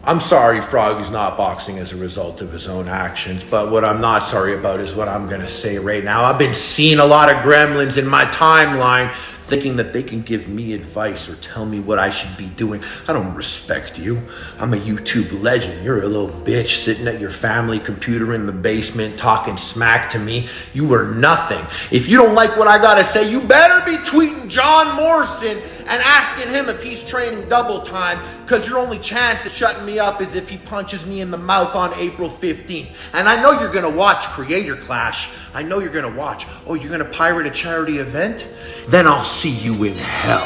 I'm sorry Froggy's not boxing as a result of his own actions, but what I'm not sorry about is what I'm gonna say right now. I've been seeing a lot of gremlins in my timeline thinking that they can give me advice or tell me what I should be doing. I don't respect you. I'm a YouTube legend. You're a little bitch sitting at your family computer in the basement talking smack to me. You were nothing. If you don't like what I gotta say, you better be tweeting John Morrison and asking him if he's training double time, because your only chance at shutting me up is if he punches me in the mouth on April 15th. And I know you're gonna watch Creator Clash. I know you're gonna watch. Oh, you're gonna pirate a charity event? Then I'll see you in hell.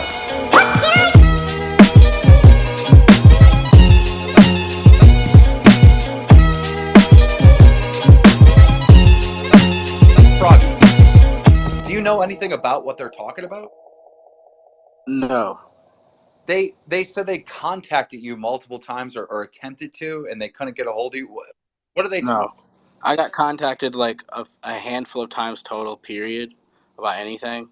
Froggy, do you know anything about what they're talking about? No. They said they contacted you multiple times or attempted to, and they couldn't get a hold of you. What are they? No. I got contacted like a handful of times total, period, about anything,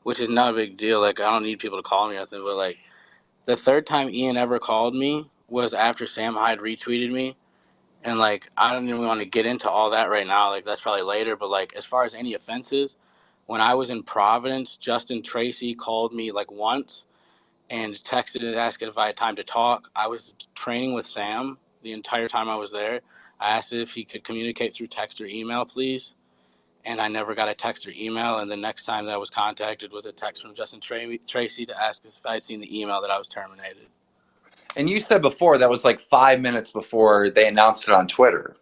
which is not a big deal. Like, I don't need people to call me or nothing, but like the third time Ian ever called me was after Sam Hyde retweeted me. And like, I don't even want to get into all that right now. Like, that's probably later. But like, as far as any offenses, when I was in Providence, Justin Tracy called me like once and texted and asked if I had time to talk. I was training with Sam the entire time I was there. I asked if he could communicate through text or email, please. And I never got a text or email. And the next time that I was contacted was a text from Justin Tracy to ask if I had seen the email that I was terminated. And you said before that was like 5 minutes before they announced it on Twitter.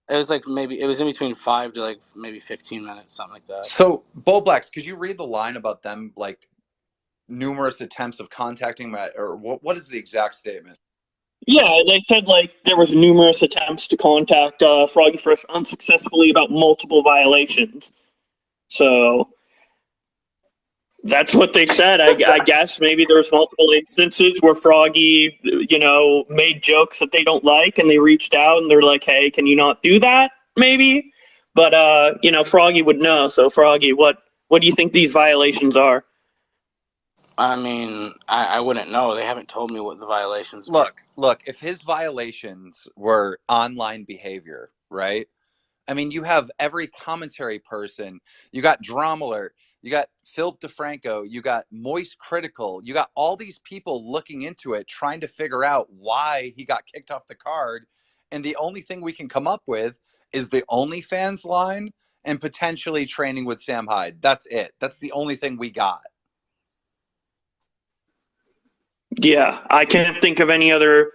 It was like it was in between 5 to like maybe 15 minutes, something like that. So, Bull Blacks, could you read the line about them like numerous attempts of contacting Matt, or what is the exact statement? Yeah, they said like there was numerous attempts to contact Froggy Fresh unsuccessfully about multiple violations. So that's what they said. I guess maybe there's multiple instances where Froggy, made jokes that they don't like, and they reached out and they're like, "Hey, can you not do that?" Maybe, but Froggy would know. So Froggy, what do you think these violations are? I mean, I wouldn't know. They haven't told me what the violations were. Look, if his violations were online behavior, right? I mean, you have every commentary person. You got Drama Alert. You got Philip DeFranco. You got Moist Critical. You got all these people looking into it, trying to figure out why he got kicked off the card. And the only thing we can come up with is the OnlyFans line and potentially training with Sam Hyde. That's it. That's the only thing we got. Yeah, I can't think of any other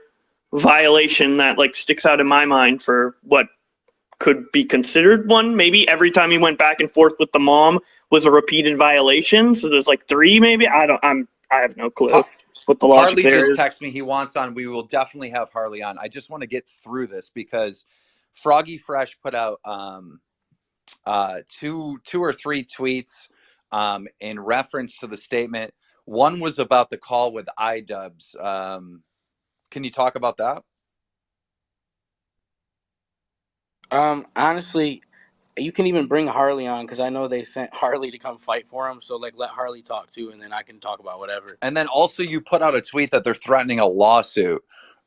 violation that like sticks out in my mind for what could be considered one. Maybe every time he went back and forth with the mom was a repeated violation. So there's like 3, maybe. I have no clue what the logic Harley there just is. texted me. He wants on. We will definitely have Harley on. I just want to get through this because Froggy Fresh put out two or three tweets in reference to the statement. One was about the call with iDubbbz. Can you talk about that? Honestly, you can even bring Harley on because I know they sent Harley to come fight for him. So like, let Harley talk too, and then I can talk about whatever. And then also you put out a tweet that they're threatening a lawsuit.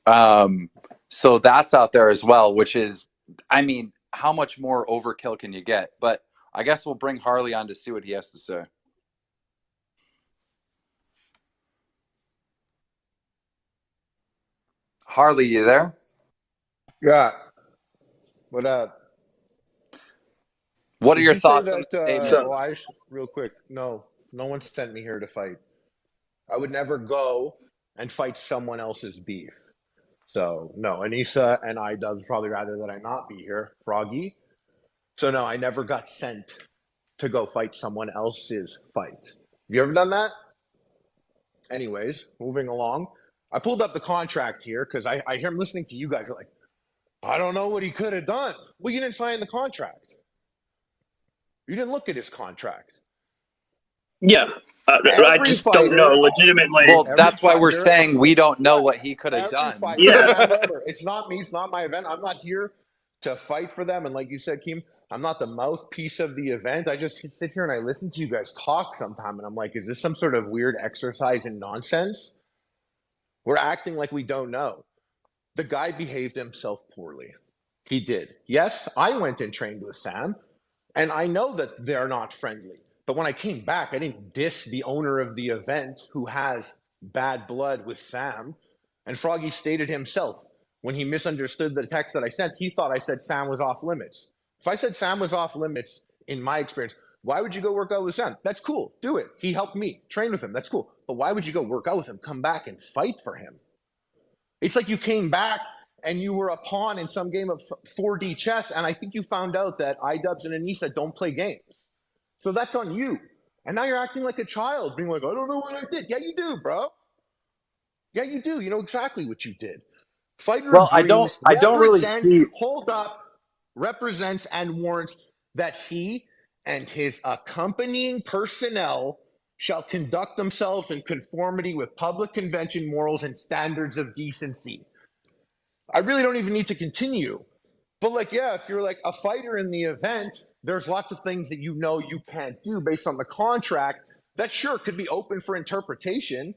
So that's out there as well, which is, I mean, how much more overkill can you get? But I guess we'll bring Harley on to see what he has to say. Harley, you there? Yeah. What up? What are your thoughts on that? Real quick. No one sent me here to fight. I would never go and fight someone else's beef. So no, Anissa and iDubbbz probably rather that I not be here. Froggy. So no, I never got sent to go fight someone else's fight. Have you ever done that? Anyways, moving along. I pulled up the contract here because I hear him listening to you guys. You're like, I don't know what he could have done. Well, you didn't sign the contract. You didn't look at his contract. Yeah, I just don't know legitimately. Well, that's why we're saying we don't know what he could have done. It's not me. It's not my event. I'm not here to fight for them. And like you said, Keem, I'm not the mouthpiece of the event. I just sit here and I listen to you guys talk sometime. And I'm like, is this some sort of weird exercise in nonsense? We're acting like we don't know. The guy behaved himself poorly. He did. Yes, I went and trained with Sam, and I know that they're not friendly. But when I came back, I didn't diss the owner of the event who has bad blood with Sam. And Froggy stated himself when he misunderstood the text that I sent, he thought I said Sam was off limits. If I said Sam was off limits, in my experience, why would you go work out with Sam? That's cool. Do it. He helped me train with him. That's cool. But why would you go work out with him? Come back and fight for him. It's like you came back and you were a pawn in some game of 4D chess, and I think you found out that iDubbbz and Anissa don't play games. So that's on you. And now you're acting like a child, being like, I don't know what I did. Yeah, you do, bro. Yeah, you do. You know exactly what you did. Fighter Well, I agrees, don't really see. hold up, represents and warrants that he and his accompanying personnel shall conduct themselves in conformity with public convention morals and standards of decency. I really don't even need to continue. But like, yeah, if you're like a fighter in the event, there's lots of things that you know you can't do based on the contract that sure could be open for interpretation,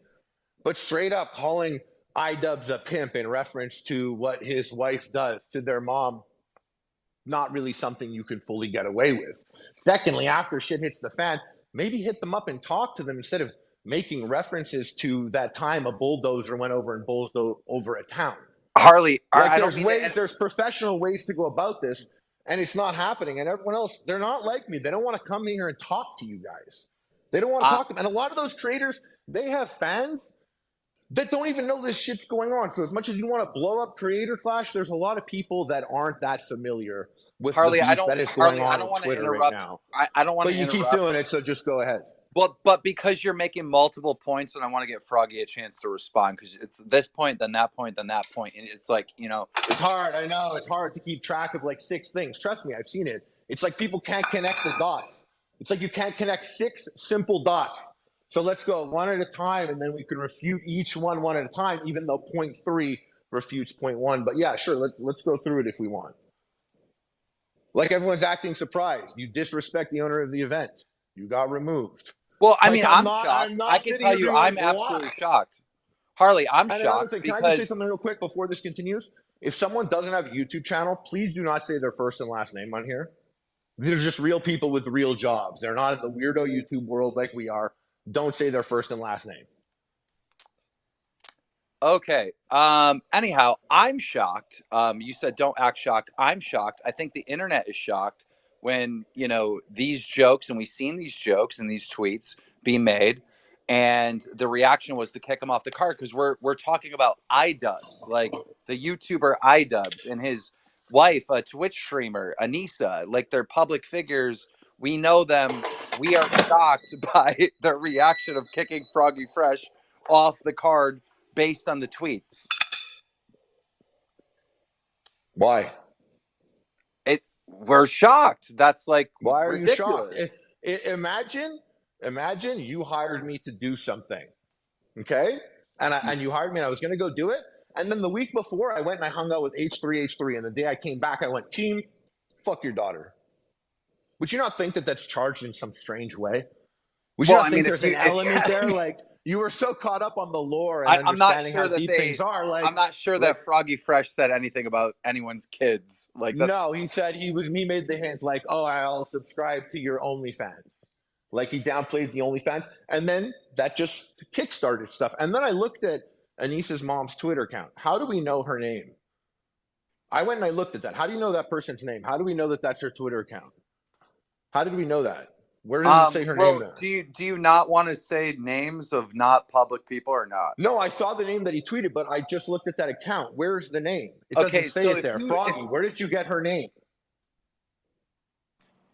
but straight up calling iDubbbz a pimp in reference to what his wife does to their mom, not really something you can fully get away with. Secondly, after shit hits the fan, maybe hit them up and talk to them instead of making references to that time a bulldozer went over and bulldozed over a town. Harley, Like, I don't there's mean ways, there's professional ways to go about this, and it's not happening. And everyone else, they're not like me. They don't want to come here and talk to you guys. They don't want to talk to them. And a lot of those creators, they have fans that don't even know this shit's going on. So as much as you want to blow up Creator Clash, there's a lot of people that aren't that familiar with Harley, the beef that is going on want to Twitter interrupt. right now. I don't want But to you interrupt. keep doing it, so just go ahead. But because you're making multiple points, and I want to get Froggy a chance to respond, because it's this point, then that point, then that point, and it's like, you know, It's hard. I know it's hard to keep track of like 6 things. Trust me, I've seen it. It's like people can't connect the dots. It's like you can't connect 6 simple dots. So let's go one at a time, and then we can refute each one at a time, even though point 3 refutes point 1. But yeah, sure, let's go through it if we want. Like everyone's acting surprised. You disrespect the owner of the event. You got removed. well, I Like, mean, I'm I'm not- shocked. I'm not I can sitting tell here you, being I'm like, absolutely why? shocked. Harley, I'm And another shocked thing, can I just say because something real quick before this continues? If someone doesn't have a YouTube channel, please do not say their first and last name on here. They're just real people with real jobs. They're not in the weirdo YouTube world like we are. Don't say their first and last name. okay. Anyhow, I'm shocked. You said don't act shocked. I'm shocked. I think the internet is shocked when, you know, these jokes, and we've seen these jokes and these tweets be made, and the reaction was to kick him off the card, because we're talking about iDubbbz, like the YouTuber iDubbbz and his wife, a Twitch streamer, Anissa, like they're public figures. We know them. We are shocked by the reaction of kicking Froggy Fresh off the card based on the tweets. Why? We're shocked. That's like Why are ridiculous. you shocked? Imagine you hired me to do something, okay? And you hired me, and I was going to go do it. And then the week before, I went and I hung out with H3H3. And the day I came back, I went, Keem, fuck your daughter. Would you not think that that's charged in some strange way? Would you Well, not I think mean, there's an element there? Like, you were so caught up on the lore and I'm not understanding sure how that deep things are. Like, I'm not sure that Froggy Fresh said anything about anyone's kids. Like, that's, no, he said he made the hint like, oh, I'll subscribe to your OnlyFans. Like, he downplayed the OnlyFans, and then that just kickstarted stuff. And then I looked at Anissa's mom's Twitter account. How do we know her name? I went and I looked at that. How do you know that person's name? How do we know that that's her Twitter account? How did we know that? Where does it say her name there? Do you not want to say names of not public people or not? No, I saw the name that he tweeted, but I just looked at that account. Where's the name? It doesn't say it there. Froggy, where did you get her name?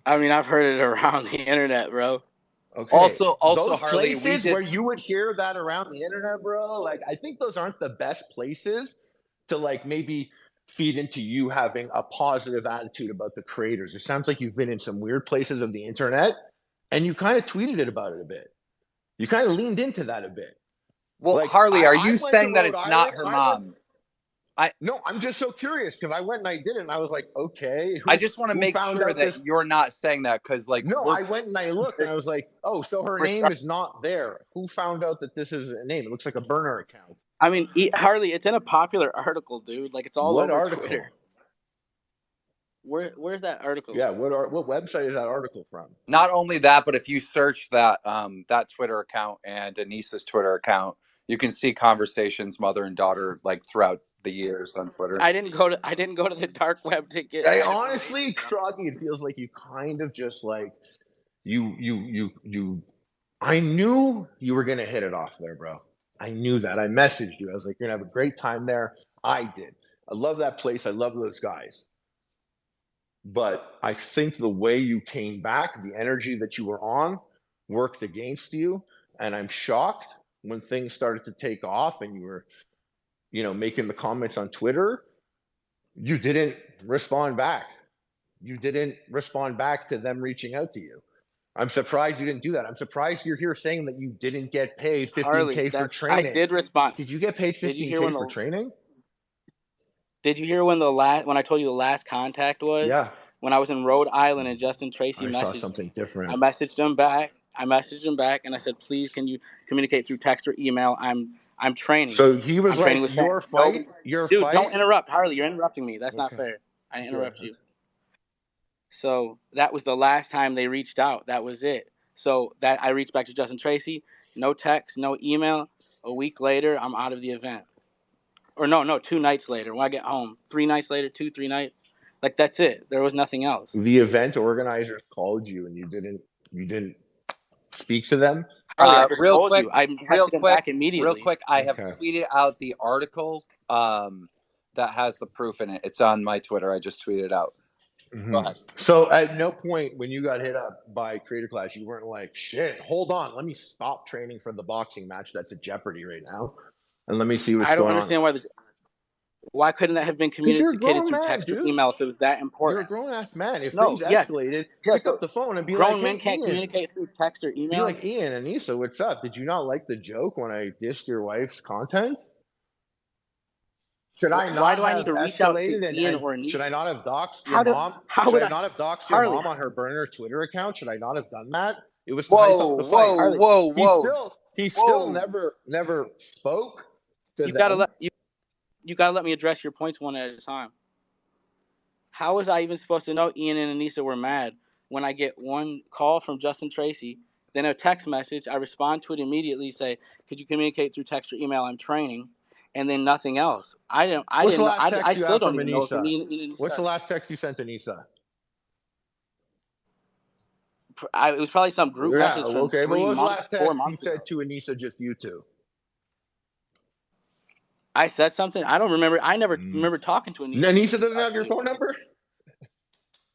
I mean, I've heard it around the internet, bro. Okay. Also, those Harley, places where you would hear that around the internet, bro, like, I think those aren't the best places to, like, maybe feed into you having a positive attitude about the creators. It sounds like you've been in some weird places of the internet, and you kind of tweeted about it a bit. You kind of leaned into that a bit. Well, like, Harley, are I you went saying to that Rhode it's not Island, her mom? No, I'm just so curious because I went and I did it, and I was like, okay. I just want to make sure that you're not saying that, because, like, no, I went and I looked, and I was like, oh, so her name is not there. Who found out that this is a name? It looks like a burner account. I mean, Harley, it's in a popular article, dude. Like, it's all What over article? Twitter. Where's that article? Yeah, what website is that article from? Not only that, but if you search that that Twitter account and Anissa's Twitter account, you can see conversations mother and daughter like throughout the years on Twitter. I didn't go to the dark web to get. I honestly, Froggy, it feels like you kind of just like you. I knew you were gonna hit it off there, bro. I knew that. I messaged you. I was like, you're gonna have a great time there. I did. I love that place. I love those guys. But I think the way you came back, the energy that you were on, worked against you. And I'm shocked when things started to take off and you were, making the comments on Twitter, you didn't respond back. You didn't respond back to them reaching out to you. I'm surprised you didn't do that. I'm surprised you're here saying that you didn't get paid 15K Harley, for training. I did respond. Did you get paid 15K for training? Did you hear when I told you the last contact was? Yeah. When I was in Rhode Island and Justin Tracy I saw something different. I messaged him back. And I said, please, can you communicate through text or email? I'm training. So he was like, with your fight? Your dude, fight? Don't interrupt, Harley. You're interrupting me. That's not Okay. fair. I didn't interrupt you. So that was the last time they reached out. That was it. So that I reached back to Justin Tracy. No text, no email. A week later, I'm out of the event. Or no, 2 nights later when I get home. 3 nights later, 3 nights. Like, that's it. There was nothing else. The event organizers called you and you didn't speak to them? Real quick, back immediately. Real quick, I have tweeted out the article that has the proof in it. It's on my Twitter. I just tweeted it out. Mm-hmm. Go ahead. So at no point when you got hit up by Creator Clash, you weren't like, shit, hold on, let me stop training for the boxing match that's at jeopardy right now, and let me see what's going on. I don't understand why couldn't that have been communicated through text or email if it was that important? You're a grown-ass man. If things escalated, pick up the phone and be like, grown men can't communicate through text or email? Be like, Ian, Anissa, what's up? Did you not like the joke when I dissed your wife's content? Should I not Why do I need to reach out to Ian or Anissa? Should I not have doxed your mom? Should I not have doxed your mom on her burner Twitter account? Should I not have done that? It was whoa. He still never spoke to them. You gotta let me address your points one at a time. How was I even supposed to know Ian and Anissa were mad when I get one call from Justin Tracy, then a text message? I respond to it immediately, say, "Could you communicate through text or email? I'm training," and then nothing else. I still don't even know if Anissa. What's the last text you sent to Anissa? It was probably some group message from 3 months, 4 months but what was the last text you ago. said to Anissa, just you two? I said something. I don't remember. I never remember talking to Anissa. Anissa doesn't have your phone number?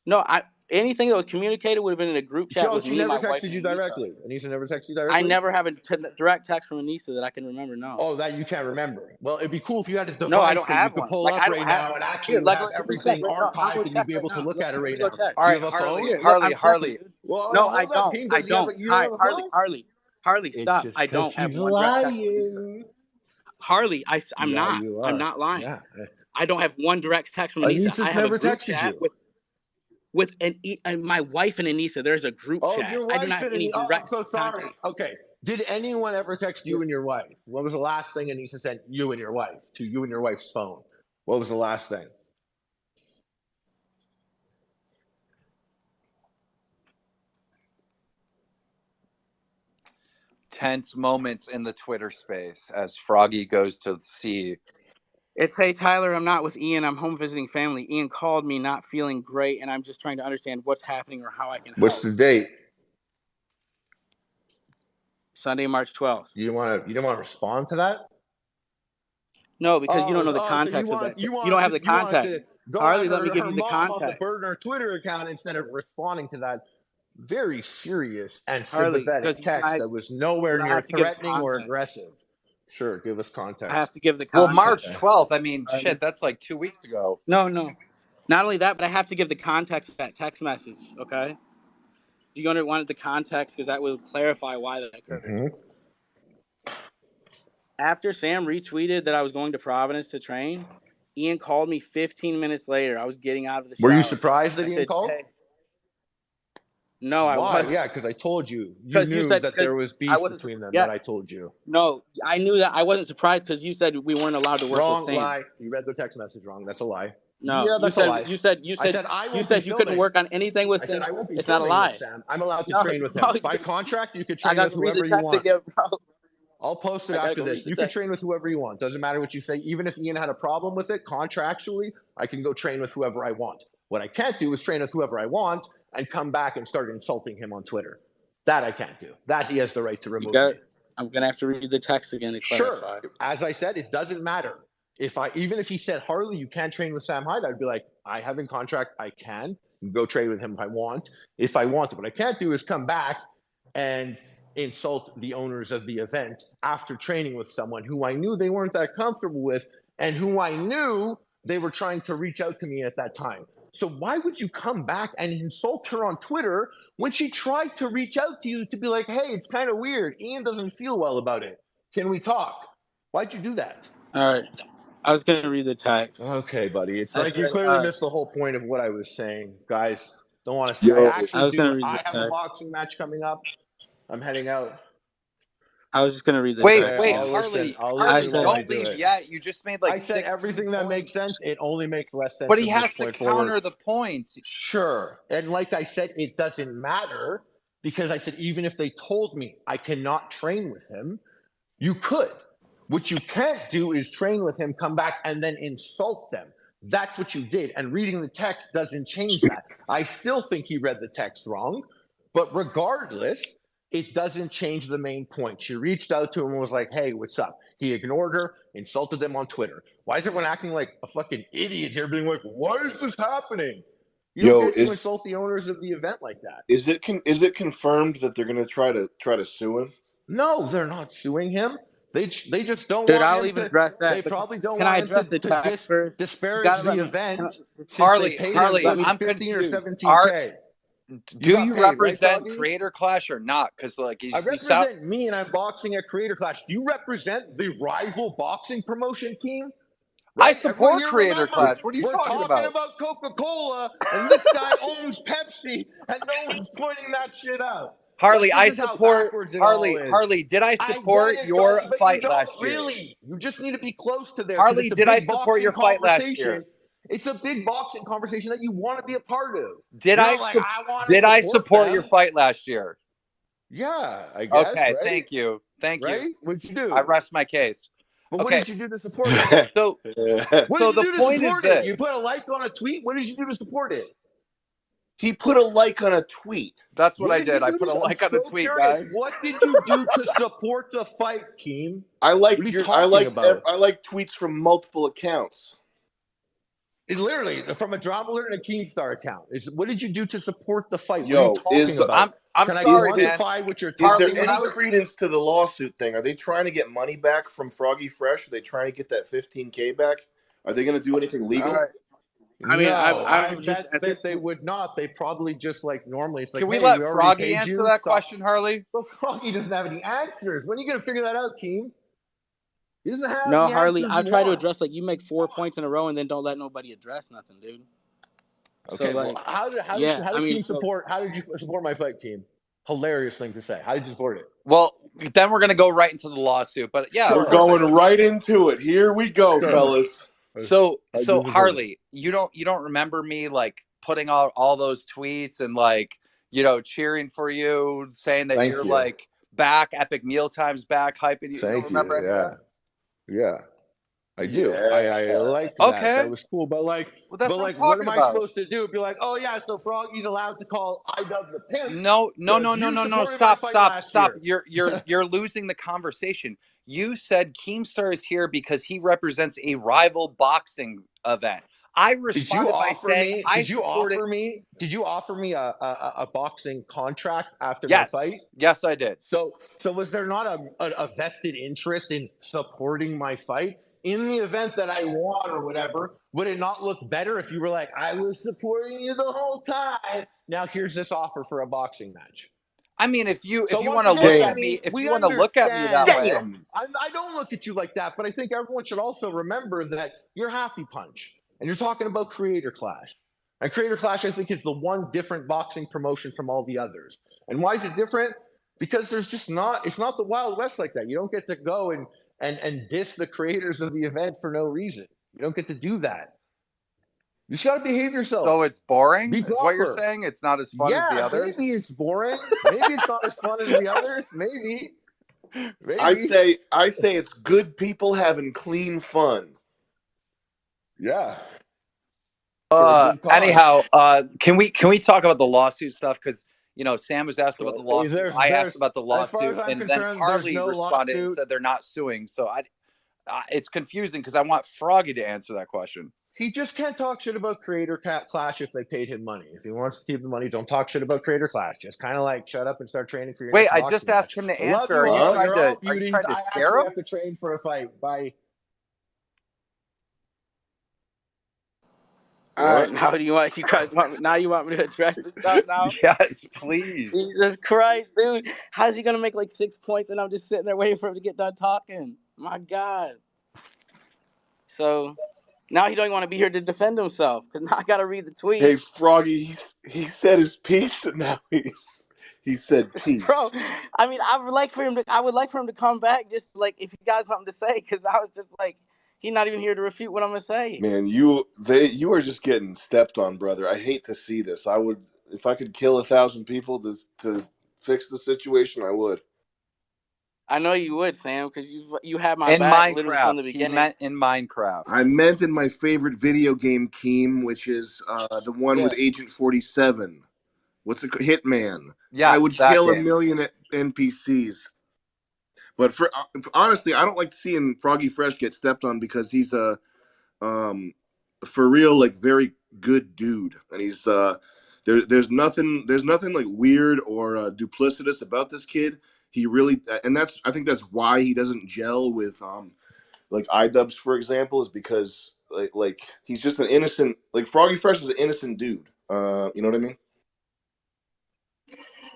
No, anything that was communicated would have been in a group chat with me. She never texted you directly. Anissa never texted you directly? I never have a direct text from Anissa that I can remember, no. Oh, that you can't remember. Well, it'd be cool if you had a device I don't have you could one. pull up right now and actually have everything archived and you'd be able to look at it right now. All right, Harley. Well, no, I don't. Harley, stop. I don't have one direct text. Harley, I'm not lying. Yeah. I don't have one direct text from Anissa. I have a group chat with my wife and Anissa. There's a group chat. I do not have any direct contact. Okay. Did anyone ever text you and your wife? What was the last thing Anissa sent you and your wife to you and your wife's phone? What was the last thing? Tense moments in the Twitter space as Froggy goes to see. It's, hey, Tyler, I'm not with Ian. I'm home visiting family. Ian called me not feeling great, and I'm just trying to understand what's happening or how I can help. What's the date? Sunday, March 12th. You didn't want to respond to that? No, because you don't know the context of that. You don't have the context. Harley, let me give you the context. Her Twitter account instead of responding to that very serious and sympathetic text that was nowhere near threatening or aggressive. Sure, give us context. I have to give the context. Well, March 12th, I mean, shit, that's like 2 weeks ago. No. Not only that, but I have to give the context of that text message, okay? Do you want the context? Because that will clarify why that occurred. Mm-hmm. After Sam retweeted that I was going to Providence to train, Ian called me 15 minutes later. I was getting out of the shower. Were you surprised that Ian called? Hey. No, I Why? wasn't. Yeah, because I told you. You Because you knew said that there because was I beef wasn't. between them. That I Yes. told you. No, I knew that. I wasn't surprised because you said we weren't allowed to work with Wrong, Sam. lie. You read the text message wrong. That's a lie. No, Yeah, you that's a said lie. you said you I said said I you won't be said you couldn't filming. work on anything with I said Sam. I won't be It's not a filming with lie. Sam. I'm allowed to No, train with bro, him. By contract, you could I train with gotta read the whoever you text want. again, bro. I'll post it I gotta after go read this. the You can text. train with whoever you want. Doesn't matter what you say. Even if Ian had a problem with it, contractually, I can go train with whoever I want. What I can't do is train with whoever I want and come back and start insulting him on Twitter. That I can't do. That he has the right to You remove got. me. I'm gonna have to read the text again to Sure. clarify. As I said, it doesn't matter. Even if he said, Harley, you can't train with Sam Hyde, I'd be like, I have in contract, I can go trade with him if I want. If I want to. What I can't do is come back and insult the owners of the event after training with someone who I knew they weren't that comfortable with and who I knew they were trying to reach out to me at that time. So why would you come back and insult her on Twitter when she tried to reach out to you to be like, hey, it's kind of weird. Ian doesn't feel well about it. Can we talk? Why'd you do that? All right, I was gonna read the text. Okay, buddy. It's I like you said, clearly missed the whole point of what I was saying, guys. Don't want to. I Yo, I actually was do. gonna read the I have a text. boxing match coming up. I'm heading out. I was just gonna read the Wait, text. wait, again. Harley, I'll Harley, listen I while I don't do leave it. yet. You just made like I said 16 everything that makes points. sense. It only makes less sense But he from has this to point forward. counter the points. Sure. And like I said, it doesn't matter because I said, even if they told me I cannot train with him, you could. What you can't do is train with him, come back, and then insult them. That's what you did. And reading the text doesn't change that. I still think he read the text wrong, but regardless, it doesn't change the main point. She reached out to him and was like, hey, what's up? He ignored her, insulted them on Twitter. Why is everyone acting like a fucking idiot here, being like, why is this happening? You don't get to insult the owners of the event like that. Is it confirmed that they're gonna try to sue him? No, they're not suing him. They just don't Dude, want I'll him even to. address that. They probably don't Can I want him address the to text first? You disparage gotta the let me. event since they Harley, paid Harley, him I'm 15 or confused. 17K. Do got you paid, right, represent Froggy? Creator Clash or not? Because like I you sound. represent me, and I'm boxing at Creator Clash. Do you represent the rival boxing promotion team? I Right? Everyone support here Creator remember, Clash. What are you we're talking talking about? about Coca-Cola, and this guy owns Pepsi, and no one's pointing that shit out. Harley, Like, I this is how support backwards it all Harley. is. Harley, did I I support get it, your buddy, but you fight don't last year? really. You just need to be close to there because Harley, it's a did I big support your boxing fight last conversation. year? It's a big boxing conversation that you want to be a part of. Did You're I not like, I want did to I support support your them. fight last year? Yeah, I guess, Okay, right? thank you. Thank you. Right? What'd you do? I rest my case. But what Okay. did you do to support it? So What so did you the do to point is support it? You this. put a like on a tweet? What did you do to support it? He put a like on a tweet. That's what I you did. I do put to- a like I'm on the so tweet, curious. guys. What did you do to support the fight, Keem? I liked What are you I talking liked about? I liked tweets from multiple accounts. It's literally from a drama alert and a Keemstar account. What did you do to support the fight? Yo, what are you talking about? I'm Can sorry, I man. quantify what you're Is there talking Harley, any about? credence to the lawsuit thing? Are they trying to get money back from Froggy Fresh? Are they trying to get that 15K back? Are they going to do anything legal? All right. I mean, I I'm just bet at this they point. would not. They probably just like normally. It's like, can we hey, let we already Froggy paid answer you. that Stop. question, Harley? But Froggy doesn't have any answers. When are you going to figure that out, Keem? He doesn't have No, the Harley, answers I you try to want. address like you make 4 points in a row and then don't let nobody address nothing, dude. Okay, So like, well, how did yeah, I mean, Keem support? How did you support my fight, Keem? Hilarious thing to say. How did you support it? Well, then we're gonna go right into the lawsuit. But yeah, We're going right into it. Here we go, Sure. fellas. So How'd you support it? Harley, you don't remember me like putting out all those tweets and like cheering for you, saying that Thank you're you. like back, Epic Mealtime's back, hyping you. You don't Thank remember you. any of that? Yeah. I do. Yeah. I liked that. Okay. That was cool. But like, Well, that's what I'm what talking am I about. supposed to do? Be like, oh yeah, so Froggy's allowed to call IW the pimp. No. supported my Stop. fight last year. You're losing the conversation. You said Keemstar is here because he represents a rival boxing event. I responded by saying Did you offer me a boxing contract after my fight? Yes, I did. So was there not a vested interest in supporting my fight? In the event that I won or whatever, would it not look better if you were like, I was supporting you the whole time? Now here's this offer for a boxing match. I mean, if you So want to once look again, at me, if we you want to look at me that understand. way, I don't look at you like that, but I think everyone should also remember that you're Happy Punch and you're talking about Creator Clash. And Creator Clash, I think, is the one different boxing promotion from all the others. And why is it different? Because there's just not, it's not the Wild West like that. You don't get to go and diss the creators of the event for no reason. You don't get to do that. You just got to behave yourself. So it's boring, Be is what you're proper. saying? It's not as fun as the Yeah, others? maybe it's boring. Maybe it's not as fun as the others. Maybe. I say it's good people having clean fun. Yeah. For a good cause. Anyhow, can we talk about the lawsuit stuff? Because Sam was asked about the lawsuit. I asked about the as far lawsuit, as I'm and then concerned, there's Harley no responded and lawsuit. said they're not suing. So it's confusing because I want Froggy to answer that question. He just can't talk shit about Creator Clash if they paid him money. If he wants to keep the money, don't talk shit about Creator Clash. Just kind of like shut up and start training for your Wait, next I boxing just asked match. him to I love answer. you Are you all. trying You're to all beauties. scare I him? actually have to train for a fight. Bye. All right, now you guys want me to address this stuff now? Yes, please. Jesus Christ, dude. How's he gonna make like 6 points and I'm just sitting there waiting for him to get done talking? My God. So now he don't even want to be here to defend himself because now I gotta read the tweet. Hey, Froggy, he said his piece, and now he said peace. Bro, I mean, I would like for him to come back just like if he got something to say, because I was just like, he's not even here to refute what I'm gonna say. Man, you are just getting stepped on, brother. I hate to see this. I would, if I could kill 1,000 people to fix the situation, I would. I know you would, Sam, because you had my In back literally from the Minecraft. He beginning. meant in Minecraft. I meant in my favorite video game, Keem, which is the one with Agent 47. What's it called? Hitman. Yes, I would that kill game. 1 million NPCs. But honestly, I don't like seeing Froggy Fresh get stepped on because he's a for real, like very good dude, and he's there's nothing like weird or duplicitous about this kid. He really, and I think that's why he doesn't gel with like iDubbbz, for example, is because like he's just an innocent, like Froggy Fresh is an innocent dude. You know what I mean?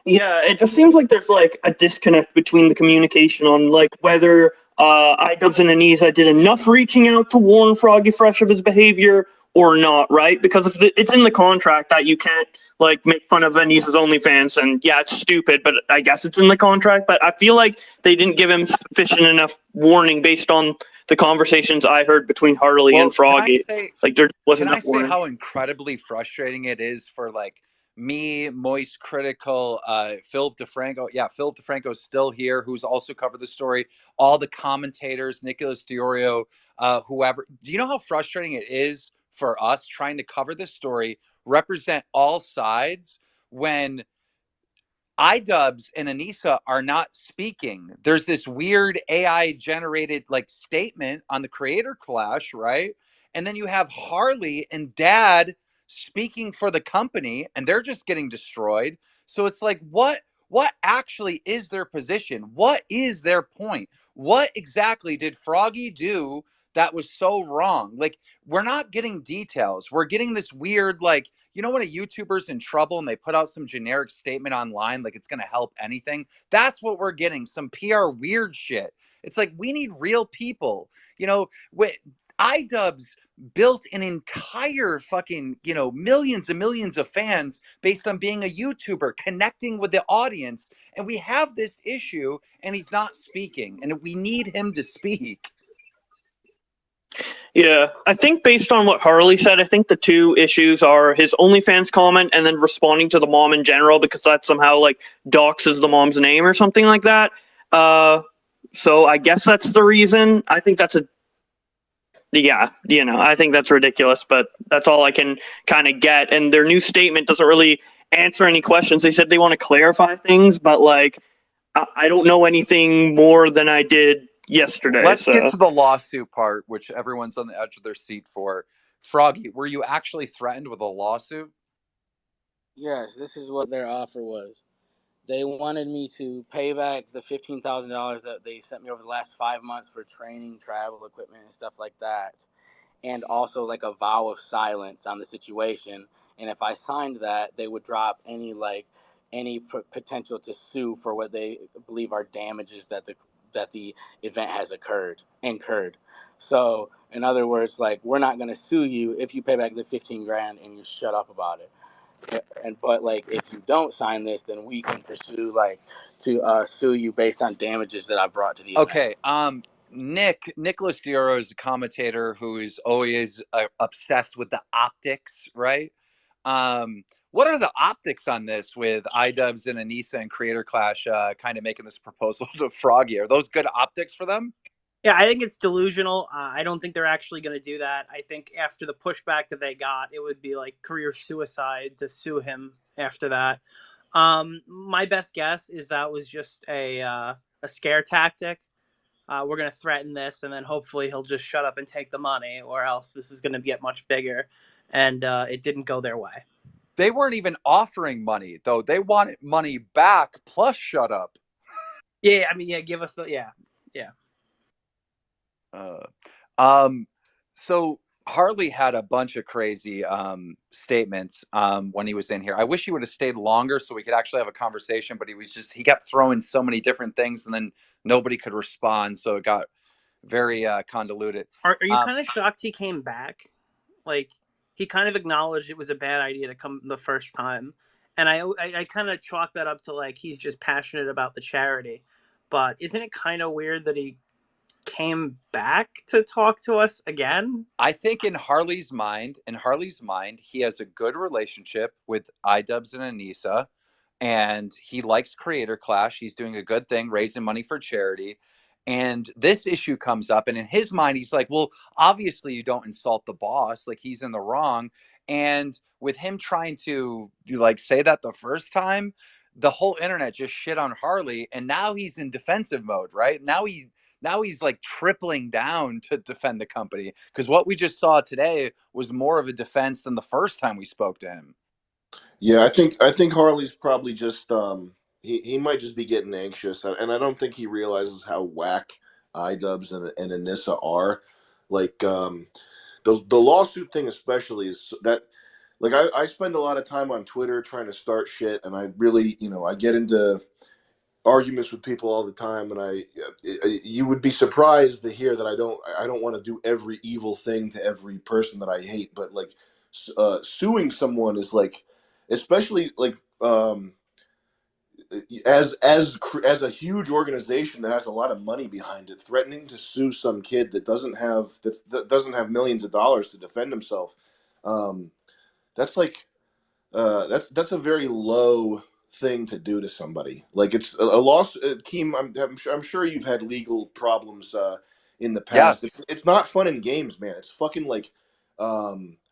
Yeah, it just seems like there's like a disconnect between the communication on like whether iDubbbz and Anisa did enough reaching out to warn Froggy Fresh of his behavior or not, right? Because if it's in the contract that you can't like make fun of Anisa's OnlyFans, and yeah, it's stupid, but I guess it's in the contract. But I feel like they didn't give him sufficient enough warning based on the conversations I heard between Harley and Froggy. Like there wasn't enough warning. How incredibly frustrating it is for like me, Moist Critical, Philip DeFranco. Yeah, Philip DeFranco's still here, who's also covered the story. All the commentators, Nicholas DeOrio, whoever. Do you know how frustrating it is for us trying to cover this story, represent all sides when iDubbbz and Anisa are not speaking? There's this weird AI generated like statement on the Creator Clash, right? And then you have Harley and Dad speaking for the company, and they're just getting destroyed. So it's like, what actually is their position? What is their point? What exactly did Froggy do that was so wrong? Like, we're not getting details. We're getting this weird, like, when a YouTuber's in trouble and they put out some generic statement online, like it's going to help anything. That's what we're getting. Some PR weird shit. It's like, we need real people. iDubbbz built an entire fucking, millions and millions of fans based on being a YouTuber, connecting with the audience. And we have this issue and he's not speaking, and we need him to speak. Yeah, I think based on what Harley said, I think the two issues are his OnlyFans comment and then responding to the mom in general, because that somehow like doxes the mom's name or something like that. So I guess that's the reason. I think that's I think that's ridiculous, but that's all I can kind of get. And their new statement doesn't really answer any questions. They said they want to clarify things, but like I don't know anything more than I did yesterday. Let's get to the lawsuit part, which everyone's on the edge of their seat for. Froggy, were you actually threatened with a lawsuit? Yes, this is what their offer was. They wanted me to pay back the $15,000 that they sent me over the last 5 months for training, travel, equipment, and stuff like that, and also like a vow of silence on the situation. And if I signed that, they would drop any potential to sue for what they believe are damages that that the event has incurred. So in other words, like, we're not going to sue you if you pay back the 15 grand and you shut up about it. But like, if you don't sign this, then we can pursue like to sue you based on damages that I brought to the event. Okay. Nicholas DeOrio is a commentator who is always obsessed with the optics, right? What are the optics on this with iDubbbz and Anissa and Creator Clash kind of making this proposal to Froggy? Are those good optics for them? Yeah, I think it's delusional. I don't think they're actually going to do that. I think after the pushback that they got, it would be like career suicide to sue him after that. My best guess is that was just a scare tactic. We're going to threaten this, and then hopefully he'll just shut up and take the money, or else this is going to get much bigger. And it didn't go their way. They weren't even offering money, though. They wanted money back plus shut up. Yeah, I mean, yeah, give us the yeah. So Harley had a bunch of crazy statements when he was in here. I wish he would have stayed longer so we could actually have a conversation, but he kept throwing so many different things and then nobody could respond. So it got very convoluted. Are you kind of shocked he came back? Like, he kind of acknowledged it was a bad idea to come the first time. And I kind of chalk that up to like, he's just passionate about the charity. But isn't it kind of weird that he came back to talk to us again? I think in Harley's mind, he has a good relationship with iDubbbz and Anissa, and he likes Creator Clash. He's doing a good thing, raising money for charity. And this issue comes up, and in his mind, he's like, well, obviously you don't insult the boss. Like, he's in the wrong. And with him trying to like say that the first time, the whole internet just shit on Harley, and now he's in defensive mode, right? Now he's like tripling down to defend the company, because what we just saw today was more of a defense than the first time we spoke to him. Yeah, I think Harley's probably just he might just be getting anxious, and I don't think he realizes how whack iDubbbz and Anissa are. Like the lawsuit thing especially is that, like, I spend a lot of time on Twitter trying to start shit, and I really, I get into arguments with people all the time, and you would be surprised to hear that I don't want to do every evil thing to every person that I hate, but like suing someone is like, especially like as a huge organization that has a lot of money behind it, threatening to sue some kid that doesn't have millions of dollars to defend himself, that's like that's a very low thing to do to somebody. Like, it's a loss. Keem, I'm sure you've had legal problems in the past. Yes. It's not fun and games, man. It's fucking like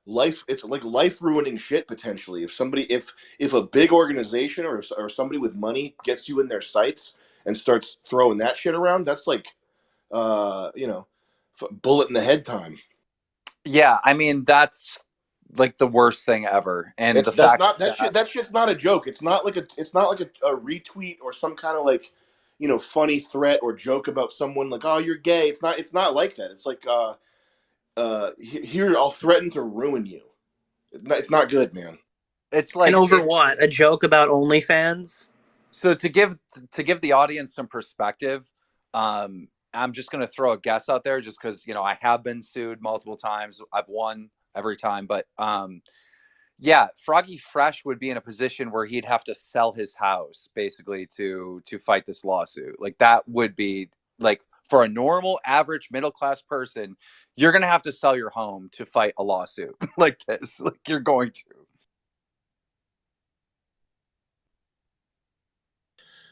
life. It's like life ruining shit potentially. If a big organization or somebody with money gets you in their sights and starts throwing that shit around, that's like bullet in the head time. Yeah, I mean, that's like the worst thing ever. And That shit's not a joke. It's not like a retweet or some kind of like, funny threat or joke about someone like, oh, you're gay. It's not like that. It's like here, I'll threaten to ruin you. It's not good, man. It's like, and over what? A joke about OnlyFans? So to give the audience some perspective, I'm just going to throw a guess out there, just because I have been sued multiple times. I've won every time, but yeah, Froggy Fresh would be in a position where he'd have to sell his house basically to fight this lawsuit. Like, that would be like, for a normal, average, middle class person, you're going to have to sell your home to fight a lawsuit like this. Like, you're going to.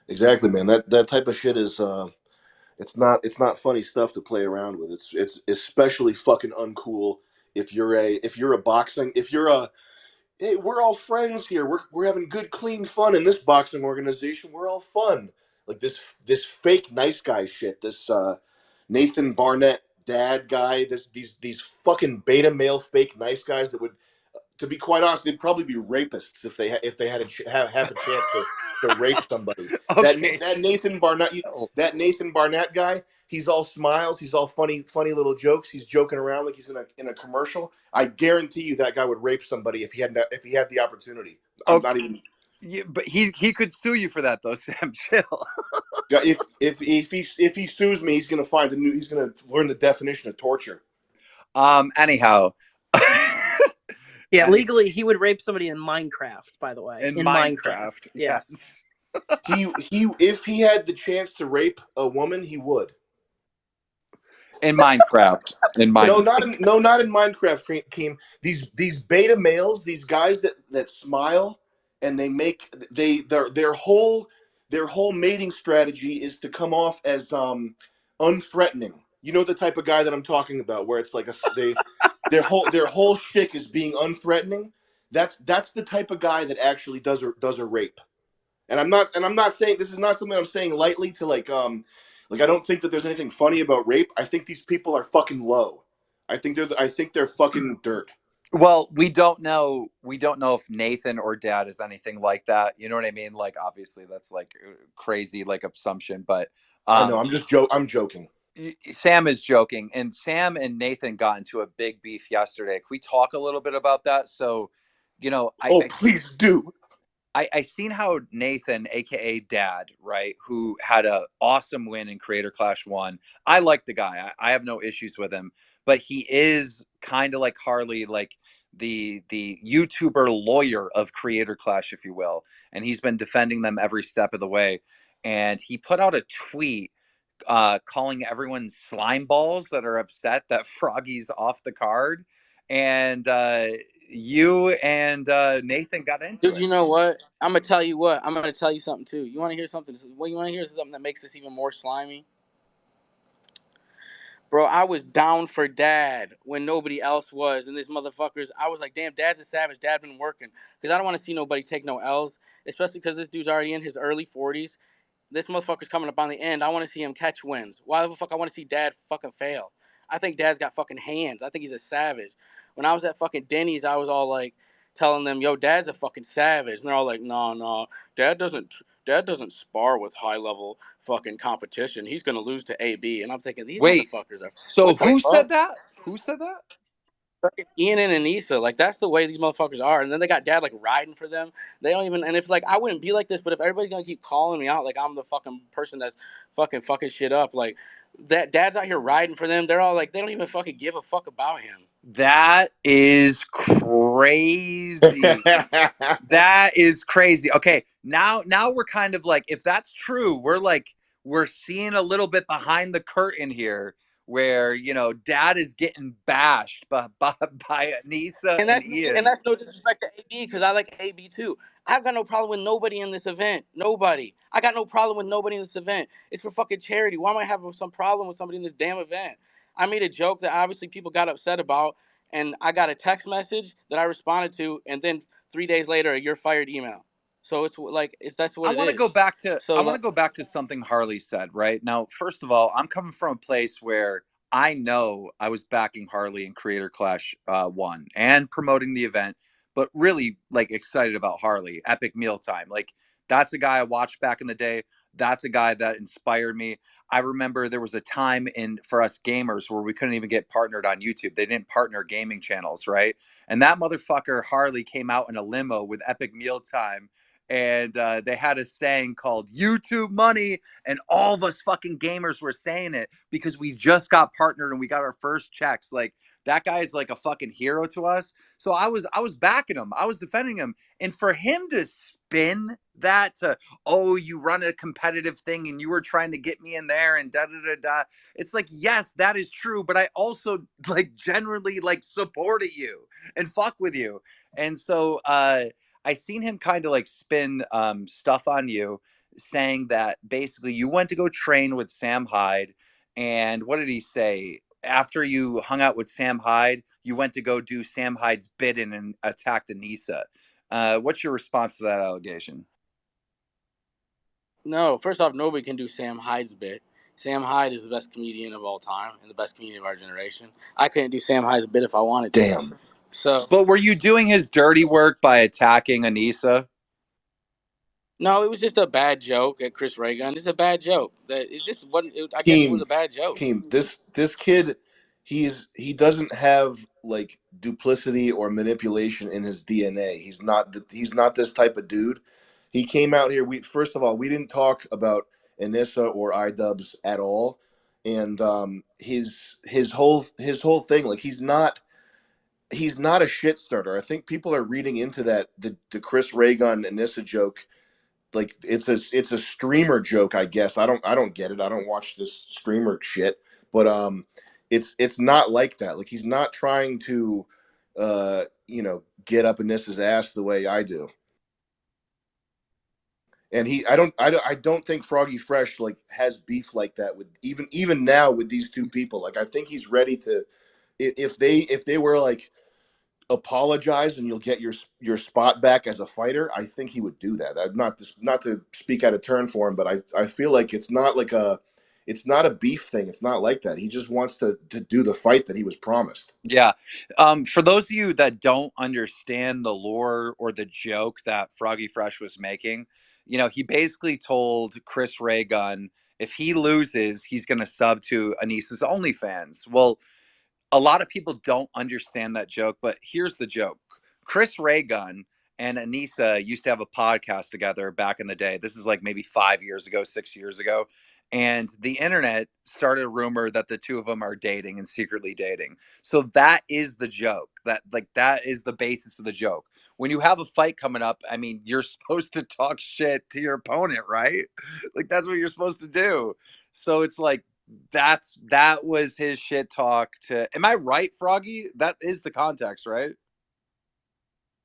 Exactly, man. That type of shit is it's not funny stuff to play around with. It's especially fucking uncool if you're a boxing if you're a hey, we're all friends here. We're having good, clean fun in this boxing organization. We're all fun. Like this fake nice guy shit. This Nathan Barnett dad guy. These fucking beta male fake nice guys that would, to be quite honest, they'd probably be rapists if they had have a chance to rape somebody. Okay. That Nathan Barnett guy, he's all smiles, he's all funny little jokes, he's joking around like he's in a commercial. I guarantee you that guy would rape somebody if he had the opportunity. I'm not even. Yeah, but he could sue you for that though, Sam. Chill. Yeah, if he sues me, he's gonna find a new. He's gonna learn the definition of torture. Anyhow. Yeah, legally he would rape somebody in Minecraft, by the way. In Minecraft. Yes. If he had the chance to rape a woman, he would. In Minecraft. No, not in Minecraft, Keem. These beta males, these guys that smile and they make their whole mating strategy is to come off as unthreatening. You know the type of guy that I'm talking about, where it's like their whole shtick is being unthreatening. That's the type of guy that actually does a rape. And I'm not saying, this is not something I'm saying lightly to like I don't think that there's anything funny about rape. I think these people are fucking low. I think they're fucking dirt. Well, we don't know if Nathan or Dad is anything like that. You know what I mean? Like, obviously that's like crazy like assumption, but I know, I'm joking. Sam is joking, and Sam and Nathan got into a big beef yesterday. Can we talk a little bit about that? So, Please do. I seen how Nathan, aka Dad, right, who had a awesome win in Creator Clash 1. I like the guy. I have no issues with him, but he is kind of like Harley, like the YouTuber lawyer of Creator Clash, if you will. And he's been defending them every step of the way. And he put out a tweet calling everyone slime balls that are upset that Froggy's off the card. And you and Nathan got into Dude, it. you know what? I'm gonna tell you what. I'm gonna tell you something too. You want to hear something? What you want to hear is something that makes this even more slimy. Bro, I was down for Dad when nobody else was, and this motherfuckers. I was like, damn, Dad's a savage. Dad been working because I don't want to see nobody take no L's, especially because this dude's already in his early 40s. This motherfucker's coming up on the end. I want to see him catch wins. Why the fuck I want to see Dad fucking fail? I think Dad's got fucking hands. I think he's a savage. When I was at fucking Denny's, I was all like telling them, yo, Dad's a fucking savage. And they're all like, no, Dad doesn't spar with high level fucking competition. He's gonna lose to AB. And I'm thinking, these Wait, motherfuckers are so what the who fuck? said that? Who said that? Fucking Ian and Anissa, like that's the way these motherfuckers are. And then they got Dad like riding for them. They don't even. And if like I wouldn't be like this, but if everybody's gonna keep calling me out, like I'm the fucking person that's fucking shit up, like that Dad's out here riding for them. They're all like they don't even fucking give a fuck about him. That is crazy. That is crazy. Okay, now we're kind of like, if that's true, we're seeing a little bit behind the curtain here, where Dad is getting bashed by Anissa and Ian. And that's no disrespect to AB because I like AB too. I've got no problem with nobody in this event. Nobody. I got no problem with nobody in this event. It's for fucking charity. Why am I having some problem with somebody in this damn event? I made a joke that obviously people got upset about, and I got a text message that I responded to, and then 3 days later, a "you're fired" email. So that's what I it want to is. go back to So I want to go back to something Harley said, right? Now, first of all, I'm coming from a place where I know I was backing Harley in Creator Clash 1 and promoting the event, but really like excited about Harley. Epic Mealtime. Like that's a guy I watched back in the day. That's a guy that inspired me. I remember there was a time for us gamers where we couldn't even get partnered on YouTube. They didn't partner gaming channels, right? And that motherfucker Harley came out in a limo with Epic Mealtime, and they had a saying called YouTube money, and all of us fucking gamers were saying it because we just got partnered and we got our first checks. Like that guy is like a fucking hero to us. So I was backing him, I was defending him, and for him to spin that to, oh, you run a competitive thing and you were trying to get me in there and da da da da, it's like, yes, that is true, but I also like generally like supported you and fuck with you. And so I seen him kind of like spin stuff on you, saying that basically you went to go train with Sam Hyde, and what did he say? After you hung out with Sam Hyde, you went to go do Sam Hyde's bidding and attacked Anissa. What's your response to that allegation? no, first off, nobody can do Sam Hyde's bit. Sam Hyde is the best comedian of all time and the best comedian of our generation. I couldn't do Sam Hyde's bit if I wanted to. Damn. So, But were you doing his dirty work by attacking Anissa? no, it was just a bad joke at Chris Reagan. It's a bad joke. That it just wasn't. I guess it was a bad joke. This kid, he doesn't have like duplicity or manipulation in his DNA. He's not this type of dude. He came out here. First of all, we didn't talk about Anissa or iDubbbz at all, and his whole thing, like he's not a shit starter. I think people are reading into that the Chris Ray Gun Anissa joke like it's a streamer joke, I guess. I don't get it. I don't watch this streamer shit, but it's not like that. Like he's not trying to get up Anissa's ass the way I do. And I don't think Froggy Fresh like has beef like that with even now with these two people. Like I think he's ready to if they were like apologize and you'll get your spot back as a fighter, I think he would do that. Not to speak out of turn for him, but I feel like it's not a beef thing. It's not like that. He just wants to do the fight that he was promised. Yeah. For those of you that don't understand the lore or the joke that Froggy Fresh was making, he basically told Chris Ray Gun if he loses, he's going to sub to Anissa's OnlyFans. Well, a lot of people don't understand that joke, but here's the joke. Chris Ray Gun and Anissa used to have a podcast together back in the day. This is like maybe 5 years ago, 6 years ago. And the internet started a rumor that the two of them are dating and secretly dating. So that is the joke. That is the basis of the joke. When you have a fight coming up, I mean, you're supposed to talk shit to your opponent, right? Like that's what you're supposed to do. So it's like that was his shit talk to. Am I right, Froggy? That is the context, right?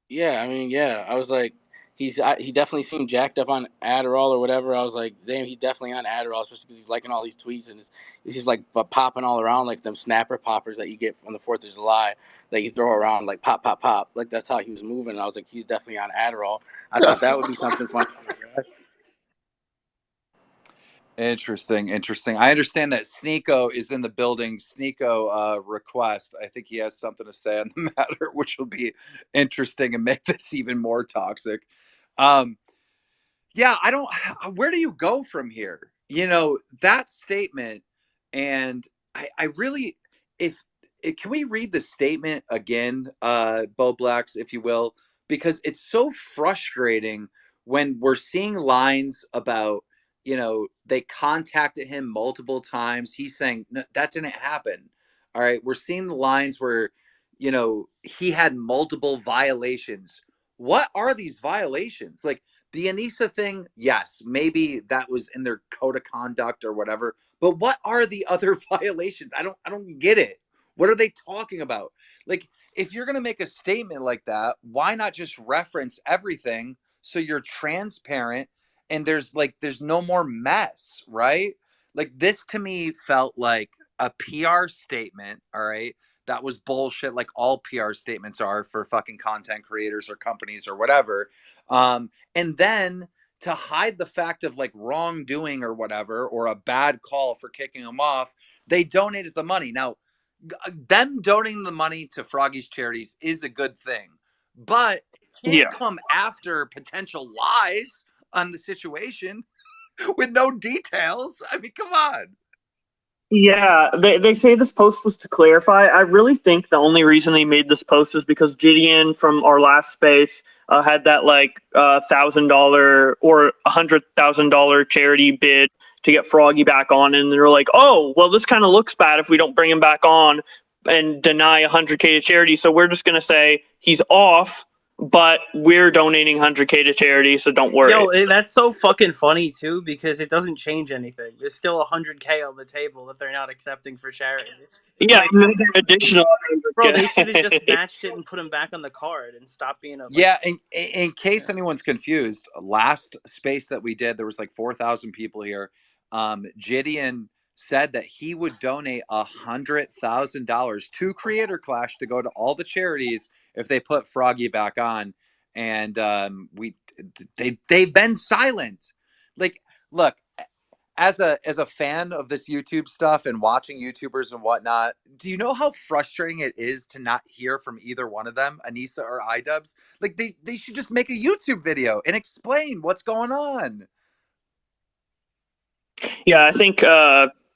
Yeah, I mean, yeah. I was like, he definitely seemed jacked up on Adderall or whatever. I was like, damn, he's definitely on Adderall, especially because he's liking all these tweets and he's like popping all around like them snapper poppers that you get on the 4th of July that you throw around like pop, pop, pop. Like that's how he was moving. And I was like, he's definitely on Adderall. I thought that would be something fun. Interesting. I understand that Sneeko is in the building. Sneeko request. I think he has something to say on the matter, which will be interesting and make this even more toxic. Yeah, I don't. Where do you go from here? That statement, and I really, if can we read the statement again, Bo Blacks, if you will, because it's so frustrating when we're seeing lines about, they contacted him multiple times. He's saying no, that didn't happen. All right, we're seeing the lines where, he had multiple violations. What are these violations? Like, the Anissa thing, yes, maybe that was in their code of conduct or whatever. But what are the other violations? I don't get it. What are they talking about? Like, if you're gonna make a statement like that, why not just reference everything so you're transparent and there's no more mess, right? Like this to me felt like a PR statement, all right? That was bullshit, like all PR statements are for fucking content creators or companies or whatever. And then to hide the fact of like wrongdoing or whatever, or a bad call for kicking him off, they donated the money. Now, them donating the money to Froggy's charities is a good thing, but it can't come after potential lies on the situation with no details. I mean, come on. Yeah, they say this post was to clarify. I really think the only reason they made this post is because Gideon from our last space had that like $1,000 or $100,000 charity bid to get Froggy back on, and they're like, oh, well, this kind of looks bad if we don't bring him back on and deny 100K to charity. So we're just gonna say he's off, but we're donating 100K to charity, so don't worry. Yo, that's so fucking funny too, because it doesn't change anything. There's still 100K on the table that they're not accepting for charity. Yeah, like, additional 100K. Bro, they should have just matched it and put him back on the card and stop being a. Yeah, in case anyone's confused, last space that we did, there was like 4,000 people here. Gideon said that he would donate $100,000 to Creator Clash to go to all the charities if they put Froggy back on, and they've been silent. Like, look, as a fan of this YouTube stuff and watching YouTubers and whatnot, do you know how frustrating it is to not hear from either one of them, Anissa or iDubbbz? Like, they should just make a YouTube video and explain what's going on. Yeah, I think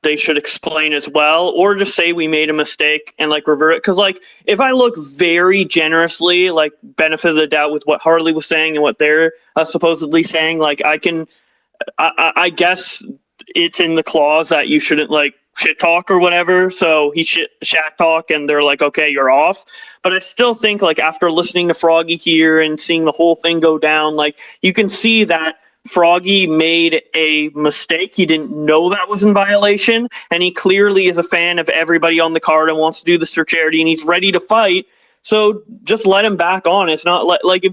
they should explain as well, or just say we made a mistake and like revert it. Because like if I look very generously, like benefit of the doubt with what Harley was saying and what they're supposedly saying, like I guess it's in the clause that you shouldn't like shit talk or whatever. So he shat talk, and they're like, okay, you're off. But I still think like after listening to Froggy here and seeing the whole thing go down, like you can see that Froggy made a mistake. He didn't know that was in violation, and he clearly is a fan of everybody on the card and wants to do this for charity, and he's ready to fight. So just let him back on. It's not like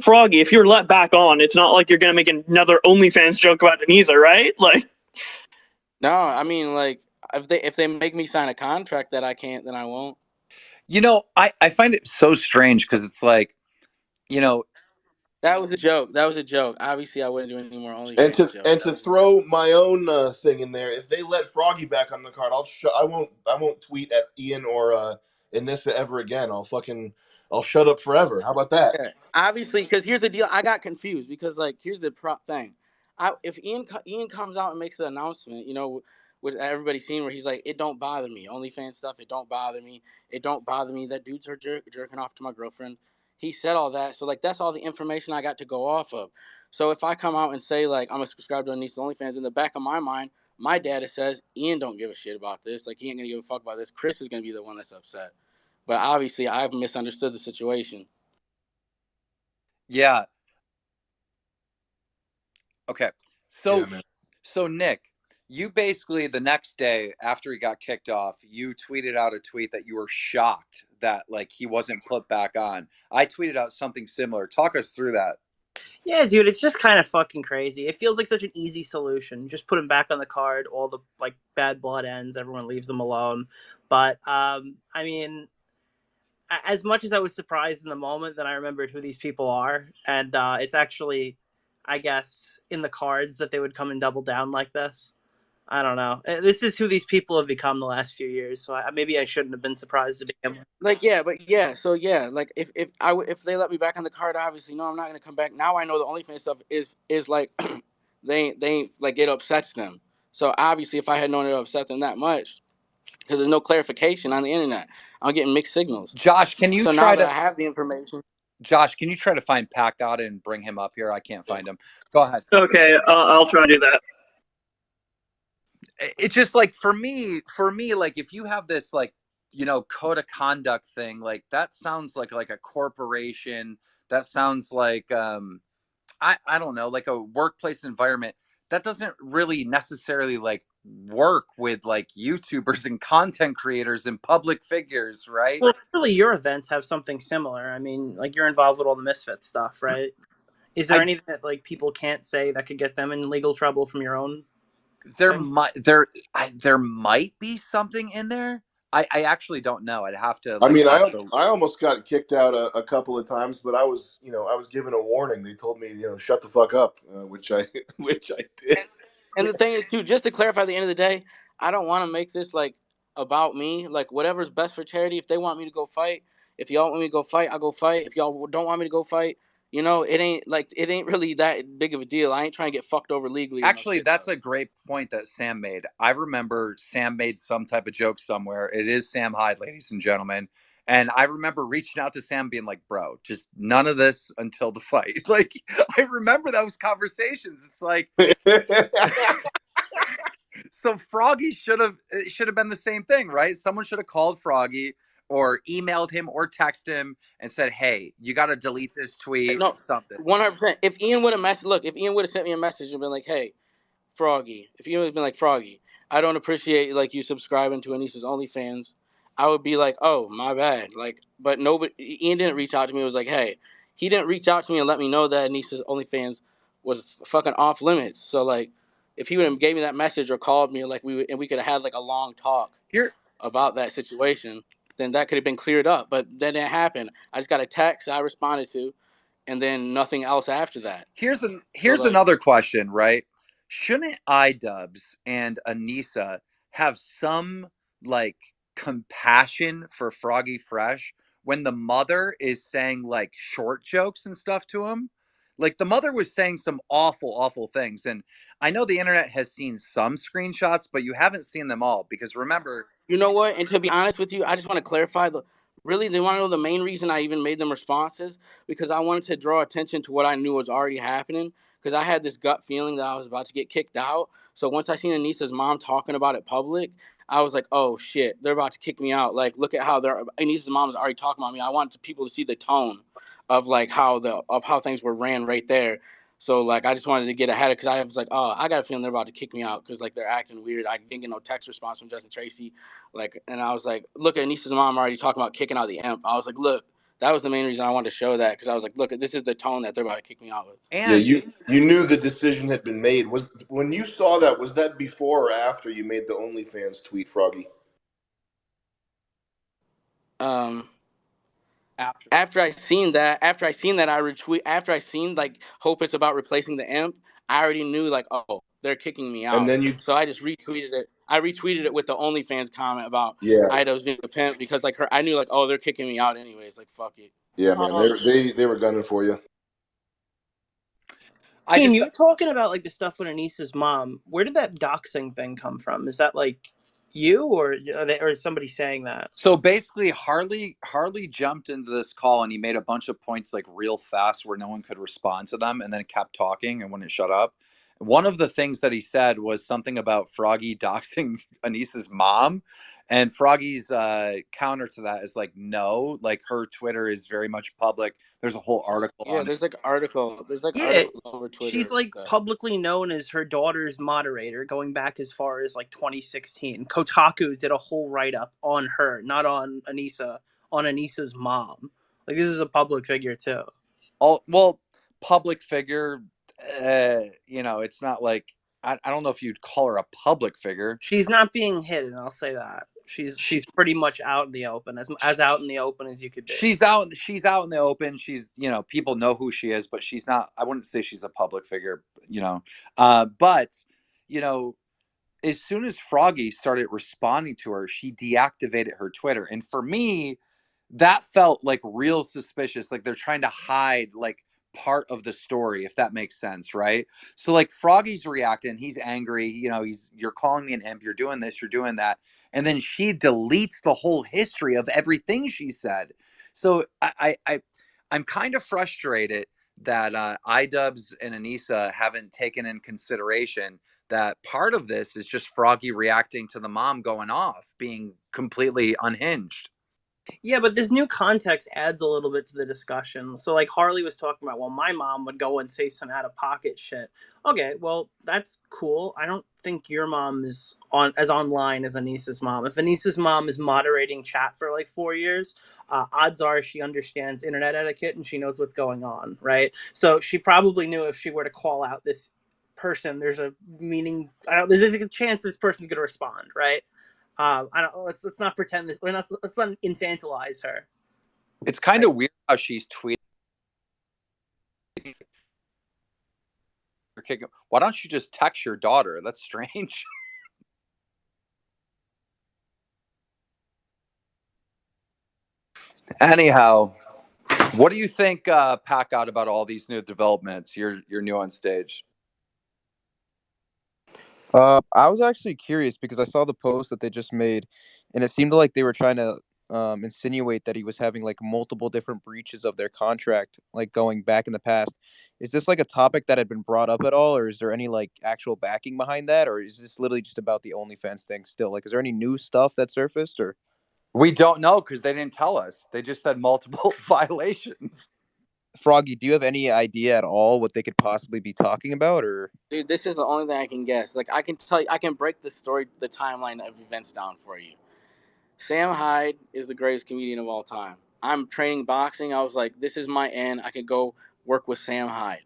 Froggy, if you're let back on, it's not like you're gonna make another OnlyFans joke about Denisa, right? Like, No, I mean, like if they make me sign a contract that I can't, then I won't. You know, I find it so strange because it's like, you know, That was a joke. That was a joke. Obviously, I wouldn't do any more And OnlyFans to jokes. and to throw my own thing in there, if they let Froggy back on the card, I won't tweet at Ian or Anissa ever again. I'll shut up forever. How about that? Yeah, obviously, because here's the deal. I got confused because like here's the thing. If Ian comes out and makes the announcement, you know, with everybody seen where he's like, it don't bother me. OnlyFans stuff, it don't bother me. It don't bother me that dudes are jerking off to my girlfriend. He said all that, so like that's all the information I got to go off of. So if I come out and say like I'm a subscriber to Niece OnlyFans, in the back of my mind, my data says Ian don't give a shit about this. Like he ain't gonna give a fuck about this. Chris is gonna be the one that's upset. But obviously, I've misunderstood the situation. yeah. Okay. Yeah, So man. so Nick, you basically the next day after he got kicked off, you tweeted out a tweet that you were shocked that like he wasn't put back on. I tweeted out something similar. Talk us through that. Yeah, dude, it's just kind of fucking crazy. It feels like such an easy solution. Just put him back on the card. All the like bad blood ends. Everyone leaves him alone. But I mean, as much as I was surprised in the moment, then I remembered who these people are, and it's actually, I guess, in the cards that they would come and double down like this. I don't know. This is who these people have become the last few years. So maybe I shouldn't have been surprised to begin with. Like yeah, but yeah, so yeah, like if they let me back on the card, obviously no, I'm not gonna come back. Now I know the OnlyFans stuff is like they ain't like it upsets them. So obviously, if I had known it upset them that much, because there's no clarification on the internet, I'm getting mixed signals. Josh, can you So now try that to I have the information, find Pac out and bring him up here? I can't find him. Go ahead. okay, I'll try to do that. It's just like for me, like if you have this like, you know, code of conduct thing, like that sounds like a corporation. That sounds like I don't know, like a workplace environment. That doesn't really necessarily like work with like YouTubers and content creators and public figures, right? Well, really, your events have something similar. I mean, like you're involved with all the Misfit stuff, right? Is there I anything that like people can't say that could get them in legal trouble from your own there thing? might there might be something in there. I actually don't know. I'd have to I like mean, ask the I almost got kicked out a couple of times, but I was given a warning. They told me shut the fuck up, which I which I did. and the thing is too, just to clarify, at the end of the day, I don't want to make this like about me. Like whatever's best for charity. If they want me to go fight, if y'all want me to go fight, I'll go fight. If y'all don't want me to go fight, you know, it ain't really that big of a deal. I ain't trying to get fucked over legally. Actually, that's a great point that Sam made. I remember Sam made some type of joke somewhere. It is Sam Hyde, ladies and gentlemen. And I remember reaching out to Sam being like, bro, just none of this until the fight. Like, I remember those conversations. It's like, so Froggy should have been the same thing, right? Someone should have called Froggy or emailed him or texted him and said, hey, you got to delete this tweet, No, something. 100%. If Ian would have sent me a message and been like, "Hey, Froggy," if Ian would have been like, "Froggy, I don't appreciate like you subscribing to Anissa's OnlyFans," I would be like, "Oh, my bad." Like, but nobody, Ian didn't reach out to me. It was like, "Hey," he didn't reach out to me and let me know that Anissa's OnlyFans was fucking off limits. So like, if he would have gave me that message or called me, like we could have had like a long talk Here, about that situation, then that could have been cleared up. But that didn't happen. I just got a text I responded to, and then nothing else after that. here's like- another question, right? Shouldn't iDubbbz and Anissa have some like compassion for Froggy Fresh when the mother is saying like short jokes and stuff to him? Like the mother was saying some awful things. And I know the internet has seen some screenshots, but you haven't seen them all because remember. You know what? And to be honest with you, I just want to clarify really, they want to know the main reason I even made them responses, because I wanted to draw attention to what I knew was already happening, because I had this gut feeling that I was about to get kicked out. So once I seen Anissa's mom talking about it public, I was like, oh shit, they're about to kick me out. Like, look at how Anissa's mom is already talking about me. I wanted people to see the tone of like how things were ran right there. So like I just wanted to get ahead of, because I was like, oh, I got a feeling they're about to kick me out because like they're acting weird. I didn't get no text response from Justin Tracy. Like, and I was like, look at Anissa's mom already talking about kicking out the imp. I was like, look, that was the main reason I wanted to show that, because I was like, look, this is the tone that they're about to kick me out with. Yeah, And you knew the decision had been made. Was when you saw that, was that before or after you made the OnlyFans tweet, Froggy? after I seen that, I retweet. After I seen like Hope is about replacing the imp, I already knew like, oh, they're kicking me And out. then you, So I just retweeted it. I retweeted it with the OnlyFans comment about yeah, Ida was being a pimp, because like I knew like, oh, they're kicking me out anyways. Like fuck it. yeah, man, they were gunning for you. I Keem, just you were talking about like the stuff with Anissa's mom. Where did that doxing thing come from? Is that like you, or is somebody saying that? So basically, Harley jumped into this call and he made a bunch of points like real fast where no one could respond to them, and then kept talking and wouldn't shut up. One of the things that he said was something about Froggy doxing Anissa's mom, and Froggy's counter to that is like, no, like her Twitter is very much public. There's a whole article Yeah, on it. there's like Yeah, articles over Twitter. she's like publicly known as her daughter's moderator, going back as far as like 2016. Kotaku did a whole write up on her, not on Anissa, on Anissa's mom. Like this is a public figure too. All well, public figure. It's not like I don't know if you'd call her a public figure. She's not being hidden, I'll say that. She's pretty much out in the open, as out in the open as you could be. She's out in the open. She's, people know who she is, but she's not, I wouldn't say she's a public figure, but as soon as Froggy started responding to her, she deactivated her Twitter. And for me, that felt like real suspicious. Like they're trying to hide like part of the story, if that makes sense, right? So like Froggy's reacting, he's angry, you're calling me an imp, you're doing this, you're doing that. And then she deletes the whole history of everything she said. So I'm kind of frustrated that iDubbbz and Anissa haven't taken in consideration that part of this is just Froggy reacting to the mom going off, being completely unhinged. Yeah, but this new context adds a little bit to the discussion. So, like Harley was talking about, well, my mom would go and say some out of pocket shit. Okay, well, that's cool. I don't think your mom is as online as Anissa's mom. If Anissa's mom is moderating chat for like 4 years, odds are she understands internet etiquette and she knows what's going on, right? So she probably knew if she were to call out this person, there's a meaning. There's a chance this person's going to respond, right? I don't. Let's not pretend this. Let's not infantilize her. It's kind of weird how she's tweeting. Why don't you just text your daughter? That's strange. Anyhow, what do you think, Pack out about all these new developments? You're new on stage. I was actually curious because I saw the post that they just made, and it seemed like they were trying to insinuate that he was having like multiple different breaches of their contract, like going back in the past. Is this like a topic that had been brought up at all, or is there any like actual backing behind that, or is this literally just about the OnlyFans thing still? Like, is there any new stuff that surfaced, or? We don't know because they didn't tell us. They just said multiple violations. Froggy, do you have any idea at all what they could possibly be talking about, or? Dude, this is the only thing I can guess. Like, I can tell you, I can break the story, the timeline of events down for you. Sam Hyde is the greatest comedian of all time. I'm training boxing. I was like, this is my end. I could go work with Sam Hyde.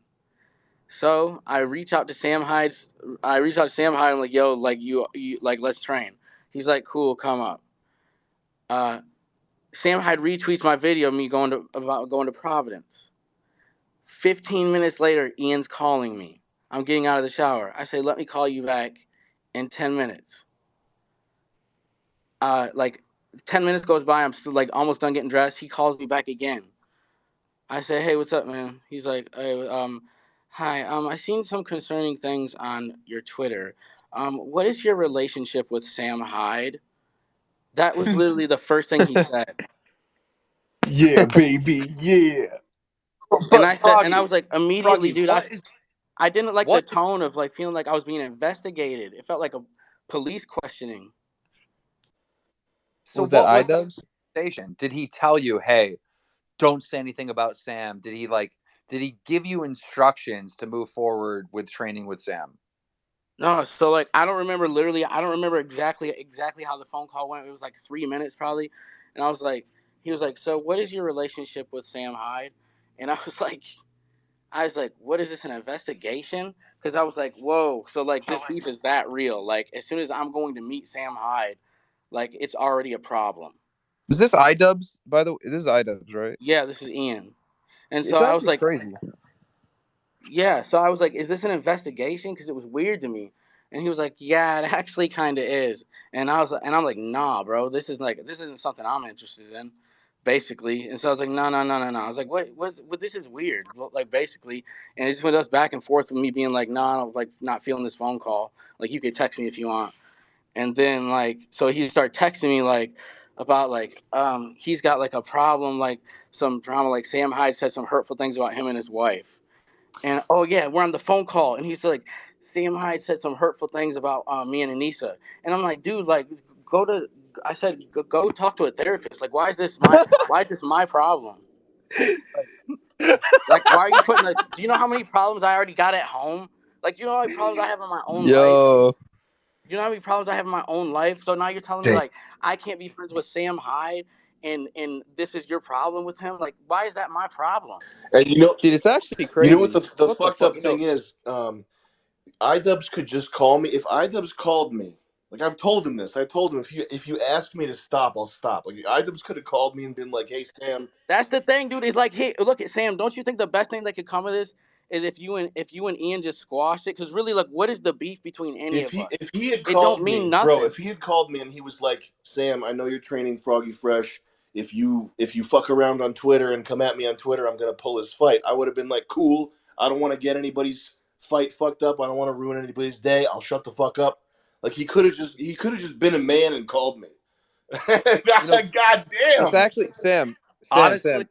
So I reach out to Sam Hyde. I'm like, yo, like you like, let's train. He's like, cool, come up. Sam Hyde retweets my video of me going to Providence. 15 minutes later, Ian's calling me. I'm getting out of the shower. I say, let me call you back in 10 minutes. Like 10 minutes goes by. I'm still like almost done getting dressed. He calls me back again. I said, "Hey, what's up, man?" He's like, "Hey, hi. I seen some concerning things on your Twitter. What is your relationship with Sam Hyde?" That was literally the first thing he said. Yeah, baby. Yeah. And But I said, and I Froggy, was like, immediately, Froggy, dude, what is I didn't like the what is tone of like feeling like I was being investigated. It felt like a police questioning. so Was that what was that iDubbbz? conversation? Did he tell you, hey, don't say anything about Sam? Did he give you instructions to move forward with training with Sam? No, so like I don't remember literally. I don't remember exactly how the phone call went. It was like 3 minutes probably, and I was like, he was like, "So what is your relationship with Sam Hyde?" And I was like, "What is this, an investigation?" Because I was like, "Whoa!" So like this beef is that real? Like as soon as I'm going to meet Sam Hyde, like it's already a problem. Was this iDubbbz, by the way? This is iDubbbz, right? Yeah, this is Ian. And so It's I was actually like, crazy. yeah. So I was like, is this an investigation? Because it was weird to me. And he was like, yeah, it actually kind of is. And I'm like, nah, bro, this isn't something I'm interested in, basically. And so I was like, no, no, no, no, no. I was like, what? This is weird, well, like basically. And it just went us back and forth with me being like, nah, I'm like not feeling this phone call. Like you could text me if you want. And then like, so he started texting me like about like he's got like a problem, like some drama, like Sam Hyde said some hurtful things about him and his wife. And oh yeah, we're on the phone call, and he's like, Sam Hyde said some hurtful things about me and Anissa, and I'm like, dude, like, go to. I said, go talk to a therapist. Like, why is this my problem? Like, why are you putting the? Do you know how many problems I already got at home? Like, do you know how many problems I have in my own life? Yo, Do you know how many problems I have in my own life? So now you're telling me Dang. like I can't be friends with Sam Hyde, and this is your problem with him? Like, why is that my problem? And dude, it's actually you know what crazy. the What the fucked fuck? up thing is? iDubbbz could just call me. If iDubbbz called me, like I've told him this. I told him if you ask me to stop, I'll stop. Like iDubbbz could have called me and been like, "Hey Sam, That's the thing, dude. It's like, hey, look at Sam. Don't you think the best thing that could come of this is if you and Ian just squash it? Because really, like, what is the beef between any of us? if he had It don't called mean me, bro, nothing. if he had called me and he was like, Sam, I know you're training Froggy Fresh. If you fuck around on Twitter and come at me on Twitter, I'm gonna pull his fight." I would have been like, "Cool. I don't want to get anybody's fight fucked up. I don't want to ruin anybody's day. I'll shut the fuck up." Like he could have just been a man and called me. You know, God it's damn. actually Honestly, Sam. It's actually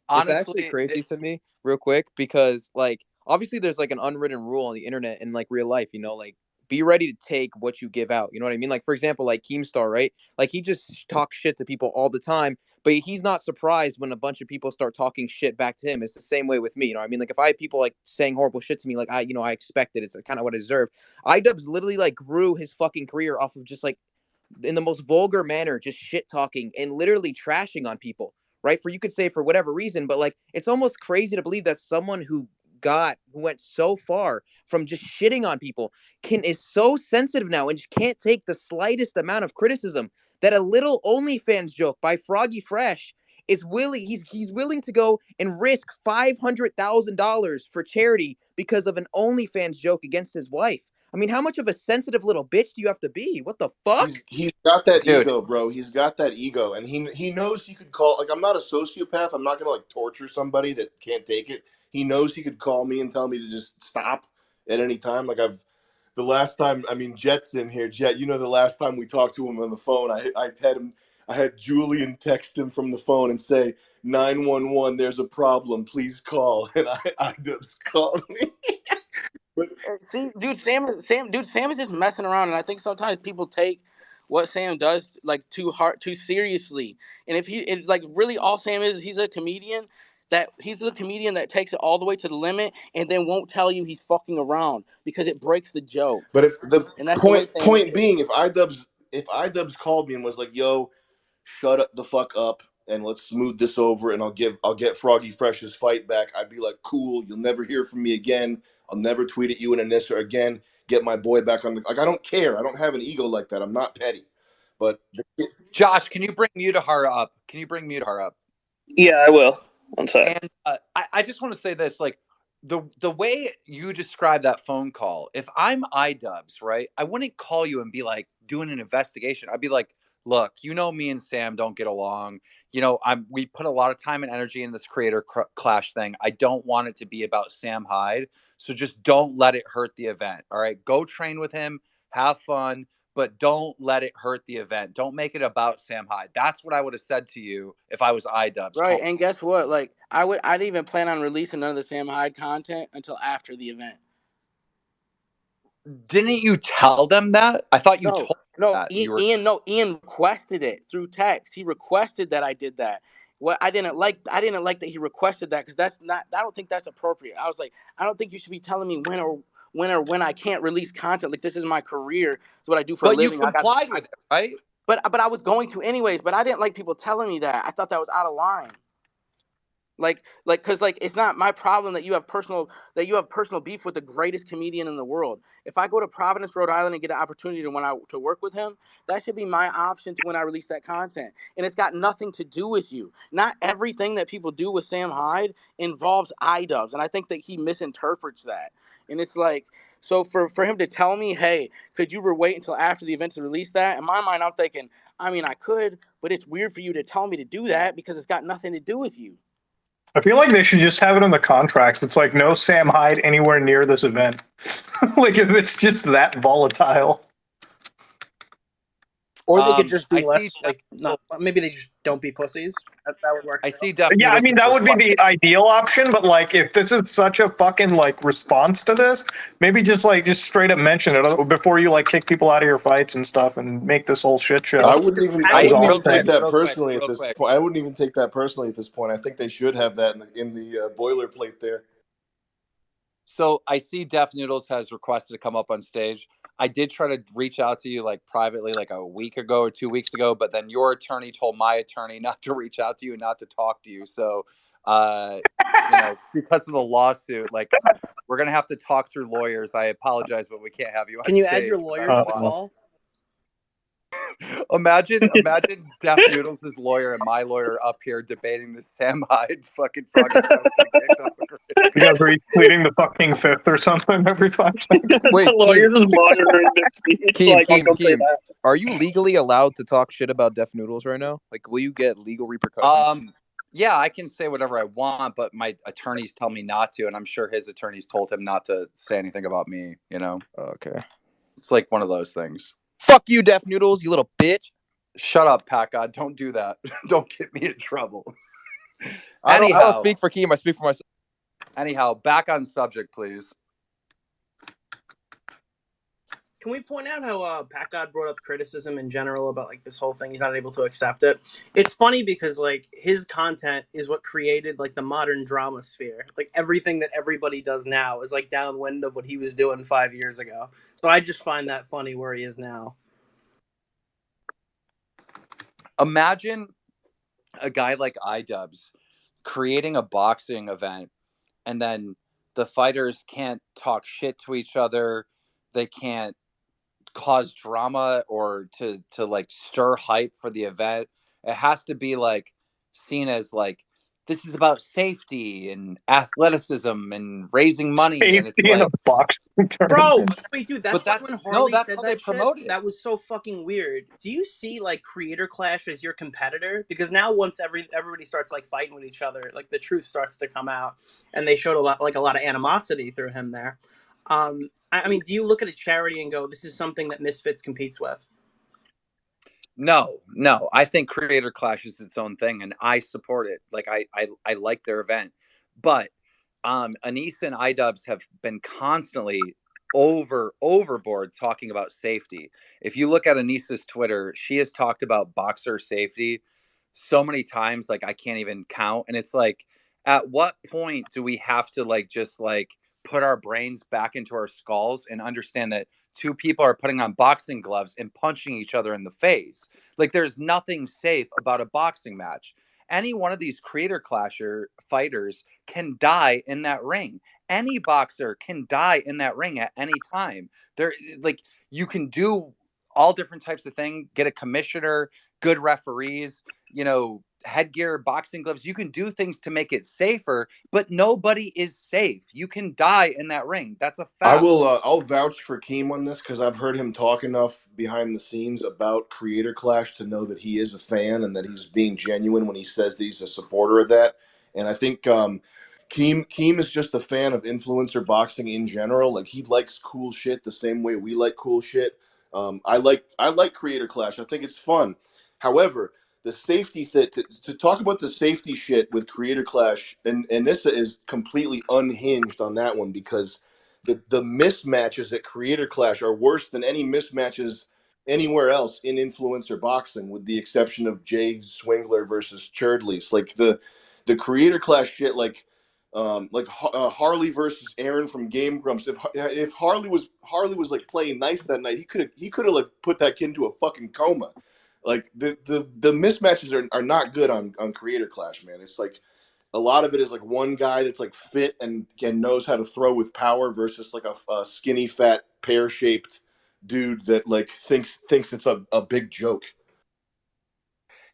honestly, crazy to me, real quick, because like obviously there's like an unwritten rule on the internet and like real life, like be ready to take what you give out. You know what I mean? Like for example, like Keemstar, right? Like he just talks shit to people all the time, but he's not surprised when a bunch of people start talking shit back to him. It's the same way with me. You know what I mean? Like if I have people like saying horrible shit to me, like I expect it. It's kind of what I deserve. iDubbbz literally like grew his fucking career off of just like in the most vulgar manner, just shit talking and literally trashing on people, right? For you could say for whatever reason, but like it's almost crazy to believe that someone who went so far from just shitting on people is so sensitive now and can't take the slightest amount of criticism that a little OnlyFans joke by Froggy Fresh is willing he's willing to go and risk $500,000 for charity because of an OnlyFans joke against his wife. I mean, how much of a sensitive little bitch do you have to be? What the fuck? He's got that dude, ego, bro. He's got that ego, and he knows he could call. Like I'm not a sociopath. I'm not gonna like torture somebody that can't take it. He knows he could call me and tell me to just stop at any time. Like the last time. I mean, Jet's in here. Jet, the last time we talked to him on the phone, I had Julian text him from the phone and say 911. There's a problem. Please call. And I just called me. But See, dude, Sam is just messing around, and I think sometimes people take what Sam does like too seriously. And like really all Sam is, he's a comedian that takes it all the way to the limit, and then won't tell you he's fucking around because it breaks the joke. But if the And that's the way Sam point is. being, if iDubbbz called me and was like, "Yo, shut up the fuck up and let's smooth this over and I'll get Froggy Fresh's fight back," I'd be like, "Cool, you'll never hear from me again. I'll never tweet at you and Anissa again. Get my boy back on the like. I don't care. I don't have an ego like that. I'm not petty." But Josh, can you bring Mutahar up? Can you bring Mutahar up? Yeah, I will. One sec. And I just want to say this, like the way you describe that phone call, if I'm iDubbbz, right, I wouldn't call you and be like doing an investigation. I'd be like, look, me and Sam don't get along. We put a lot of time and energy in this creator clash thing. I don't want it to be about Sam Hyde. So just don't let it hurt the event. All right. Go train with him, have fun, but don't let it hurt the event. Don't make it about Sam Hyde. That's what I would have said to you if I was iDubbbz. Right, and guess what? Like I didn't even plan on releasing none of the Sam Hyde content until after the event. Didn't you tell them that? I thought you told them that. Ian requested it through text. He requested that I did that. What I didn't like that he requested that, because that's not. I don't think that's appropriate. I was like, I don't think you should be telling me when I can't release content. Like, this is my career. It's what I do for a living. But you complied with it, right? But I was going to anyways. But I didn't like people telling me that. I thought that was out of line. Because it's not my problem that you have personal beef with the greatest comedian in the world. If I go to Providence, Rhode Island, and get an opportunity to work with him, that should be my option to when I release that content. And it's got nothing to do with you. Not everything that people do with Sam Hyde involves iDubbbz, and I think that he misinterprets that. And it's like, so for him to tell me, hey, could you wait until after the event to release that? In my mind, I'm thinking, I mean, I could, but it's weird for you to tell me to do that because it's got nothing to do with you. I feel like they should just have it in the contracts. It's like no Sam Hyde anywhere near this event. Like, if it's just that volatile. Or they could just be maybe they just don't be pussies. That would work. I see. Yeah, I mean, that would be the ideal option. But like, if this is such a fucking response to this, maybe just straight up mention it before you kick people out of your fights and stuff and make this whole shit show. I wouldn't even take that personally at this point. I wouldn't even take that personally at this point. I think they should have that in the boilerplate there. So I see Def Noodles has requested to come up on stage. I did try to reach out to you privately a week ago or 2 weeks ago, but then your attorney told my attorney not to reach out to you and not to talk to you. So, because of the lawsuit, we're going to have to talk through lawyers. I apologize, but we can't have you on Can you stage add your lawyer to the call? Imagine Def Noodles' lawyer and my lawyer up here debating this Sam Hyde fucking Froggy. You guys are pleading the fucking fifth or something every 5 seconds. Wait, the lawyer's just monitoring their speech. Keem, are you legally allowed to talk shit about Def Noodles right now? Will you get legal repercussions? Yeah, I can say whatever I want, but my attorneys tell me not to, and I'm sure his attorneys told him not to say anything about me, Okay. It's like one of those things. Fuck you, Def Noodles, you little bitch. Shut up, Pat God. Don't do that. Don't get me in trouble. I don't speak for Keem. I speak for myself. Anyhow, back on subject, please. Can we point out how Pat God brought up criticism in general about this whole thing? He's not able to accept it. It's funny because his content is what created the modern drama sphere. Everything that everybody does now is downwind of what he was doing 5 years ago. So I just find that funny where he is now. Imagine a guy like iDubbbz creating a boxing event, and then the fighters can't talk shit to each other. They can't cause drama or to stir hype for the event. It has to be seen as this is about safety and athleticism and raising money. Safety in a boxing tournament. Bro, wait, dude, that's when Harley that's said how that they promote it. That was so fucking weird. Do you see Creator Clash as your competitor? Because now once everybody starts fighting with each other, the truth starts to come out, and they showed a lot of animosity through him there. I mean, do you look at a charity and go, this is something that Misfits competes with? No. I think Creator Clash is its own thing, and I support it. I like their event. But Anissa and iDubbbz have been constantly overboard talking about safety. If you look at Anissa's Twitter, she has talked about boxer safety so many times, I can't even count. And it's at what point do we have to just put our brains back into our skulls and understand that two people are putting on boxing gloves and punching each other in the face? There's nothing safe about a boxing match. Any one of these Creator Clasher fighters can die in that ring. Any boxer can die in that ring at any time. You can do all different types of things, get a commissioner, good referees, headgear, boxing gloves. You can do things to make it safer, but nobody is safe. You can die in that ring. That's a I fact. will. I'll vouch for Keem on this because I've heard him talk enough behind the scenes about Creator Clash to know that he is a fan and that he's being genuine when he says that he's a supporter of that. And I think Keem is just a fan of influencer boxing in general. Like he likes cool shit the same way we like cool shit. I like Creator Clash. I think it's fun. However, the safety to talk about the safety shit with Creator Clash and Nissa is completely unhinged on that one because the mismatches at Creator Clash are worse than any mismatches anywhere else in influencer boxing, with the exception of Jay Swingler versus Churdleys. Like the Creator Clash shit, Harley versus Aaron from Game Grumps. If Harley was like playing nice that night, he could have like put that kid into a fucking coma. Like the mismatches are not good on Creator Clash, man. It's like a lot of it is like one guy that's like fit and knows how to throw with power versus like a skinny fat pear shaped dude that like thinks it's a big joke.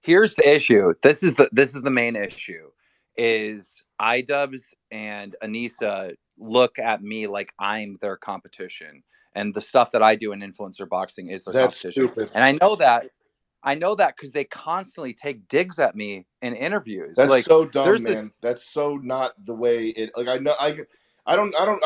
Here's the issue. This is the main issue. Is iDubbbz and Anissa look at me like I'm their competition, and the stuff that I do in influencer boxing is their That's competition. stupid. And I know that because they constantly take digs at me in interviews. That's like, so dumb, there's man. this. That's so not the way it. Like I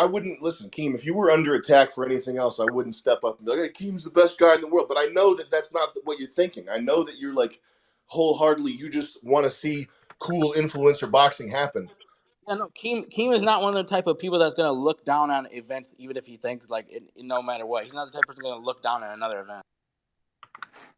wouldn't listen, Keem. If you were under attack for anything else, I wouldn't step up and be like, hey, Keem's the best guy in the world. But I know that that's not what you're thinking. I know that you're like wholeheartedly. You just want to see cool influencer boxing happen. Yeah, no, Keem is not one of the type of people that's gonna look down on events, even if he thinks like no matter what. He's not the type of person gonna look down on another event.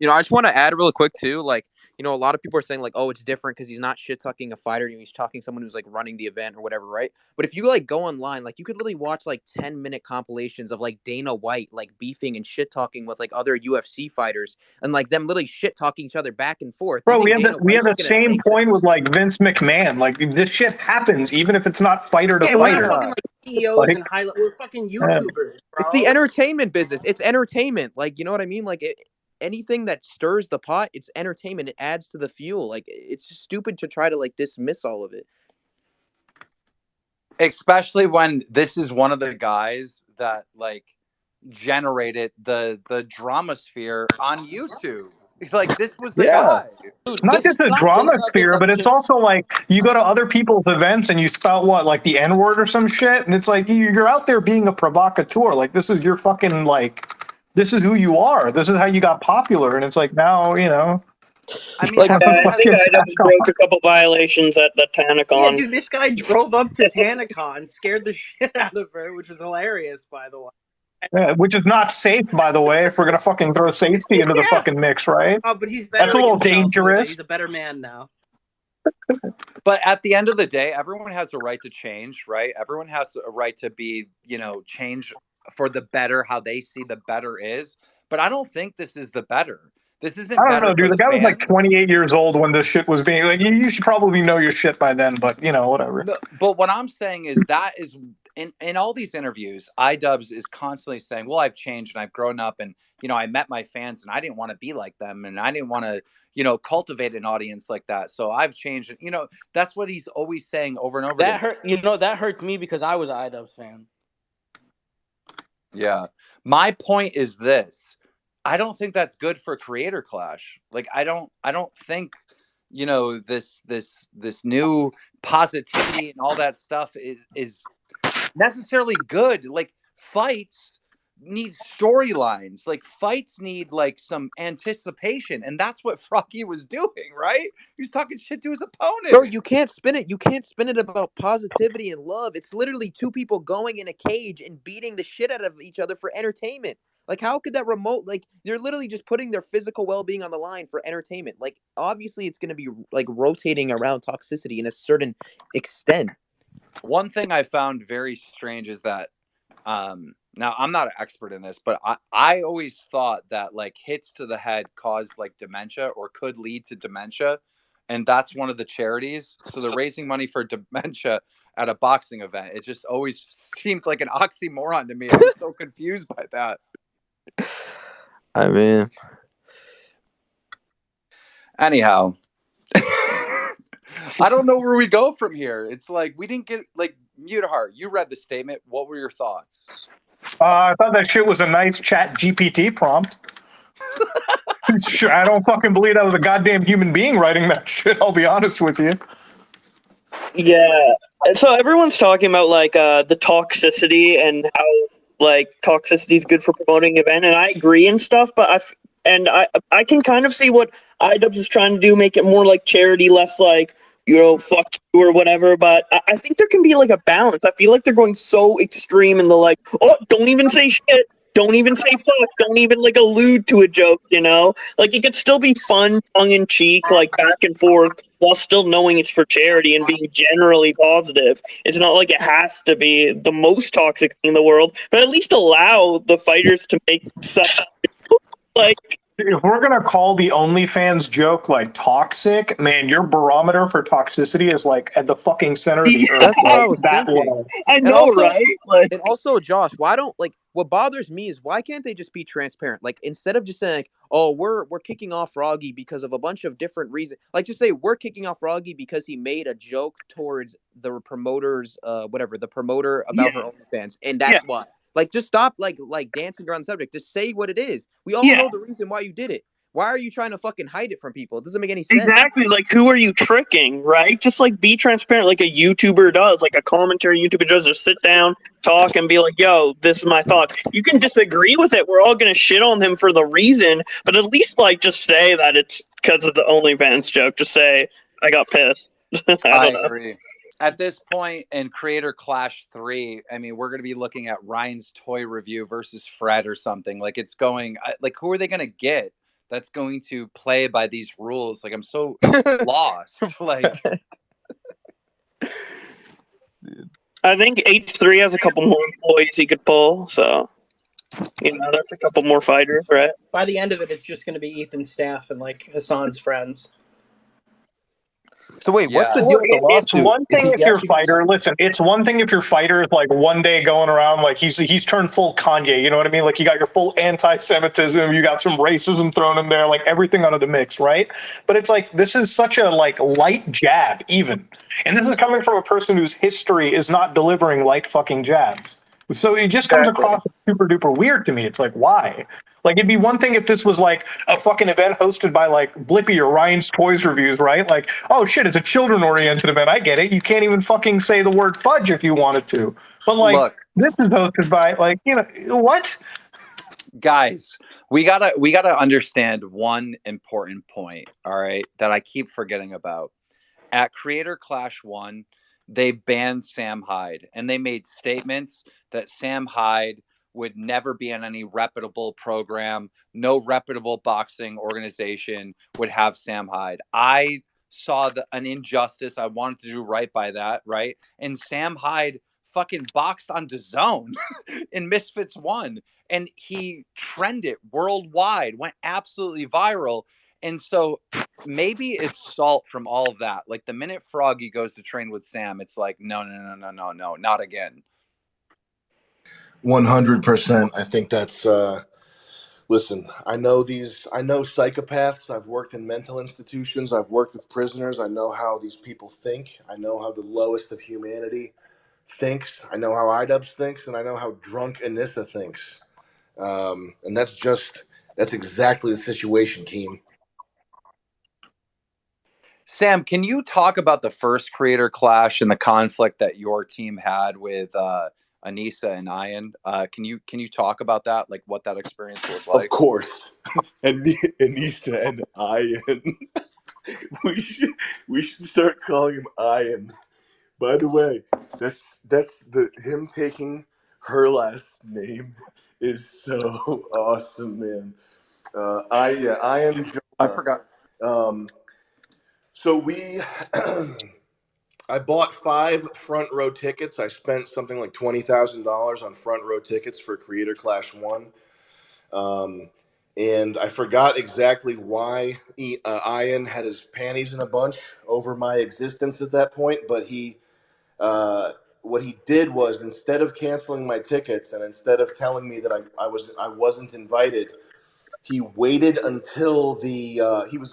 You know, I just want to add real quick too. Like, you know, a lot of people are saying like, oh, it's different because he's not shit talking a fighter. He's talking someone who's like running the event or whatever, right? But if you like go online, like you could literally watch like 10-minute compilations of like Dana White like beefing and shit talking with like other UFC fighters and like them literally shit talking each other back and forth. Bro, You we think had Dana we White's had the just gonna same take point with like Vince McMahon. Like this shit happens even if it's not fighter to Yeah, we're not fighter. fucking like CEOs Like, and highlight. We're fucking yeah. YouTubers, It's the bro. entertainment business. It's entertainment. Like, you know what I mean? Like, anything that stirs the pot, it's entertainment. It adds to the fuel. Like, it's just stupid to try to like dismiss all of it. Especially when this is one of the guys that like generated the drama sphere on YouTube. Like, this was the Yeah. guy. Dude, Not this just is a not say drama something sphere, that but it's should. also like you go to other people's events and you spout what, like the N word or some shit, and it's like you're out there being a provocateur. Like this is your fucking like, this is who you are. This is how you got popular, and it's like now you know. I mean, Like what the everyone I fuck has. think you IDubbbz attack broke a couple violations at the Yeah, TanaCon. dude, this guy drove up to TanaCon, scared the shit out of her, which was hilarious, by the way. on? Which is not safe, by the way. If we're gonna fucking throw safety into the Yeah. fucking mix, right? Oh, but he's That's a bettering little himself with it. dangerous. He's a better man now. But at the end of the day, everyone has a right to change, right? Everyone has a right to be, change for the better, how they see the better is. But I don't think this is the better. This isn't I don't better know, for dude. The the guy was like fans. 28 years old when this shit was being like. You should probably know your shit by then, but you know, whatever. No, but what I'm saying is that is in all these interviews, iDubbbz is constantly saying, well, I've changed and I've grown up and, I met my fans and I didn't want to be like them and I didn't want to, cultivate an audience like that. So I've changed. And, that's what he's always saying over and over That again. hurt. That hurts me because I was an iDubbbz fan. Yeah. My point is this. I don't think that's good for Creator Clash. Like, I don't think, this new positivity and all that stuff is necessarily good. Like, fights need storylines. Like, fights need like some anticipation, and that's what Froggy was doing, right? He was talking shit to his opponent. Bro, you can't spin it. You can't spin it about positivity and love. It's literally two people going in a cage and beating the shit out of each other for entertainment. Like, how could that remote? Like, they're literally just putting their physical well-being on the line for entertainment. Like, obviously, it's going to be like rotating around toxicity in a certain extent. One thing I found very strange is that now I'm not an expert in this, but I always thought that like hits to the head caused like dementia or could lead to dementia, and that's one of the charities. So they're raising money for dementia at a boxing event. It just always seemed like an oxymoron to me. I was so confused by that. I mean, Anyhow. I don't know where we go from here. It's like we didn't get like Mutahar. You read the statement. What were your thoughts? I thought that shit was a nice chat GPT prompt. I don't fucking believe that was a goddamn human being writing that shit, I'll be honest with you. Yeah. So everyone's talking about like the toxicity and how like toxicity is good for promoting event, and I agree and stuff. But I can kind of see what iDubbbz is trying to do, make it more like charity, less like fuck you or whatever. But I think there can be like a balance. I feel like they're going so extreme in the like, oh, don't even say shit. Don't even say fuck. Don't even like allude to a joke, Like it could still be fun, tongue in cheek, like back and forth, while still knowing it's for charity and being generally positive. It's not like it has to be the most toxic thing in the world, but at least allow the fighters to make stuff like. If we're gonna call the OnlyFans joke like toxic, man, your barometer for toxicity is like at the fucking center of the earth. That's what I Like was that thinking. low. I And know, also, right? Like, and also, Josh, why don't what bothers me is why can't they just be transparent? Like instead of just saying, like, oh, we're kicking off Froggy because of a bunch of different reasons. Like just say we're kicking off Froggy because he made a joke towards the promoter's the promoter about her OnlyFans, and that's why. Like just stop like dancing around the subject. Just say what it is. We all know the reason why you did it. Why are you trying to fucking hide it from people? It doesn't make any sense. Exactly. Like, who are you tricking, right? Just, like, be transparent like a YouTuber does, like a commentary YouTuber does. Just sit down, talk, and be like, yo, this is my thought. You can disagree with it. We're all going to shit on him for the reason, but at least, like, just say that it's because of the OnlyFans joke. Just say, I got pissed. I agree. At this point in Creator Clash 3, I mean, we're going to be looking at Ryan's toy review versus Fred or something. Like, it's going, like, who are they going to get that's going to play by these rules? Like, I'm so lost. Like, I think H3 has a couple more employees he could pull, so that's a couple more fighters, right? By the end of it, it's just going to be Ethan's staff and like Hassan's friends. So wait, what's the deal with the lawsuit? It's one thing if your fighter. Listen, it's one thing if your fighter is like one day going around like he's turned full Kanye. You know what I mean? Like you got your full anti-Semitism, you got some racism thrown in there, like everything out of the mix, right? But it's like this is such a like light jab, even, and this is coming from a person whose history is not delivering light fucking jabs. So it just comes across as super duper weird to me. It's like why? Like, it'd be one thing if this was, like, a fucking event hosted by, like, Blippi or Ryan's Toys Reviews, right? Like, oh, shit, it's a children-oriented event. I get it. You can't even fucking say the word fudge if you wanted to. But, like, look, this is hosted by, like, what? Guys, we gotta understand one important point, all right, that I keep forgetting about. At Creator Clash 1, they banned Sam Hyde, and they made statements that Sam Hyde would never be in any reputable program. No reputable boxing organization would have Sam Hyde. I saw an injustice. I wanted to do right by that, right? And Sam Hyde fucking boxed on DAZN in Misfits 1. And he trended worldwide, went absolutely viral. And so maybe it's salt from all of that. Like the minute Froggy goes to train with Sam, it's like, no, not again. 100%. I think that's listen, I know psychopaths. I've worked in mental institutions. I've worked with prisoners. I know how these people think. I know how the lowest of humanity thinks. I know how iDubbbz thinks, and I know how drunk Anissa thinks. And that's exactly the situation, Keem. Sam, can you talk about the first Creator Clash and the conflict that your team had with Anissa and Ian? Can you talk about that? Like what that experience was like? Of course. Anissa and Ian. we should start calling him Ian. By the way, that's him taking her last name is so awesome, man. Ian. I forgot. So I bought 5 front row tickets. I spent something like $20,000 on front row tickets for Creator Clash 1. And I forgot exactly why Ian had his panties in a bunch over my existence at that point. But what he did was, instead of canceling my tickets and instead of telling me that I wasn't invited, he waited until he was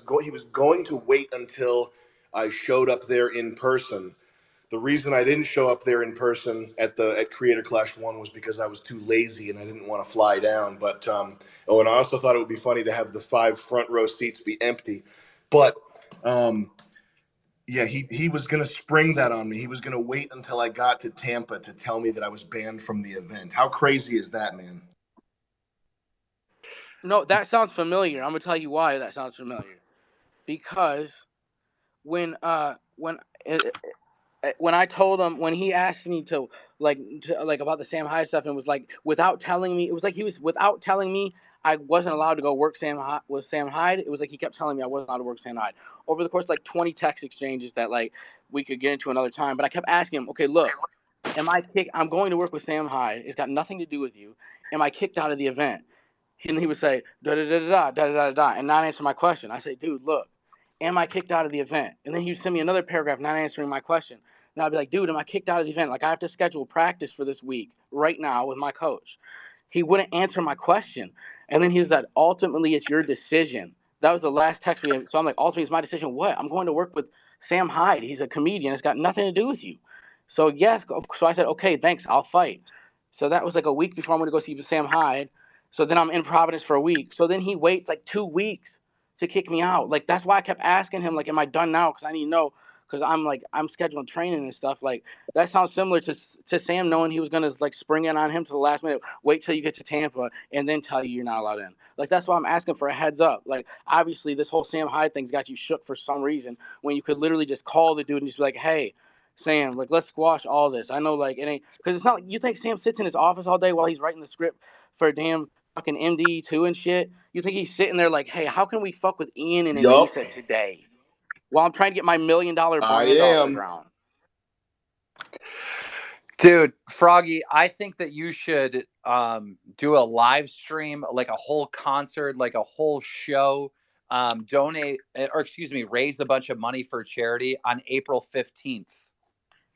going to wait until I showed up there in person. The reason I didn't show up there in person at Creator Clash 1 was because I was too lazy and I didn't want to fly down. But and I also thought it would be funny to have the 5 front row seats be empty. But yeah, he was going to spring that on me. He was going to wait until I got to Tampa to tell me that I was banned from the event. How crazy is that, man? No, that sounds familiar. I'm gonna tell you why that sounds familiar. Because when I told him, when he asked me to about the Sam Hyde stuff, and was like, without telling me, it was like he was without telling me I wasn't allowed to go work with Sam Hyde. It was like he kept telling me I wasn't allowed to work Sam Hyde over the course of like 20 text exchanges that like we could get into another time. But I kept asking him, okay, look, I'm going to work with Sam Hyde. It's got nothing to do with you. Am I kicked out of the event? And he would say da da da da da da da and not answer my question. I say, dude, look, am I kicked out of the event? And then he would send me another paragraph not answering my question. And I'd be like, dude, am I kicked out of the event? Like, I have to schedule practice for this week right now with my coach. He wouldn't answer my question. And then he was like, ultimately, it's your decision. That was the last text we had. So I'm like, ultimately, it's my decision. What? I'm going to work with Sam Hyde. He's a comedian. It's got nothing to do with you. So, yes. So I said, okay, thanks. I'll fight. So that was like a week before I'm going to go see Sam Hyde. So then I'm in Providence for a week. So then he waits like 2 weeks to kick me out. Like, that's why I kept asking him, like, am I done now? Because I need to know. Because I'm scheduling training and stuff. Like, that sounds similar to Sam knowing he was going to, like, spring in on him to the last minute, wait till you get to Tampa, and then tell you you're not allowed in. Like, that's why I'm asking for a heads up. Like, obviously, this whole Sam Hyde thing's got you shook for some reason when you could literally just call the dude and just be like, hey, Sam, like, let's squash all this. I know, like, it ain't – because it's not like you think Sam sits in his office all day while he's writing the script for a damn – fucking MD2 and shit. You think he's sitting there like, hey, how can we fuck with Ian and Yup. Anissa today? While I'm trying to get my $1 million brand I off the am. ground. Dude, Froggy, I think that you should do a live stream, like a whole concert, like a whole show, raise a bunch of money for charity on April 15th.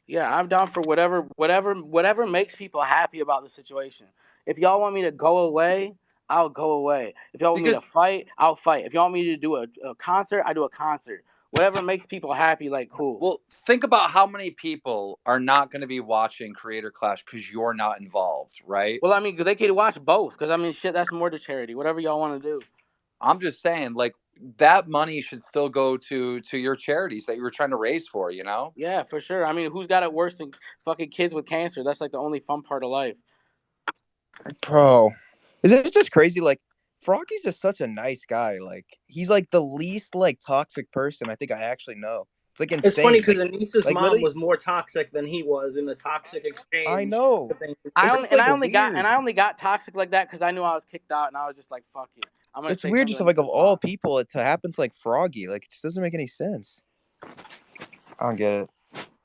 Yeah, I'm down for whatever makes people happy about the situation. If y'all want me to go away, I'll go away. If y'all want me to fight, I'll fight. If y'all want me to do a concert, I do a concert. Whatever makes people happy, like, cool. Well, think about how many people are not going to be watching Creator Clash because you're not involved, right? Well, I mean, they could watch both because, I mean, shit, that's more to charity. Whatever y'all want to do. I'm just saying, like, that money should still go to your charities that you were trying to raise for, you know? Yeah, for sure. I mean, who's got it worse than fucking kids with cancer? That's like the only fun part of life. Bro, is it just crazy? Like, Froggy's just such a nice guy. Like, he's like the least like toxic person I think I actually know. It's like insane. It's funny because Anissa's like, mom really? was more toxic than he was in the toxic exchange. I know. I only got toxic like that because I knew I was kicked out, and I was just like, "Fuck it." It's weird, just like of all people, to happen to like Froggy. Like, it just doesn't make any sense. I don't get it.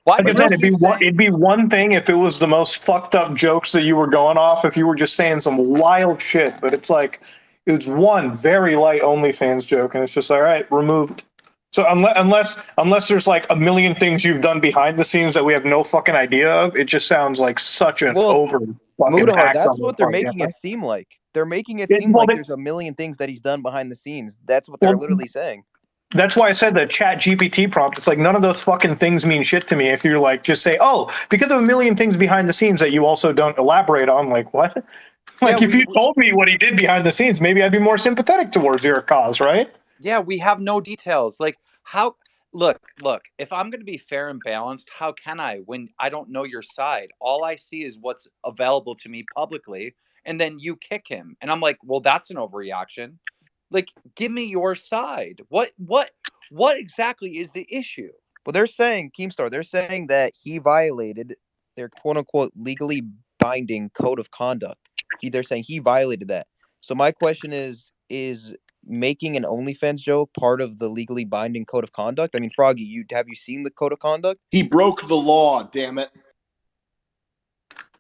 Like I said, it'd be one thing if it was the most fucked up jokes that you were going off, if you were just saying some wild shit. But it's like, it was one very light OnlyFans joke, and it's just all right, removed. So unless there's like a million things you've done behind the scenes that we have no fucking idea of, it just sounds like such an over fucking Mutahar, that's what they're making it seem like. They're making it seem like there's a million things that he's done behind the scenes. That's what they're literally saying. That's why I said the Chat GPT prompt. It's like, none of those fucking things mean shit to me if you're like, just say, oh, because of a million things behind the scenes that you also don't elaborate on. Like, what? Like, if you told me what he did behind the scenes, maybe I'd be more sympathetic towards your cause, right? Yeah, we have no details. Like, how? Look, if I'm going to be fair and balanced, how can I when I don't know your side? All I see is what's available to me publicly, and then you kick him. And I'm like, well, that's an overreaction. Like, give me your side. What exactly is the issue? Well, they're saying, Keemstar, they're saying that he violated their quote-unquote legally binding code of conduct. They're saying he violated that. So my question is making an OnlyFans joke part of the legally binding code of conduct? I mean, Froggy, have you seen the code of conduct? He broke the law, damn it.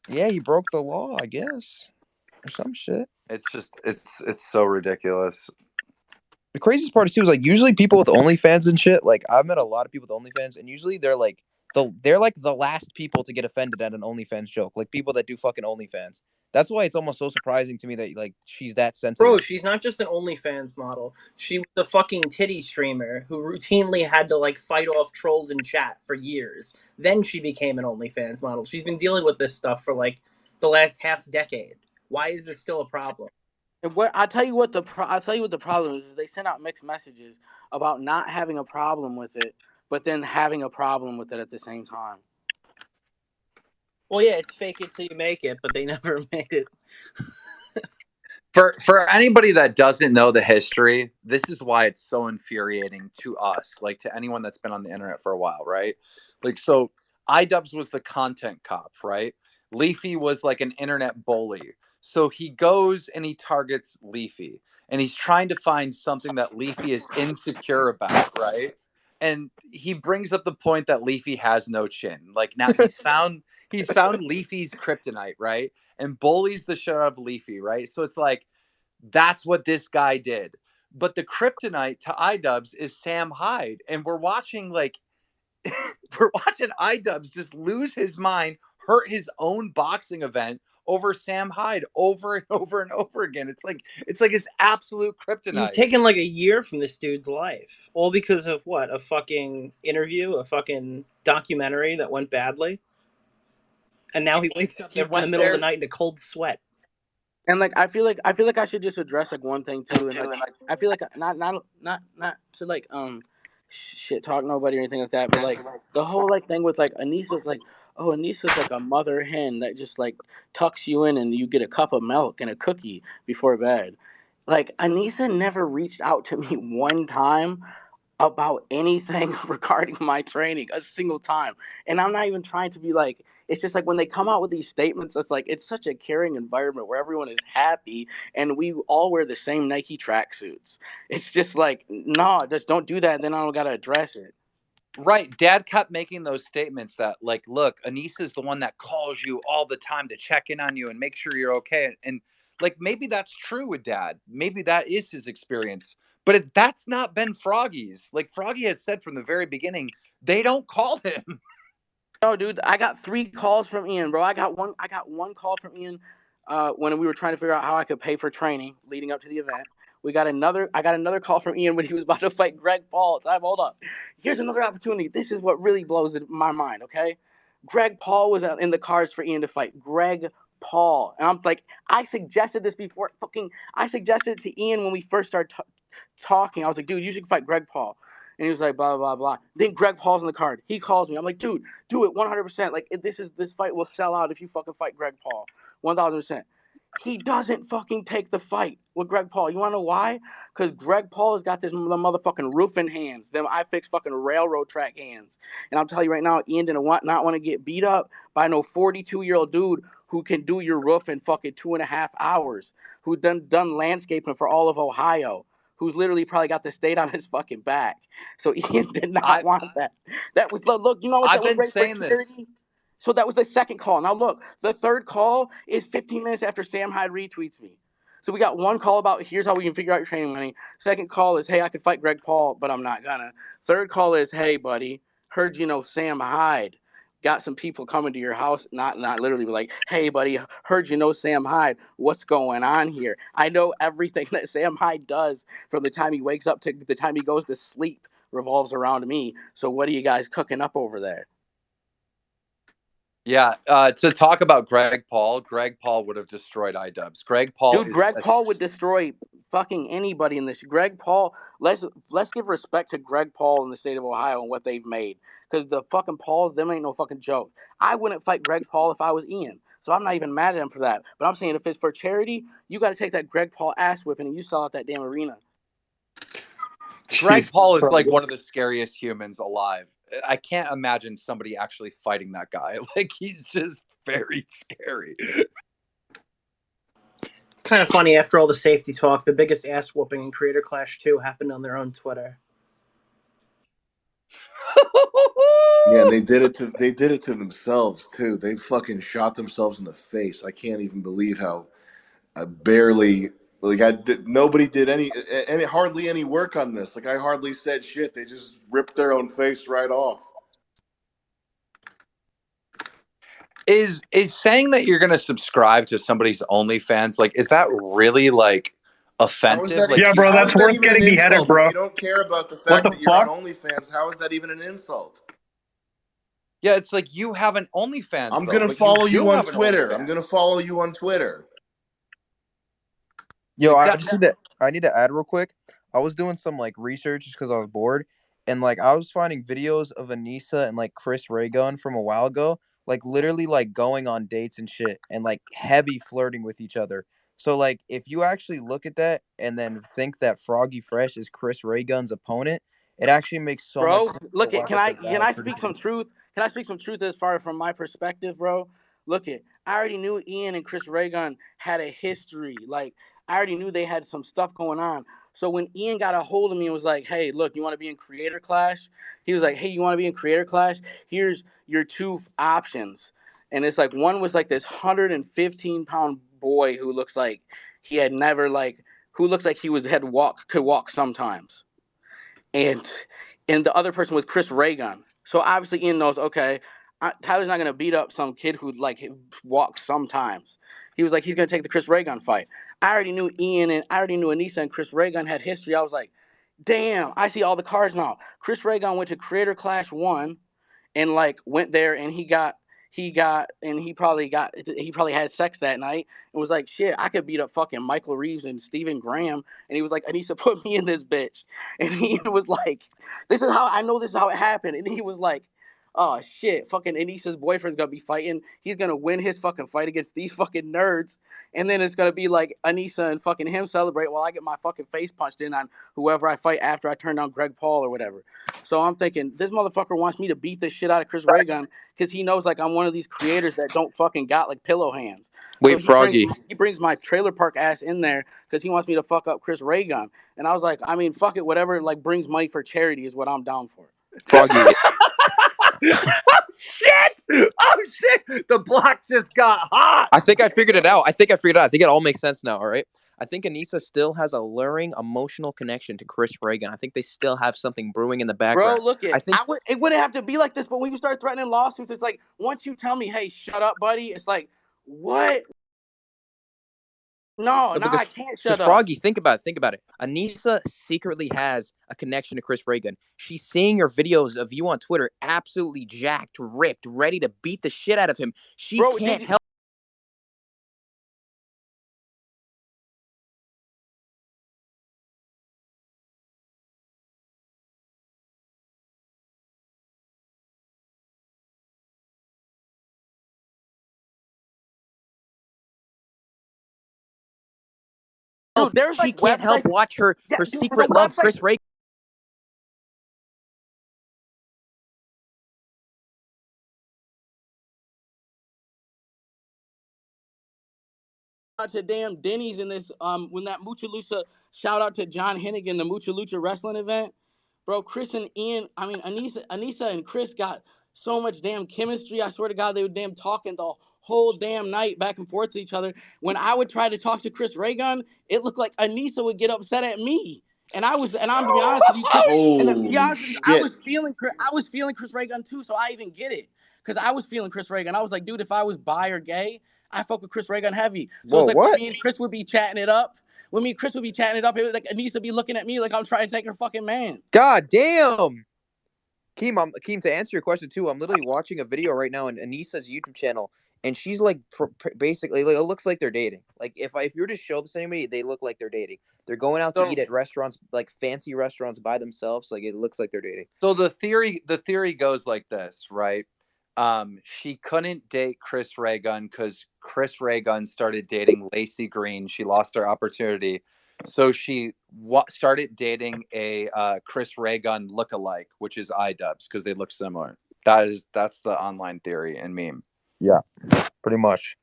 Yeah, he broke the law, I guess. Or some shit. It's just, it's so ridiculous. The craziest part too is like usually people with OnlyFans and shit, like I've met a lot of people with OnlyFans, and usually they're like the last people to get offended at an OnlyFans joke. Like people that do fucking OnlyFans. That's why it's almost so surprising to me that like she's that sensitive. Bro, she's not just an OnlyFans model. She was a fucking titty streamer who routinely had to like fight off trolls in chat for years. Then she became an OnlyFans model. She's been dealing with this stuff for like the last half decade. Why is this still a problem? And I'll tell you what the problem is they send out mixed messages about not having a problem with it, but then having a problem with it at the same time. Well, yeah, it's fake it till you make it, but they never made it. For anybody that doesn't know the history, this is why it's so infuriating to us, like to anyone that's been on the internet for a while, right? Like, so iDubbbz was the content cop, right? Leafy was like an internet bully. So he goes and he targets Leafy, and he's trying to find something that Leafy is insecure about, right? And he brings up the point that Leafy has no chin. Like, now he's found Leafy's kryptonite, right? And bullies the shit out of Leafy, right? So it's like, that's what this guy did. But the kryptonite to iDubbbz is Sam Hyde. And we're watching iDubbbz just lose his mind, hurt his own boxing event over Sam Hyde over and over and over again. It's like his absolute kryptonite. You've taken like a year from this dude's life, all because of what? A fucking interview, a fucking documentary that went badly, and now he wakes up in the middle of the night in a cold sweat. And like I feel like I should just address like one thing too, and like I feel like not to like shit talk nobody or anything like that, but like the whole like thing with like Anissa's like, oh, Anissa's like a mother hen that just like tucks you in and you get a cup of milk and a cookie before bed. Like Anissa never reached out to me one time about anything regarding my training a single time. And I'm not even trying to be like, it's just like when they come out with these statements, it's like it's such a caring environment where everyone is happy and we all wear the same Nike tracksuits. It's just like, no, just don't do that. Then I don't got to address it. Right. Dad kept making those statements that, like, look, Anissa's the one that calls you all the time to check in on you and make sure you're okay. And like, maybe that's true with Dad. Maybe that is his experience. But that's not been Froggy's. Like, Froggy has said from the very beginning, they don't call him. No, dude, I got 3 calls from Ian, bro. I got one call from Ian when we were trying to figure out how I could pay for training leading up to the event. I got another call from Ian when he was about to fight Greg Paul. Hold up. Here's another opportunity. This is what really blows my mind, okay? Greg Paul was in the cards for Ian to fight. Greg Paul. And I'm like, I suggested this before. I suggested it to Ian when we first started talking. I was like, dude, you should fight Greg Paul. And he was like, blah, blah, blah. Then Greg Paul's on the card. He calls me. I'm like, dude, do it 100%. Like, this fight will sell out if you fucking fight Greg Paul. 1,000%. He doesn't fucking take the fight with Greg Paul. You want to know why? Because Greg Paul has got this motherfucking roofing hands. Them iFix fucking railroad track hands. And I'll tell you right now, Ian didn't not want to get beat up by no 42-year-old dude who can do your roof in fucking 2.5 hours. Who done landscaping for all of Ohio. Who's literally probably got the state on his fucking back. So Ian did not want that. That was, look, you know what? I've been saying this. So that was the second call. Now look, the third call is 15 minutes after Sam Hyde retweets me. So we got one call about here's how we can figure out your training money. Second call is, hey, I could fight Greg Paul, but I'm not gonna. Third call is, hey, buddy, heard you know Sam Hyde. Got some people coming to your house, not literally, but like, hey, buddy, heard you know Sam Hyde. What's going on here? I know everything that Sam Hyde does from the time he wakes up to the time he goes to sleep revolves around me. So what are you guys cooking up over there? Yeah, to talk about Greg Paul would have destroyed iDubbbz. Greg Paul would destroy fucking anybody in this. Greg Paul, let's give respect to Greg Paul in the state of Ohio and what they've made. Because the fucking Pauls, them ain't no fucking joke. I wouldn't fight Greg Paul if I was Ian. So I'm not even mad at him for that. But I'm saying if it's for charity, you got to take that Greg Paul ass whipping and you sell out that damn arena. Greg Paul is like one of the scariest humans alive. I can't imagine somebody actually fighting that guy. Like, he's just very scary. It's kind of funny, after all the safety talk, the biggest ass whooping in Creator Clash 2 happened on their own Twitter. Yeah, they did it to themselves too. They fucking shot themselves in the face. I can't even believe how nobody did any hardly any work on this. Like, I hardly said shit. They just ripped their own face right off. Is saying that you're going to subscribe to somebody's OnlyFans, like, is that really like How is offensive? that? Like, Yeah, bro, How that's is that worth even an getting beheaded, insult? If bro. you don't care about the What fact the that you're on fuck? OnlyFans, how is that even an insult? yeah, it's like you have an OnlyFans, I'm though, gonna but you follow do you on have an Twitter. I'm OnlyFans. gonna follow you on Twitter. Yo, Like I that, just need to add real quick. I was doing some like research just because I was bored, and like I was finding videos of Anissa and like Chris Raygun from a while ago, like literally like going on dates and shit, and like heavy flirting with each other. So like if you actually look at that and then think that Froggy Fresh is Chris Raygun's opponent, it actually makes so much Bro, sense for look why it. that's a Can valid I speak some criticism. truth? Can I speak some truth as far from my perspective, bro? Look it. I already knew Ian and Chris Raygun had a history. Like I already knew they had some stuff going on. So when Ian got a hold of me and was like, "Hey, look, you want to be in Creator Clash?" He was like, "Hey, you want to be in Creator Clash? Here's your two options." And it's like one was like this 115-pound boy who looks like he had never like who looks like he was could walk sometimes, and the other person was Chris Raygun. So obviously Ian knows, okay, Tyler's not gonna beat up some kid who like walks sometimes. He was like, he's gonna take the Chris Raygun fight. I already knew Ian and I already knew Anissa and Chris Raygun had history. I was like, damn, I see all the cards now. Chris Raygun went to Creator Clash 1 and like went there and he probably had sex that night and was like, shit, I could beat up fucking Michael Reeves and Stephen Graham. And he was like, Anissa, put me in this bitch. And he was like, this is how it happened. And he was like, oh shit, fucking Anissa's boyfriend's gonna be fighting. He's gonna win his fucking fight against these fucking nerds. And then it's gonna be like Anissa and fucking him celebrate while I get my fucking face punched in on whoever I fight after I turn down Greg Paul or whatever. So I'm thinking this motherfucker wants me to beat the shit out of Chris Raygun because he knows like I'm one of these creators that don't fucking got like pillow hands. So Wait, Froggy. he brings my trailer park ass in there because he wants me to fuck up Chris Raygun. And I was like, I mean, fuck it, whatever like brings money for charity is what I'm down for. Froggy. oh shit! Oh shit! The block just got hot. I think I figured it out. I think it all makes sense now. All right. I think Anissa still has a luring emotional connection to Chris Reagan. I think they still have something brewing in the Bro, background. look I it. think It wouldn't have to be like this, but when you start threatening lawsuits, it's like once you tell me, "Hey, shut up, buddy," it's like, what? No, no, I because can't shut up. Froggy, think about it. Anissa secretly has a connection to Chris Reagan. She's seeing your videos of you on Twitter, absolutely jacked, ripped, ready to beat the shit out of him. She Bro, can't help. dude, there's She like can't help websites. watch her Yeah, dude, there's secret a love, website Chris Reagan. to damn Denny's in this when that Mucha Lucha shout out to John Hennigan, the Mucha Lucha wrestling event. Bro, Chris and Ian, I mean Anissa and Chris got so much damn chemistry. I swear to God, they would damn talking the whole damn night back and forth to each other. When I would try to talk to Chris Raygun, it looked like Anissa would get upset at me. And I'm to be honest with you, Chris. And to be Holy honest with you, I shit! was feeling Chris Raygun too, so I even get it. Because I was feeling Chris Raygun. I was like, dude, if I was bi or gay, I fuck with Chris Raygun heavy. So Whoa, it's like when what? me and Chris would be chatting it up. When me and Chris would be chatting it up, it was like Anissa be looking at me like I'm trying to take her fucking man. God damn. Keem, to answer your question too, I'm literally watching a video right now on Anissa's YouTube channel, and she's like basically, like, it looks like they're dating. Like if you were to show this to anybody, they look like they're dating. They're going out to So, eat at restaurants, like fancy restaurants by themselves. Like it looks like they're dating. so the theory goes like this, right? She couldn't date Chris Raygun because Chris Raygun started dating Lacey Green. She lost her opportunity. So she started dating a Chris Raygun lookalike, which is iDubbbz, because they look similar. That's the online theory and meme. Yeah, pretty much.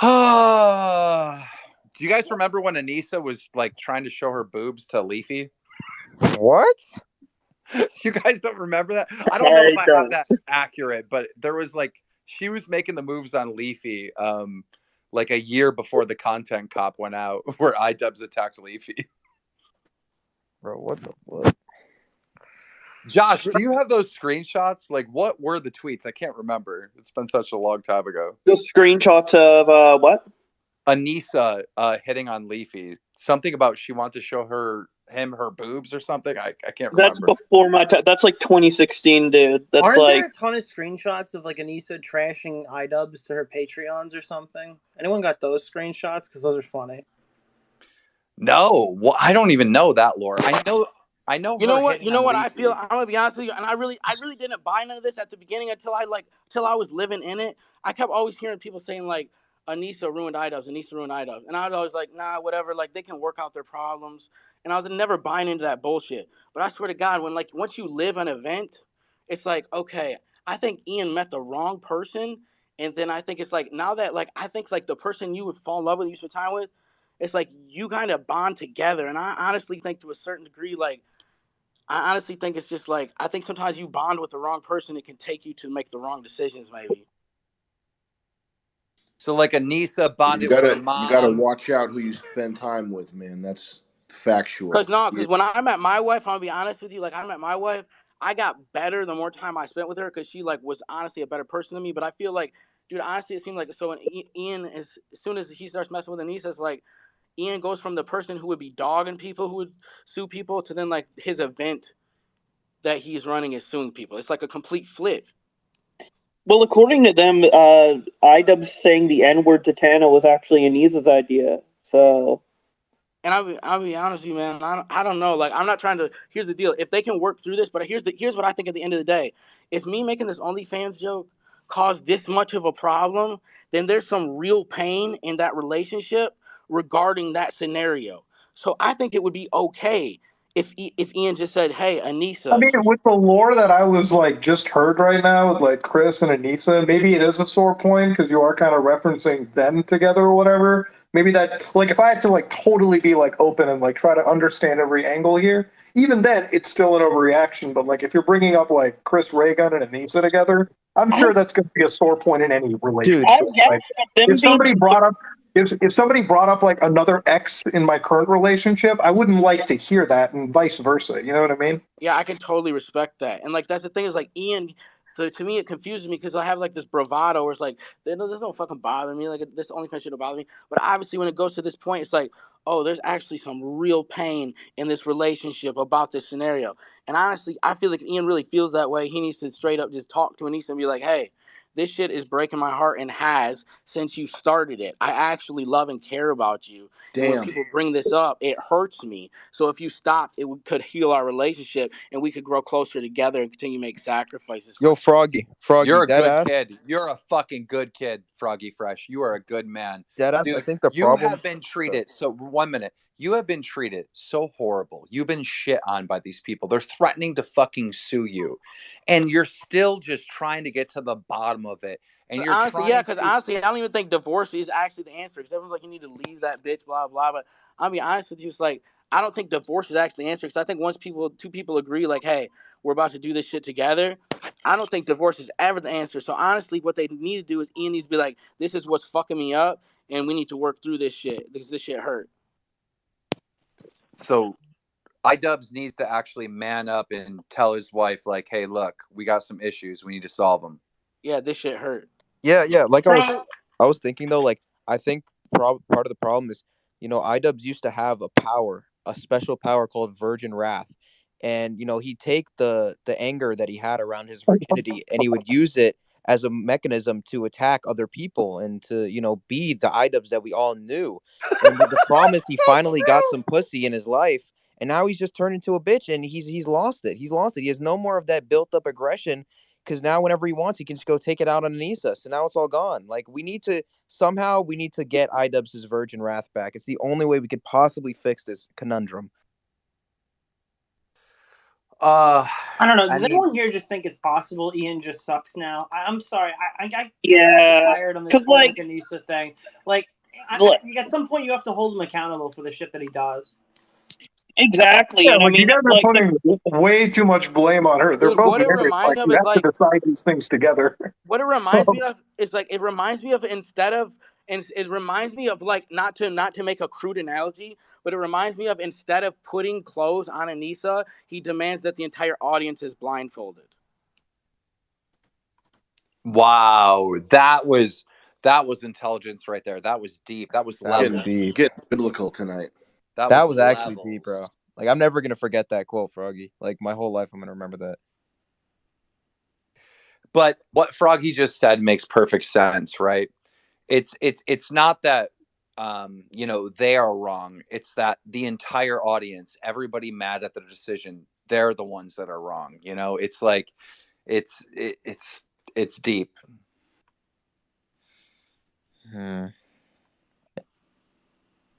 Do you guys remember when Anissa was like trying to show her boobs to Leafy? What? You guys don't remember that? I don't know if I have that accurate, but there was like she was making the moves on Leafy like a year before the content cop went out where iDubbbz attacked Leafy. Bro, what the fuck? Josh, do you have those screenshots? Like, what were the tweets? I can't remember. It's been such a long time ago. The screenshots of what? Anissa hitting on Leafy. Something about she wanted to show him her boobs or something. I can't remember. That's before my time. That's like 2016, dude. That's Aren't like there a ton of screenshots of like Anissa trashing iDubbbz to her Patreons or something? Anyone got those screenshots? Because those are funny. No, well, I don't even know that lore. I know. You know her what? hitting You know on what I Leafy. feel. I'm gonna be honest with you, and I really didn't buy none of this at the beginning until I was living in it. I kept always hearing people saying like, Anissa ruined iDubbbz, Anissa ruined iDubbbz, and I was always like, nah, whatever. Like they can work out their problems, and I was never buying into that bullshit. But I swear to God, when like once you live an event, it's like okay, I think Ian met the wrong person, and then I think it's like now that like I think like the person you would fall in love with, you spend time with, it's like you kind of bond together, and I honestly think to a certain degree like. I honestly think it's just like I think sometimes you bond with the wrong person, it can take you to make the wrong decisions, maybe. So like Anissa You bonded with her gotta mom. watch out who you spend time with, man. That's factual. Because when I met my wife, I'm gonna be honest with you, like I met my wife, I got better the more time I spent with her because she like was honestly a better person than me. But I feel like, dude, honestly, it seemed like so when Ian is as soon as he starts messing with Anissa, it's like Ian goes from the person who would be dogging people, who would sue people, to then like his event that he's running is suing people. It's like a complete flip. well, according to them, iDubbbz saying the N word to Tana was actually Anissa's idea. So And I'll be honest with you, man. I don't know. Like I'm not trying to. Here's the deal. If they can work through this, but here's what I think. At the end of the day, if me making this OnlyFans joke caused this much of a problem, then there's some real pain in that relationship regarding that scenario. So I think it would be okay if Ian just said, "Hey, I Anissa." mean, with the lore that I was like just heard right now, with like Chris and Anissa, maybe it is a sore point because you are kind of referencing them together or whatever. Maybe that, like, if I had to like totally be like open and like try to understand every angle here, even then it's still an overreaction. But like, if you're bringing up like Chris Raygun and Anissa together, I'm sure that's going to be a sore point in any relationship. I guess Like, them if somebody being brought up if somebody brought up like another ex in my current relationship, I wouldn't like to hear that, and vice versa. You know what I mean? Yeah, I can totally respect that. And like that's the thing is like Ian. So to me, it confuses me because I have like this bravado where it's like, this don't fucking bother me. Like this OnlyFans shit don't bother me. But obviously, when it goes to this point, it's like, oh, there's actually some real pain in this relationship about this scenario. And honestly, I feel like Ian really feels that way. He needs to straight up just talk to Anissa and be like, hey, this shit is breaking my heart and has since you started it. I actually love and care about you. And when Damn. people bring this up, it hurts me. So if you stopped, could heal our relationship and we could grow closer together and continue to make sacrifices. Yo, Froggy, You're a dead good ass, kid. You're a fucking good kid, Froggy Fresh. You are a good man. dead ass. I Dude, think the you problem. have been treated so 1 minute. You have been treated so horrible. You've been shit on by these people. They're threatening to fucking sue you. And you're still just trying to get to the bottom of it. And you're Honestly, trying because to honestly, I don't even think divorce is actually the answer. Because everyone's like, you need to leave that bitch, blah blah. But I'll be honest with you, it's like I don't think divorce is actually the answer. Because I think once two people agree, like, hey, we're about to do this shit together, I don't think divorce is ever the answer. So honestly, what they need to do is Ian needs to be like, this is what's fucking me up, and we need to work through this shit because this shit hurt. So iDubbbz needs to actually man up and tell his wife, like, hey, look, we got some issues. We need to solve them. Yeah, this shit hurt. Yeah. Like I was thinking though, like I think part of the problem is, iDubbbz used to have a special power called Virgin Wrath, and he'd take the anger that he had around his virginity, and he would use it as a mechanism to attack other people and to be the iDubbbz that we all knew. And the problem is he finally got some pussy in his life, and now he's just turned into a bitch, and he's lost it. He's lost it. He has no more of that built up aggression. Because now, whenever he wants, he can just go take it out on Anissa. So now it's all gone. Like we need to get iDubbbz's Virgin Wrath back. It's the only way we could possibly fix this conundrum. I don't know. Does anyone here just think it's possible Ian just sucks now? I'm sorry. I Yeah, tired on this 'cause, whole like- Anissa thing. Like, at some point, you have to hold him accountable for the shit that he does. exactly. Yeah, And I like you mean, guys are like, putting way too much blame on her. They're Dude, both what it married. reminds me of You is have like to decide these things together. what it reminds me of is like it reminds me of like not to make a crude analogy, But it reminds me of, instead of putting clothes on Anissa, he demands that the entire audience is blindfolded. Wow, that was intelligence right there. That was deep. That was That was levels. deep. Get biblical tonight. That was actually levels. deep, bro. Like, I'm never gonna forget that quote, Froggy. Like, my whole life, I'm gonna remember that. But what Froggy just said makes perfect sense, right? It's not that they are wrong. It's that the entire audience, everybody mad at the decision, they're the ones that are wrong. It's like it's deep.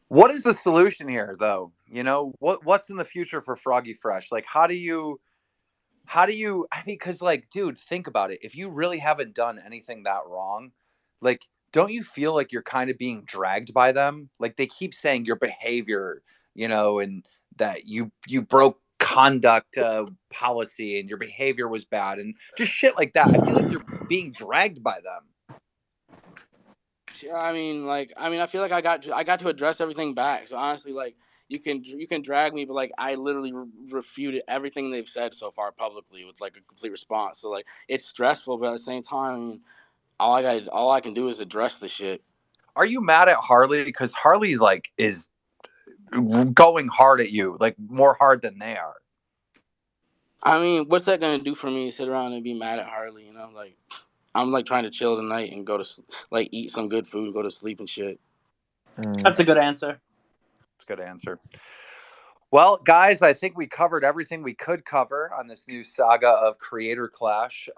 What is the solution here, though? What's in the future for Froggy Fresh? Like, how do you because, like, dude, think about it. If you really haven't done anything that wrong, like, don't you feel like you're kind of being dragged by them? Like, they keep saying your behavior, and that you broke conduct policy and your behavior was bad and just shit like that. I feel like you're being dragged by them. I feel like I got to address everything back. So honestly, like, you can drag me, but like, I literally refuted everything they've said so far publicly with like a complete response. So like, it's stressful, but at the same time, all I can do is address the shit. Are you mad at Harley? Because Harley's like is going hard at you, like more hard than they are. I mean, what's that gonna do for me? Sit around and be mad at Harley? Like, I'm like trying to chill tonight and go to like eat some good food and go to sleep and shit. That's a good answer. It's a good answer. Well, guys, I think we covered everything we could cover on this new saga of creator clash.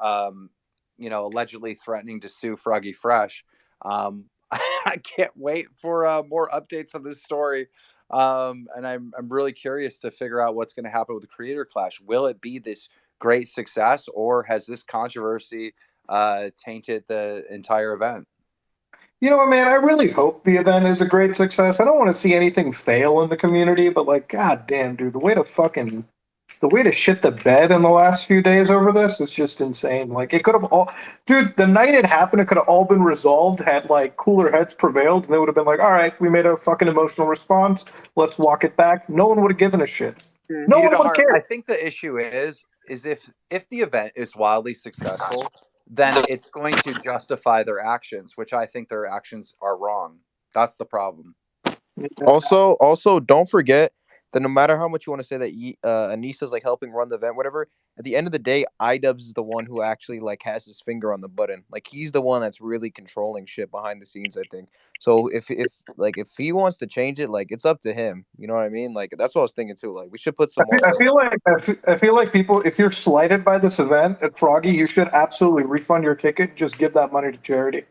Allegedly threatening to sue Froggy Fresh. I can't wait for more updates on this story. And I'm really curious to figure out what's going to happen with the creator clash. Will it be this great success, or has this controversy tainted the entire event? You know what, man? I really hope the event is a great success. I don't want to see anything fail in the community, but like, god damn, dude, the way to shit the bed in the last few days over this is just insane. Like, it could have all, dude, the night it happened, it could have all been resolved had like cooler heads prevailed, and they would have been like, all right, we made a fucking emotional response. Let's walk it back. No one would have given a shit. No one would have cared. I think the issue is if the event is wildly successful, then it's going to justify their actions, which I think their actions are wrong. That's the problem. Also, don't forget that no matter how much you want to say that Anissa's like helping run the event, whatever, at the end of the day, iDubbbz is the one who actually like has his finger on the button. Like, he's the one that's really controlling shit behind the scenes, I think. So if he wants to change it, like, it's up to him. You know what I mean? Like, that's what I was thinking too. Like, we should put some. I feel like people, if you're slighted by this event at Froggy, you should absolutely refund your ticket and just give that money to charity.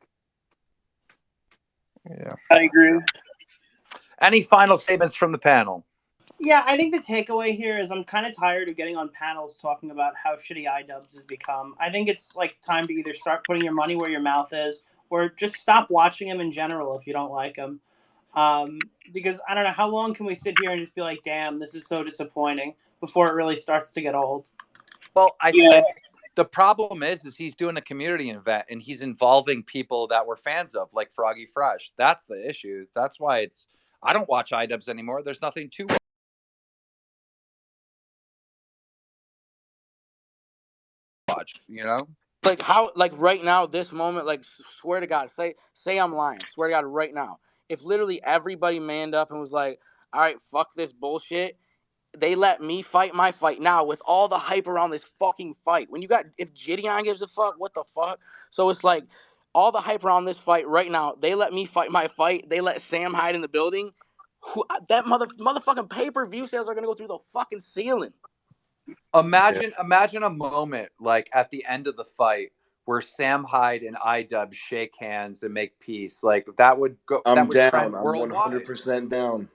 Yeah, I agree. Any final statements from the panel? Yeah, I think the takeaway here is I'm kind of tired of getting on panels talking about how shitty iDubbbz has become. I think it's like time to either start putting your money where your mouth is, or just stop watching him in general if you don't like him. Because I don't know, how long can we sit here and just be like, damn, this is so disappointing, before it really starts to get old? Well, I think the problem is he's doing a community event and he's involving people that we're fans of, like Froggy Fresh. That's the issue. That's why I don't watch iDubbbz anymore. There's nothing to watch, Like, how, like, right now, this moment, like, swear to God, say I'm lying. Swear to God, right now, if literally everybody manned up and was like, all right, fuck this bullshit, they let me fight my fight now with all the hype around this fucking fight. If Gideon gives a fuck, what the fuck? So it's like, all the hype around this fight right now, they let me fight my fight. They let Sam Hyde in the building. That motherfucking pay-per-view sales are gonna go through the fucking ceiling. Imagine a moment like at the end of the fight where Sam Hyde and iDubbbz shake hands and make peace. Like, that would go. I'm that would down. I'm worldwide. 100% down.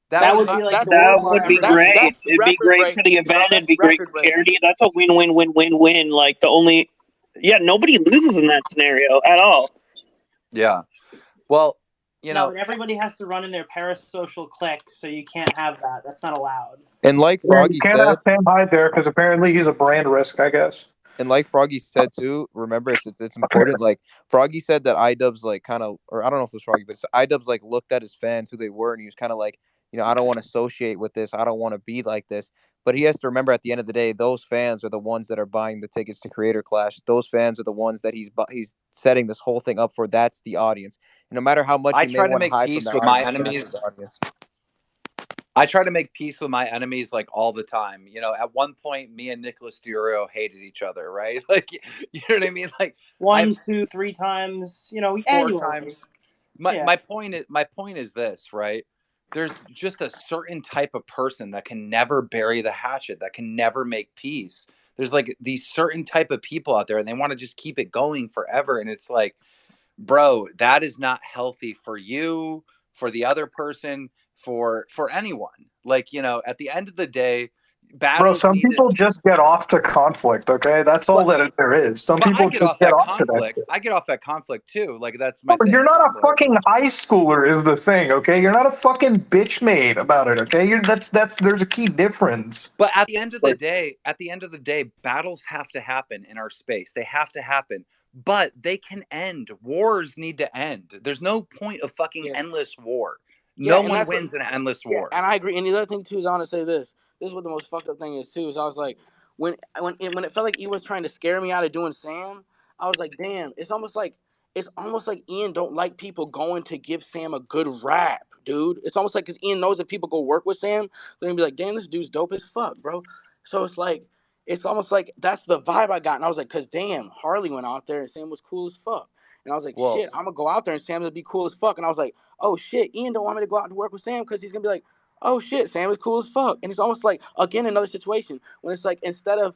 That would be like That would be great. That's It'd be great for the event. It'd be great for charity. That's a win-win-win-win-win. Like, nobody loses in that scenario at all. Yeah. Well, No, everybody has to run in their parasocial clique, so you can't have that. That's not allowed. and like Froggy you can't said, have Sam Hyde there because apparently he's a brand risk, I guess. and like Froggy said too, remember it's important. Like, Froggy said that iDubbbz like kind of, or I don't know if it was Froggy, but iDubbbz like looked at his fans, who they were, and he was kind of like, I don't want to associate with this. I don't want to be like this. But he has to remember at the end of the day, those fans are the ones that are buying the tickets to Creator Clash. Those fans are the ones that he's setting this whole thing up for. That's the audience. And no matter how much I he may try to want to make hide from peace the with my audience, that's enemies. the audience. I try to make peace with my enemies like all the time. At one point, me and Nicholas DeOrio hated each other, right? Like, you know what I mean? Like, One, I've 2, 3 times, four annually. times. Yeah. My point is this, right? There's just a certain type of person that can never bury the hatchet, that can never make peace. There's like these certain type of people out there, and they want to just keep it going forever. And it's like, bro, that is not healthy for you, for the other person, for anyone. Like, at the end of the day, Bro, battles some need to. people just get off to conflict, okay? That's all But that there is. Some but I people get just off get at off to that conflict. shit. I get off at conflict too. Like, that's No, my you're thing. not a I'm like, fucking high schooler is the thing, okay? You're not a fucking bitch made about it, okay? That's there's a key difference. but at the end of the Like, day, battles have to happen in our space. They have to happen. But they can end. Wars need to end. There's no point of fucking Yeah. endless war. Yeah, No and one that's wins in an endless yeah, war. and I agree. And the other thing too is I want to say this. This is what the most fucked up thing is too. Is I was like, when it felt like he was trying to scare me out of doing Sam, I was like, damn. It's almost like Ian don't like people going to give Sam a good rap, dude. It's almost like because Ian knows if people go work with Sam, they're gonna be like, damn, this dude's dope as fuck, bro. So it's almost like that's the vibe I got, and I was like, cause damn, Harley went out there and Sam was cool as fuck, and I was like, Well, shit, I'm gonna go out there and Sam will be cool as fuck, and I was like, oh shit, Ian don't want me to go out and work with Sam because he's gonna be like, oh shit, Sam is cool as fuck, and it's almost like again another situation when it's like instead of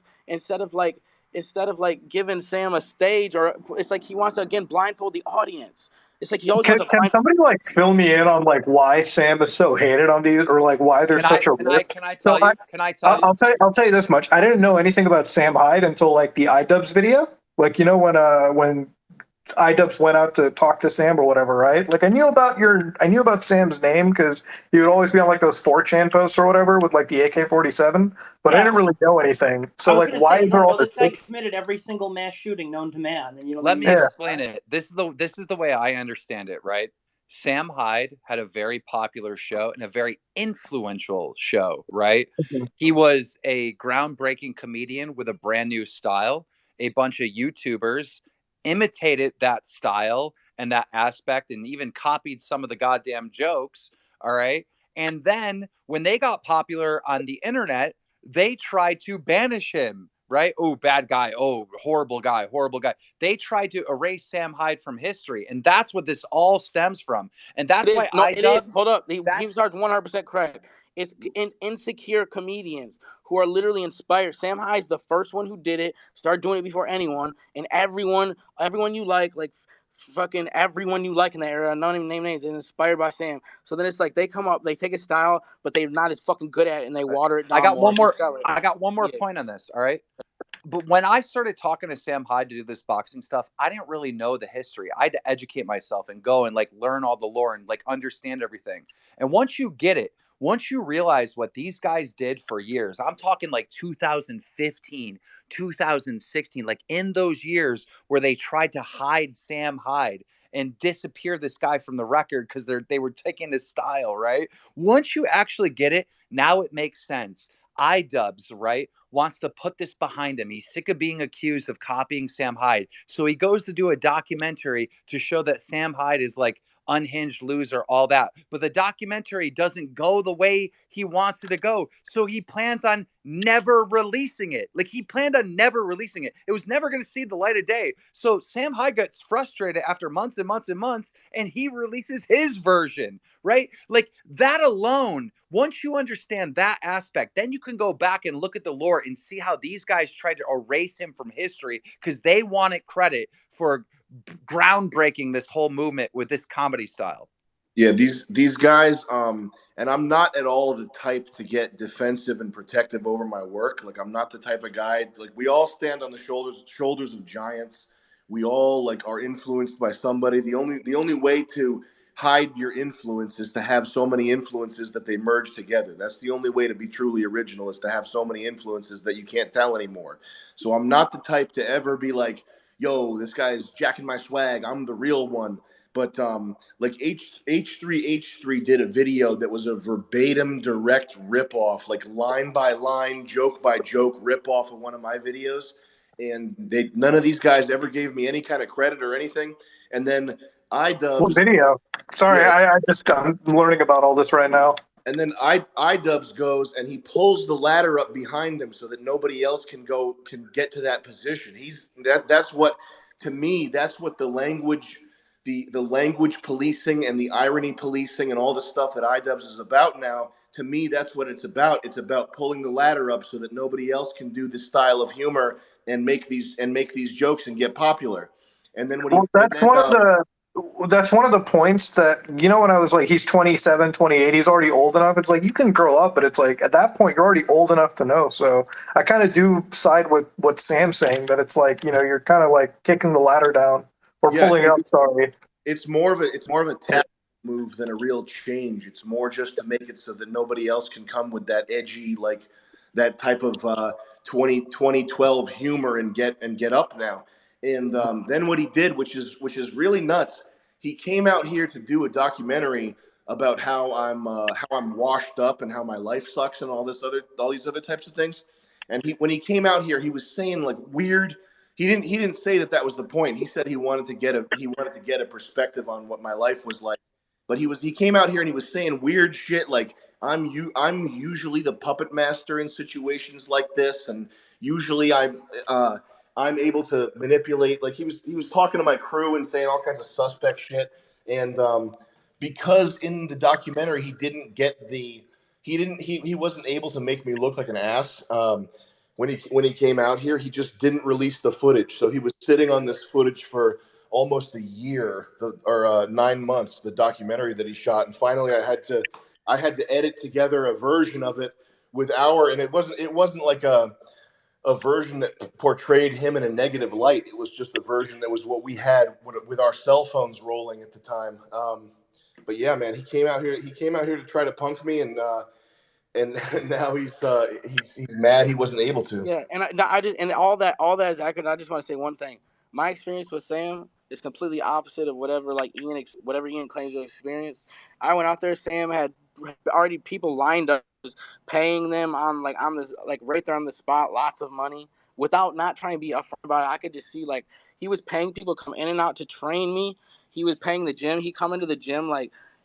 giving Sam a stage, or it's like he wants to again blindfold the audience. It's like he always can, wants to can blind. somebody like fill me in on like why Sam is so hated on these, or like why there's can I such a can I rift? can I So tell you? Can I tell you? I'll tell you this much. I didn't know anything about Sam Hyde until like the iDubbbz video. Like when iDubbbz went out to talk to Sam or whatever, right? Like I knew about Sam's name because he would always be on like those 4chan posts or whatever with like the AK-47, but I Yeah. didn't really know anything. I So was like, gonna why say, is there all this this? guy committed every single mass shooting known to man, and you don't Let think me anything Yeah, about explain it? it. This is the way I understand it, right? Sam Hyde had a very popular show and a very influential show, right? He was a groundbreaking comedian with a brand new style. A bunch of YouTubers imitated that style and that aspect and even copied some of the goddamn jokes, all right? And then when they got popular on the internet, they tried to banish him, right? Oh, bad guy. Oh, horrible guy, horrible guy. They tried to erase Sam Hyde from history, and that's what this all stems from. And It that's is why no, it is. iDubbbz. Hold up, the That's Keemstar 100% correct. It's insecure comedians who are literally inspired. Sam Hyde's the first one who did it. Started doing it before anyone, and everyone you like fucking everyone you like in that era. I'm not even name names. Is inspired by Sam. So then it's like they come up, they take his style, but they're not as fucking good at it, and they water it I down got more one to more. sell it. I got one more Yeah. point on this. All right. But when I started talking to Sam Hyde to do this boxing stuff, I didn't really know the history. I had to educate myself and go and like learn all the lore and like understand everything. And once you get it, once you realize what these guys did for years, I'm talking like 2015, 2016, like in those years where they tried to hide Sam Hyde and disappear this guy from the record because they were taking his style, right? Once you actually get it, now it makes sense. iDubbbz, right, wants to put this behind him. He's sick of being accused of copying Sam Hyde. So he goes to do a documentary to show that Sam Hyde is like unhinged loser, all that. But the documentary doesn't go the way he wants it to go. So he plans on never releasing it. Like he planned on never releasing it. It was never going to see the light of day. So Sam Hyde gets frustrated after months and months and months, and he releases his version, right? Like that alone, once you understand that aspect, then you can go back and look at the lore and see how these guys tried to erase him from history because they wanted credit for groundbreaking this whole movement with this comedy style. Yeah, these guys, and I'm not at all the type to get defensive and protective over my work. Like I'm not the type of guy. Like we all stand on the shoulders of giants. We all like are influenced by somebody. The only way to hide your influence is to have so many influences that they merge together. That's the only way to be truly original is to have so many influences that you can't tell anymore. So I'm not the type to ever be like, yo, this guy's jacking my swag. I'm the real one. But like H3H3 did a video that was a verbatim direct ripoff, like line by line, joke by joke ripoff of one of my videos. And none of these guys ever gave me any kind of credit or anything. And then What iDubbbz, video? Sorry, yeah, I'm learning about all this right now. and then iDubbbz goes and he pulls the ladder up behind him so that nobody else can get to that position. That's what, to me, that's what the language policing and the irony policing and all the stuff that iDubbbz is about now. To me, that's what it's about. It's about pulling the ladder up so that nobody else can do this style of humor and make these jokes and get popular. And then Well, that's one of the points that, when I was like, he's 27, 28, he's already old enough. It's like, you can grow up, but it's like, at that point, you're already old enough to know. So I kind of do side with what Sam's saying, that it's like, you're kind of like kicking the ladder down or pulling it up. Sorry. It's more of a tactic move than a real change. It's more just to make it so that nobody else can come with that edgy, like that type of 2012 humor and get up now. And then what he did, which is really nuts, he came out here to do a documentary about how I'm washed up and how my life sucks and all these other types of things. And when he came out here, he was saying like weird. He didn't say that was the point. He said he wanted to get a perspective on what my life was like. But he came out here and he was saying weird shit like I'm usually the puppet master in situations like this, and usually I'm able to manipulate. Like he was talking to my crew and saying all kinds of suspect shit. And because in the documentary he wasn't able to make me look like an ass. When he came out here, he just didn't release the footage. So he was sitting on this footage for almost a year, or 9 months, the documentary that he shot. And finally, I had to edit together a version of it and it wasn't like a version that portrayed him in a negative light. It was just a version that was what we had with our cell phones rolling at the time. But yeah, man, he came out here to try to punk me, and now he's mad he wasn't able to. Yeah, and all that is accurate. I just want to say one thing. My experience with Sam is completely opposite of whatever Ian claims to have experienced. I went out there. Sam had already people lined up, paying them on this right there on the spot, lots of money without not trying to be upfront about it. I could just see he was paying people to come in and out to train me. He was paying the gym. He come into the gym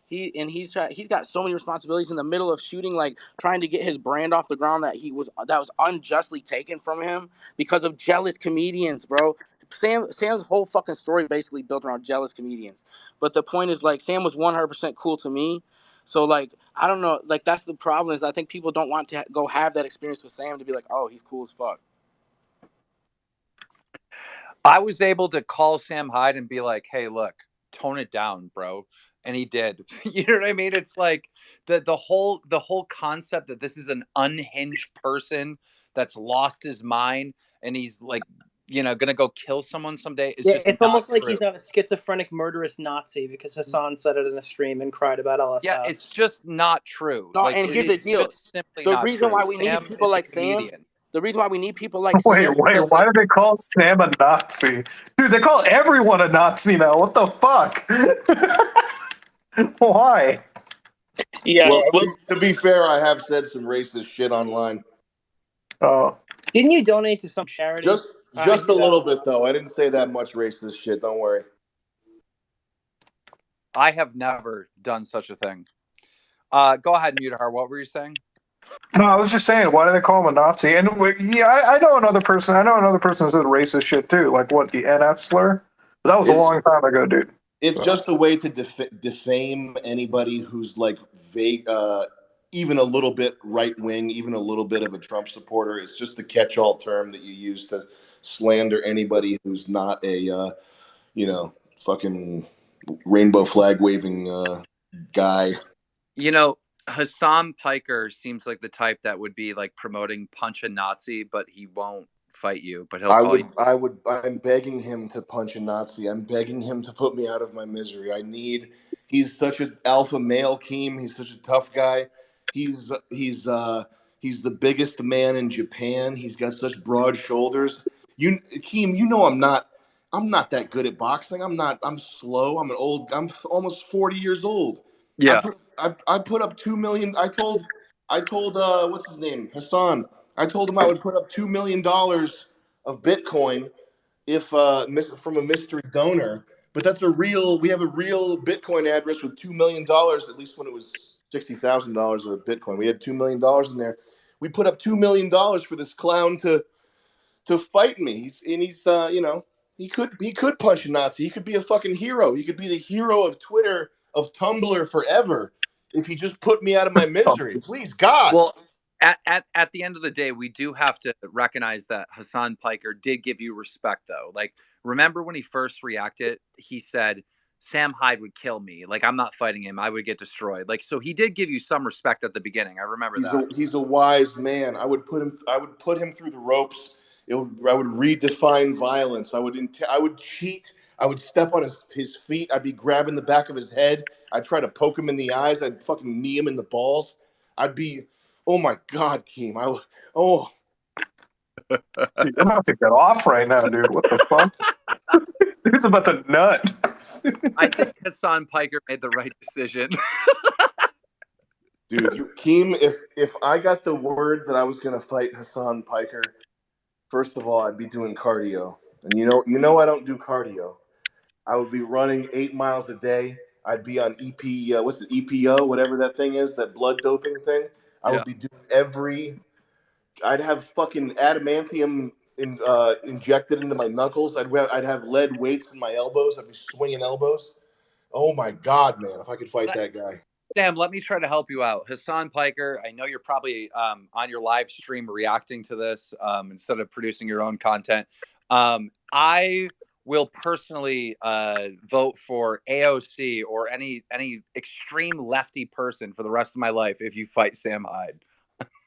he's got so many responsibilities in the middle of shooting, trying to get his brand off the ground that was unjustly taken from him because of jealous comedians, bro. Sam's whole fucking story basically built around jealous comedians. But the point is, Sam was 100% cool to me. So I don't know, that's the problem, is I think people don't want to go have that experience with Sam to be like, oh, he's cool as fuck. I was able to call Sam Hyde and be like, hey, look, tone it down, bro. And he did. You know what I mean? It's like the whole concept that this is an unhinged person that's lost his mind and he's gonna go kill someone someday. It's almost like he's not a schizophrenic murderous Nazi because Hassan said it in a stream and cried about LSF. Yeah, it's just not true. No, and here's the deal. The reason why we need people like Sam. The reason why we need people like Sam. Wait, why do they call Sam a Nazi? Dude, they call everyone a Nazi now. What the fuck? Why? Yeah. Well, to be fair, I have said some racist shit online. Oh. Didn't you donate to some charity? Just a little bit, though. I didn't say that much racist shit. Don't worry. I have never done such a thing. Go ahead, Mutahar. What were you saying? No, I was just saying, why do they call him a Nazi? And yeah, I know another person. I know another person who said racist shit too. Like what, the NF slur? But that was a long time ago, dude. It's just a way to defame anybody who's vague, even a little bit right wing, even a little bit of a Trump supporter. It's just the catch-all term that you use to slander anybody who's not a, fucking rainbow flag waving guy. Hassan Piker seems like the type that would be promoting punch a Nazi, but he won't fight you. But I'm begging him to punch a Nazi. I'm begging him to put me out of my misery. He's such an alpha male, Keem. He's such a tough guy. He's the biggest man in Japan. He's got such broad shoulders. Keem, I'm not I'm not that good at boxing. I'm slow. I'm almost 40 years old. Yeah. I put up 2 million. I told what's his name? Hassan. I told him I would put up $2 million of Bitcoin if from a mystery donor. But we have a real Bitcoin address with $2 million, at least when it was $60,000 of Bitcoin. We had $2 million in there. We put up $2 million for this clown to fight me. He's he could punch a Nazi. He could be a fucking hero. He could be the hero of Twitter, of Tumblr forever if he just put me out of my misery. Please, God. Well, at the end of the day, we do have to recognize that Hassan Piker did give you respect, though. Like, remember when he first reacted, he said, Sam Hyde would kill me. Like, I'm not fighting him. I would get destroyed. Like, so he did give you some respect at the beginning. I remember that. He's a wise man. I would put him through the ropes. I would redefine violence. I would cheat. I would step on his feet. I'd be grabbing the back of his head. I'd try to poke him in the eyes. I'd fucking knee him in the balls. Oh my God, Keem. Dude, I'm about to get off right now, dude. What the fuck? Dude's about to nut. I think Hassan Piker made the right decision. Dude, Keem, if I got the word that I was gonna fight Hassan Piker, first of all, I'd be doing cardio. And you know I don't do cardio. I would be running 8 miles a day. I'd be on EPO, whatever that thing is, that blood doping thing. I would be doing I'd have fucking adamantium injected into my knuckles. I'd have lead weights in my elbows. I'd be swinging elbows. Oh my God, man! If I could fight that guy. Sam, let me try to help you out. Hassan Piker, I know you're probably on your live stream reacting to this instead of producing your own content. I will personally vote for AOC or any extreme lefty person for the rest of my life if you fight Sam Hyde.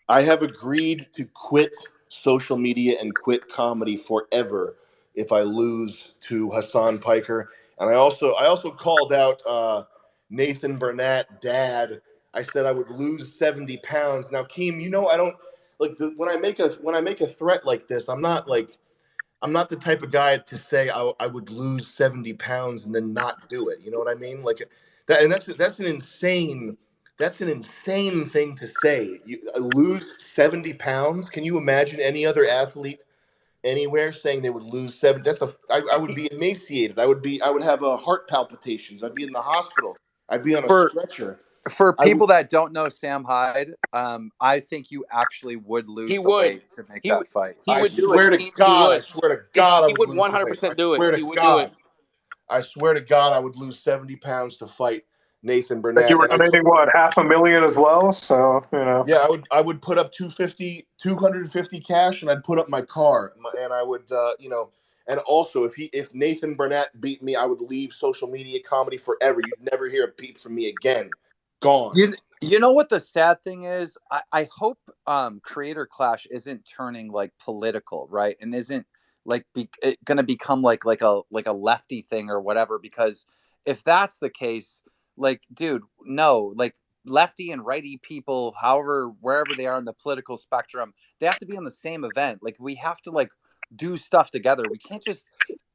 I have agreed to quit social media and quit comedy forever if I lose to Hassan Piker. And I also called out Nathan Burnett, dad. I said I would lose 70 pounds. Now, Keem, I don't like when I make a threat like this. I'm not the type of guy to say I would lose 70 pounds and then not do it. You know what I mean? Like that, and that's an insane thing to say. You lose 70 pounds. Can you imagine any other athlete anywhere saying they would lose 70? I would be emaciated. I would have heart palpitations. I'd be in the hospital. I'd be on a stretcher. For people that don't know Sam Hyde, I think you actually would lose the weight to make that fight. I swear to God, he would 100% do it. He would do it. I swear to God, I would lose 70 pounds to fight Nathan Burnett. You were donating what, $500,000 as well? So Yeah, I would put up 250 cash, and I'd put up my car, and I would and also if Nathan Burnett beat me, I would leave social media comedy forever. You'd never hear a peep from me again. Gone. You know what the sad thing is? I hope Creator Clash isn't turning like political, right? And isn't like going to become like a lefty thing or whatever. Because if that's the case, like, dude, no, like lefty and righty people, wherever they are in the political spectrum, they have to be on the same event. Like, we have to like do stuff together. We can't just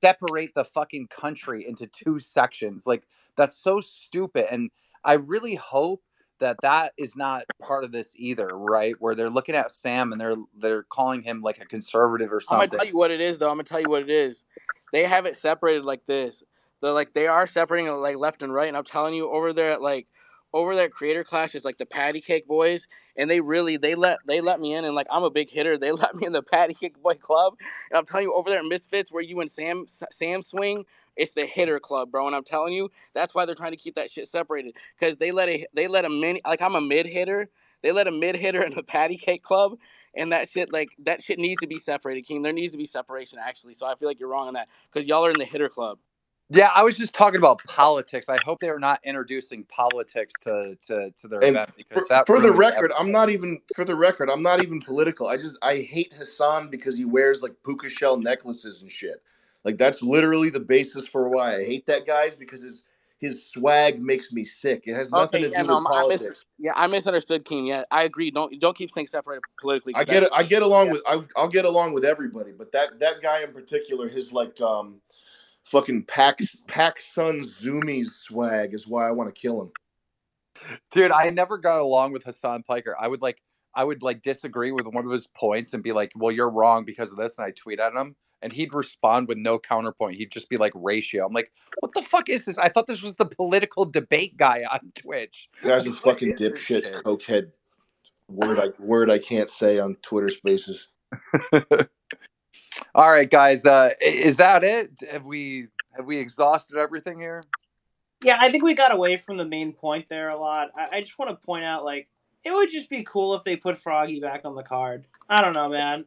separate the fucking country into two sections. Like, that's so stupid. And I really hope that is not part of this either, right? Where they're looking at Sam and they're calling him like a conservative or something. I'm gonna tell you what it is, though. I'm gonna tell you what it is. They have it separated like this. They are separating it like left and right. And I'm telling you, over there at Creator Clash is like the Patty Cake Boys, and they let me in, and like I'm a big hitter. They let me in the Patty Cake Boy Club, and I'm telling you, over there at Misfits, where you and Sam swing, it's the hitter club, bro. And I'm telling you, that's why they're trying to keep that shit separated, because they let a mini, like I'm a mid hitter. They let a mid hitter in the Patty Cake Club, and that shit needs to be separated, King. There needs to be separation, actually. So I feel like you're wrong on that, because y'all are in the hitter club. Yeah, I was just talking about politics. I hope they are not introducing politics to their event, because for the record, I'm not even political. I hate Hassan because he wears like puka shell necklaces and shit. Like, that's literally the basis for why I hate that guy, is because his swag makes me sick. It has nothing to do with politics. I misunderstood, King. Yeah, I agree. Don't keep things separated politically. I get along with everybody, but that guy in particular, his like fucking Pac Sun Zoomies swag is why I want to kill him. Dude, I never got along with Hassan Piker. I would disagree with one of his points and be like, well, you're wrong because of this. And I tweet at him and he'd respond with no counterpoint. He'd just be like ratio. I'm like, what the fuck is this? I thought this was the political debate guy on Twitch. You guys are fucking dipshit, cokehead. Word I can't say on Twitter Spaces. All right, guys. Is that it? Have we exhausted everything here? Yeah, I think we got away from the main point there a lot. I just want to point out, like, it would just be cool if they put Froggy back on the card. I don't know, man.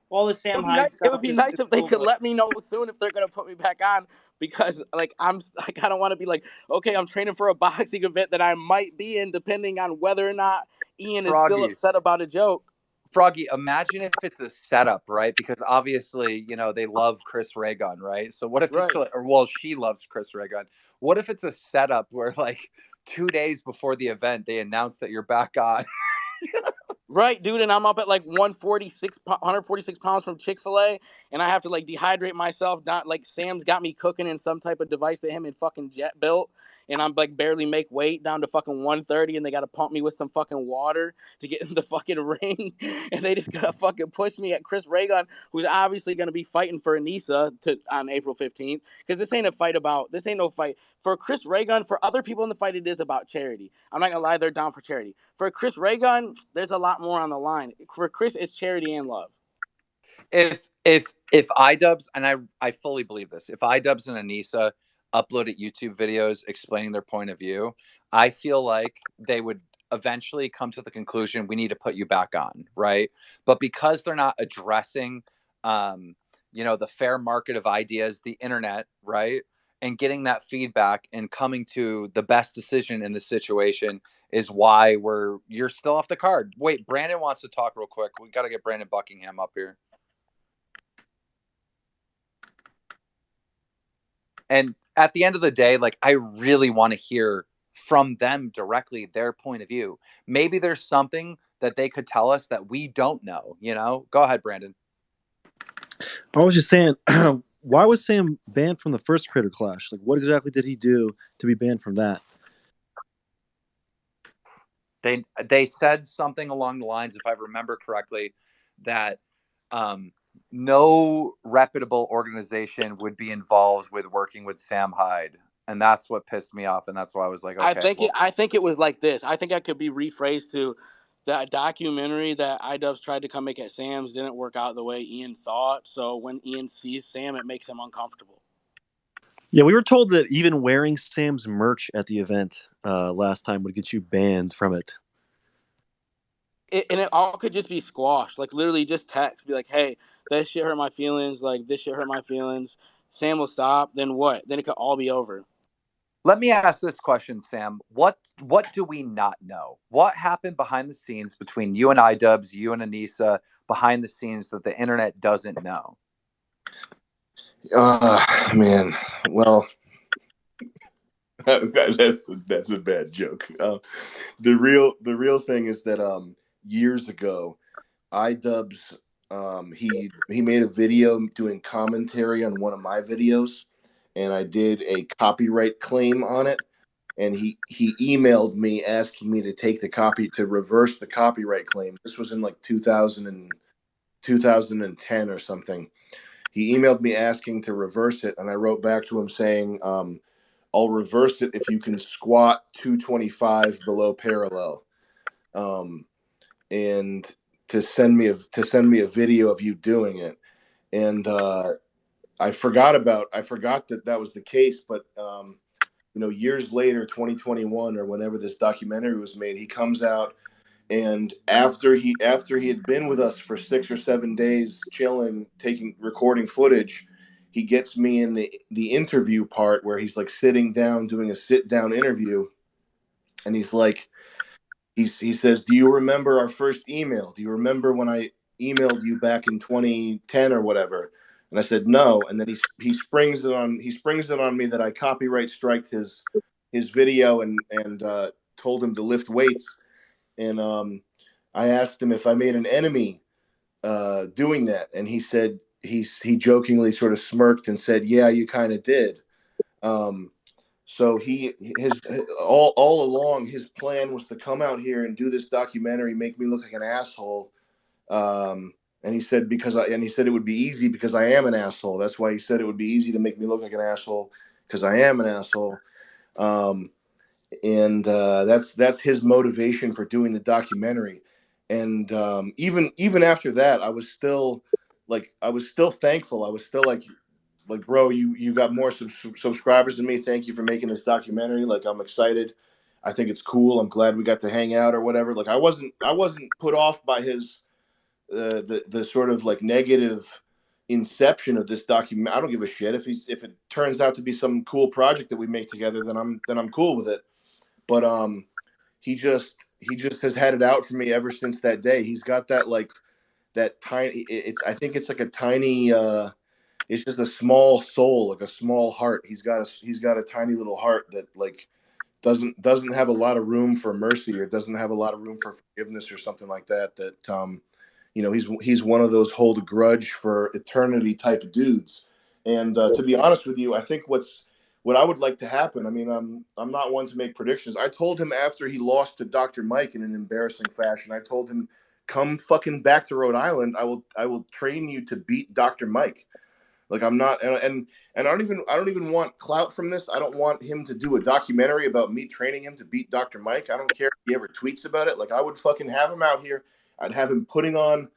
All the Sam Hyde stuff. It would be nice if they could let me know soon if they're gonna put me back on, because like I don't want to be like, okay, I'm training for a boxing event that I might be in, depending on whether or not Ian is still upset about a joke. Froggy, imagine if it's a setup, right? Because obviously, you know, they love Chris Ray-Gun, right? So what if it's like, or well, she loves Chris Ray-Gun. What if it's a setup where like 2 days before the event they announce that you're back on? Right, dude, and I'm up at like 146 pounds from Chick-fil-A, and I have to like dehydrate myself. Not like Sam's got me cooking in some type of device that him and fucking Jet built, and I'm like barely make weight down to fucking 130, and they got to pump me with some fucking water to get in the fucking ring, and they just gotta fucking push me at Chris Ray-Gun, who's obviously gonna be fighting for Anissa on April 15th, because this ain't no fight for Chris Ray-Gun. For other people in the fight, it is about charity. I'm not gonna lie, they're down for charity. For Chris Ray-Gun, there's a lot more on the line. For Chris, it's charity and love. If iDubbbz, and I fully believe this, if iDubbbz and Anissa uploaded YouTube videos explaining their point of view, I feel like they would eventually come to the conclusion we need to put you back on, right? But because they're not addressing, you know, the fair market of ideas, the internet, right? And getting that feedback and coming to the best decision in the situation is why you're still off the card. Wait, Brandon wants to talk real quick. We got to get Brandon Buckingham up here. And at the end of the day, like, I really want to hear from them directly their point of view. Maybe there's something that they could tell us that we don't know, you know? Go ahead, Brandon. I was just saying, why was Sam banned from the first Creator Clash? Like, what exactly did he do to be banned from that? They said something along the lines, if I remember correctly, that no reputable organization would be involved with working with Sam Hyde, and that's what pissed me off, and that's why I was like, okay. I think it was like this. I think that could be rephrased to that documentary that iDubbbz tried to come make at Sam's didn't work out the way Ian thought. So when Ian sees Sam, it makes him uncomfortable. Yeah, we were told that even wearing Sam's merch at the event last time would get you banned from it. And it all could just be squashed. Like, literally just text. Be like, hey, that shit hurt my feelings. Like, this shit hurt my feelings. Sam will stop. Then what? Then it could all be over. Let me ask this question, Sam. What do we not know? What happened behind the scenes between you and iDubbbz, you and Anissa, behind the scenes that the internet doesn't know? Man, well, that's a bad joke. The real thing is that years ago, iDubbbz he made a video doing commentary on one of my videos, and I did a copyright claim on it, and he emailed me asking me to reverse the copyright claim. This was in like 2010 or something. He emailed me asking to reverse it, and I wrote back to him saying, I'll reverse it if you can squat 225 below parallel, and to send me a video of you doing it. And I forgot that was the case, but years later, 2021 or whenever this documentary was made, he comes out, and after he had been with us for 6 or 7 days, chilling, recording footage, he gets me in the interview part where he's like sitting down doing a sit down interview, and he's like, he says, "Do you remember our first email? Do you remember when I emailed you back in 2010 or whatever?" And I said, "No." And then he springs it on me that I copyright striked his video and told him to lift weights. And I asked him if I made an enemy doing that, and he said he jokingly sort of smirked and said, "Yeah, you kind of did." So his all along his plan was to come out here and do this documentary, make me look like an asshole. And he said he said it would be easy because I am an asshole. That's why he said it would be easy to make me look like an asshole because I am an asshole. And that's his motivation for doing the documentary. And even after that, I was still thankful. I was still like, bro, you got more subscribers than me. Thank you for making this documentary. Like, I'm excited. I think it's cool. I'm glad we got to hang out or whatever. Like, I wasn't put off by his the sort of like negative inception of this document. I don't give a shit if it turns out to be some cool project that we make together. Then I'm cool with it. But he just has had it out for me ever since that day. He's got that tiny. I think it's like a tiny. It's just a small soul, like a small heart. He's got a tiny little heart that like doesn't have a lot of room for mercy, or doesn't have a lot of room for forgiveness or something like that. He's one of those hold a grudge for eternity type of dudes. And to be honest with you, I think what I would like to happen. I mean, I'm not one to make predictions. I told him after he lost to Dr. Mike in an embarrassing fashion. I told him, come fucking back to Rhode Island. I will train you to beat Dr. Mike. Like, I'm not, and I don't even want clout from this. I don't want him to do a documentary about me training him to beat Dr. Mike. I don't care if he ever tweets about it. Like, I would fucking have him out here. I'd have him putting on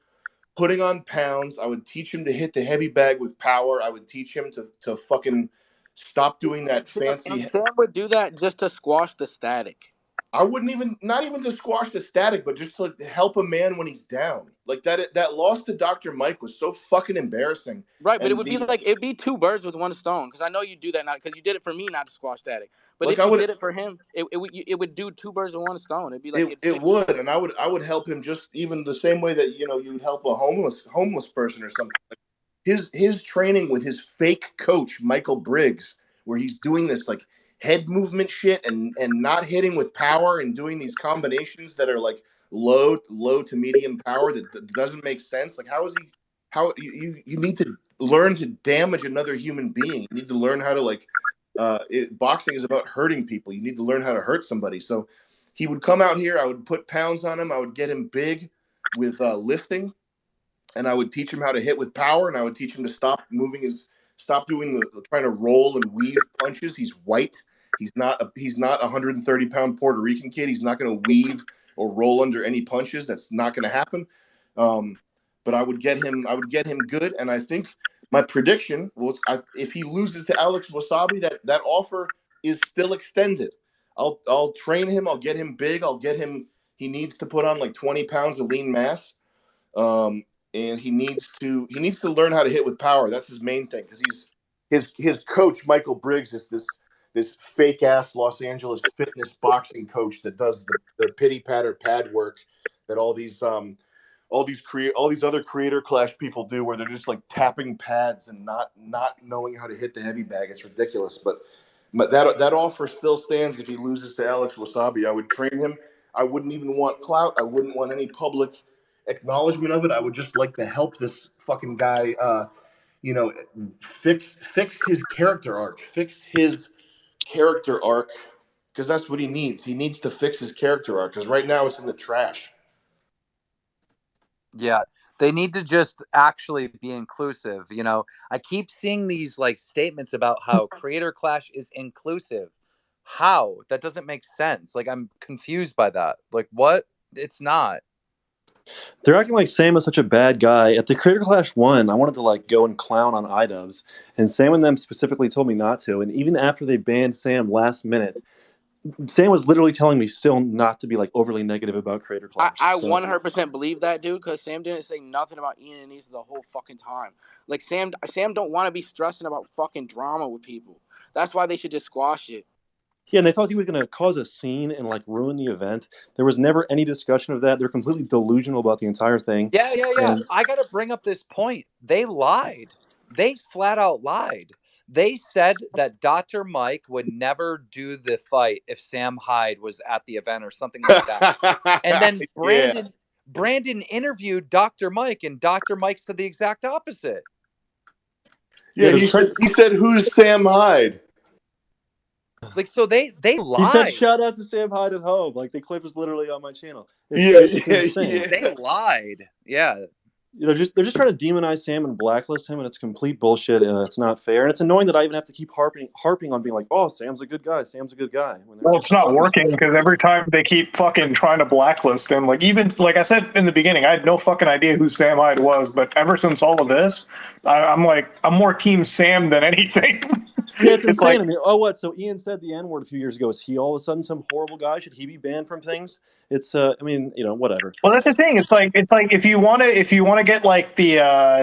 pounds. I would teach him to hit the heavy bag with power. I would teach him to fucking stop doing that fancy. Sam would do that just to squash the static. I wouldn't not even to squash the static, but just to help a man when he's down. Like that loss to Dr. Mike was so fucking embarrassing. Right, but it'd be two birds with one stone. Because I know you do that not because you did it for me, not to squash static. But like if you did it for him, it would do two birds with one stone. It'd be like it would, and I would help him just even the same way that you would help a homeless person or something. Like his training with his fake coach Michael Briggs, where he's doing this like head movement shit and not hitting with power and doing these combinations that are like low to medium power that doesn't make sense. Like, how you need to learn to damage another human being. You need to learn how to boxing is about hurting people. You need to learn how to hurt somebody. So he would come out here. I would put pounds on him. I would get him big with lifting, and I would teach him how to hit with power. And I would teach him to stop doing trying to roll and weave punches. He's white. He's not a 130-pound Puerto Rican kid. He's not going to weave or roll under any punches. That's not going to happen. But I would get him good. And I think my prediction was, if he loses to Alex Wasabi, that offer is still extended. I'll train him. I'll get him big. He needs to put on like 20 pounds of lean mass. And he needs to learn how to hit with power. That's his main thing, because his coach Michael Briggs is this fake ass Los Angeles fitness boxing coach that does the pity patter pad work that all these other creator clash people do, where they're just like tapping pads and not knowing how to hit the heavy bag. It's ridiculous. But that offer still stands. If he loses to Alex Wasabi, I would train him. I wouldn't even want clout. I wouldn't want any public acknowledgement of it. I would just like to help this fucking guy fix his character arc. Because that's what he needs. He needs to fix his character arc, because right now it's in the trash. Yeah, they need to just actually be inclusive. I keep seeing these like statements about how Creator Clash is inclusive. How? That doesn't make sense. Like, I'm confused by that. Like, what? It's not. They're acting like Sam is such a bad guy. At the Creator Clash 1, I wanted to like go and clown on iDubbbz, and Sam and them specifically told me not to. And even after they banned Sam last minute, Sam was literally telling me still not to be like overly negative about Creator Clash. I 100% believe that, dude, because Sam didn't say nothing about Ian and Issa the whole fucking time. Like, Sam don't want to be stressing about fucking drama with people. That's why they should just squash it. Yeah, and they thought he was going to cause a scene and like ruin the event. There was never any discussion of that. They're completely delusional about the entire thing. Yeah. I got to bring up this point. They lied. They flat out lied. They said that Dr. Mike would never do the fight if Sam Hyde was at the event or something like that. And then Brandon interviewed Dr. Mike, and Dr. Mike said the exact opposite. Yeah, he said, "Who's Sam Hyde?" Like, so they He lied. said, "Shout out to Sam Hyde at home." Like the clip is literally on my channel. It's insane. They lied. Yeah. They're just trying to demonize Sam and blacklist him, and it's complete bullshit. It's not fair, and it's annoying that I even have to keep harping on being like, "Oh, Sam's a good guy. Sam's a good guy." Well, it's not working because every time they keep fucking trying to blacklist him. Like even like I said in the beginning, I had no fucking idea who Sam Hyde was. But ever since all of this, I'm more Team Sam than anything. Yeah, it's insane. like, I mean, oh, what? So Ian said the N word a few years ago. Is he all of a sudden some horrible guy? Should he be banned from things? It's, I mean, whatever. well, that's the thing. It's like if you want to get like the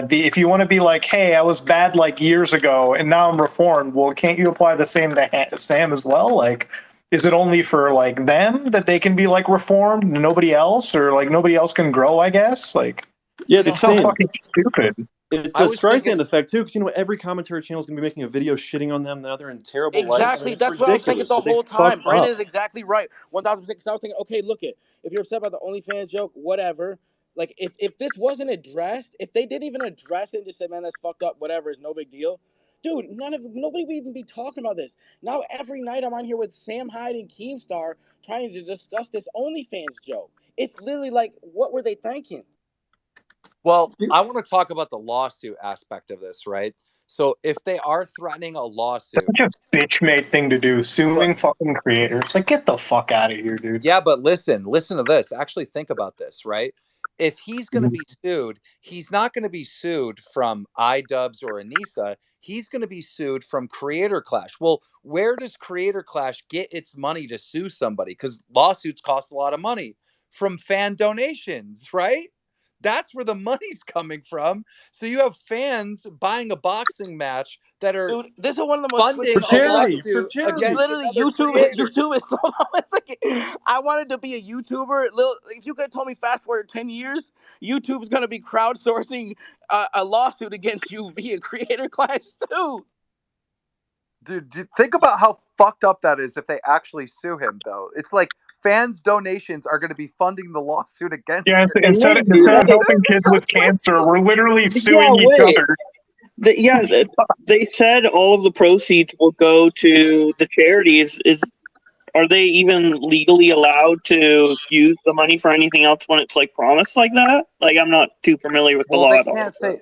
if you want to be like, hey, I was bad like years ago and now I'm reformed. Well, can't you apply the same to Sam as well? Like, is it only for like them that they can be like reformed and nobody else, or like nobody else can grow? I guess like, yeah, it's so fucking stupid. It's the Streisand effect too, because every commentary channel is going to be making a video shitting on them. Now they're in terrible light. Exactly. It's That's what I was thinking ridiculous. the whole They time. fucked Brandon up. is exactly right. 1000%. Because I was thinking, okay, look if you're upset about the OnlyFans joke, whatever. Like if this wasn't addressed, if they didn't even address it and just said, man, that's fucked up, whatever, it's no big deal. Dude, nobody would even be talking about this. Now every night I'm on here with Sam Hyde and Keemstar trying to discuss this OnlyFans joke. It's literally like, what were they thinking? Well, I want to talk about the lawsuit aspect of this, right? So if they are threatening a lawsuit, That's such a bitch-made thing to do, suing fucking creators. Like, get the fuck out of here, dude. Yeah, but listen to this. Actually think about this, right? If he's going to be sued, he's not going to be sued from iDubbbz or Anissa. He's going to be sued from Creator Clash. Well, where does Creator Clash get its money to sue somebody? Because lawsuits cost a lot of money. From fan donations, right? That's where the money's coming from. So you have fans buying a boxing match that are this is one of the most funding for charity. against Literally, YouTube is so. It's like I wanted to be a YouTuber. If you could have told me fast forward 10 years, YouTube's going to be crowdsourcing a lawsuit against you via Creator Clash too. Dude, think about how fucked up that is if they actually sue him, though. It's like fans' donations are going to be funding the lawsuit against him. Instead of helping kids with cancer, we're literally suing each other. They said all of the proceeds will go to the charities. Are they even legally allowed to use the money for anything else when it's like promised like that? Like, I'm not too familiar with the law.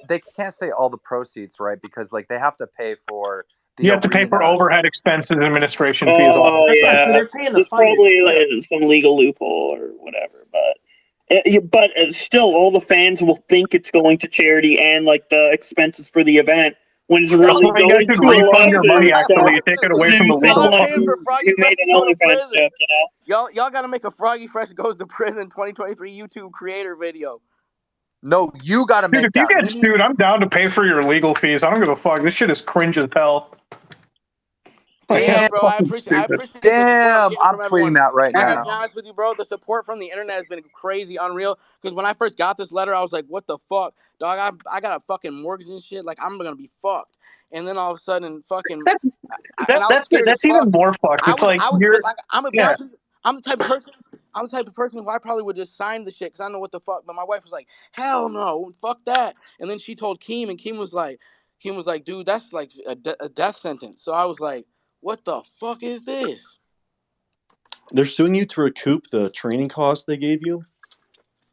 They can't say all the proceeds, right? Because like they have to pay for. You have to pay for overhead expenses, administration fees. Oh yeah, so they're paying the There's probably like some legal loophole or whatever, but still, all the fans will think it's going to charity and like the expenses for the event when it's really you going guys should to refund your money. Actually, take it away from the legal Froggy you made an OnlyFans joke, Y'all got to make a Froggy Fresh Goes to Prison 2023 YouTube creator video. No, you got to make that. If you get sued, I'm down to pay for your legal fees. I don't give a fuck. This shit is cringe as hell. Damn, bro, I appreciate Damn, I'm tweeting that right I now. gotta be honest with you, bro. The support from the internet has been crazy, unreal. Because when I first got this letter, I was like, what the fuck? Dog, I got a fucking mortgage and shit. Like, I'm gonna be fucked. And then all of a sudden, fucking... That's even more fucked. It's I'm gonna be honest with you, I'm the type of person who I probably would just sign the shit because I know what the fuck. But my wife was like, hell no, fuck that. And then she told Keem, and Keem was like, dude, that's like a death sentence. So I was like, what the fuck is this? They're suing you to recoup the training costs they gave you?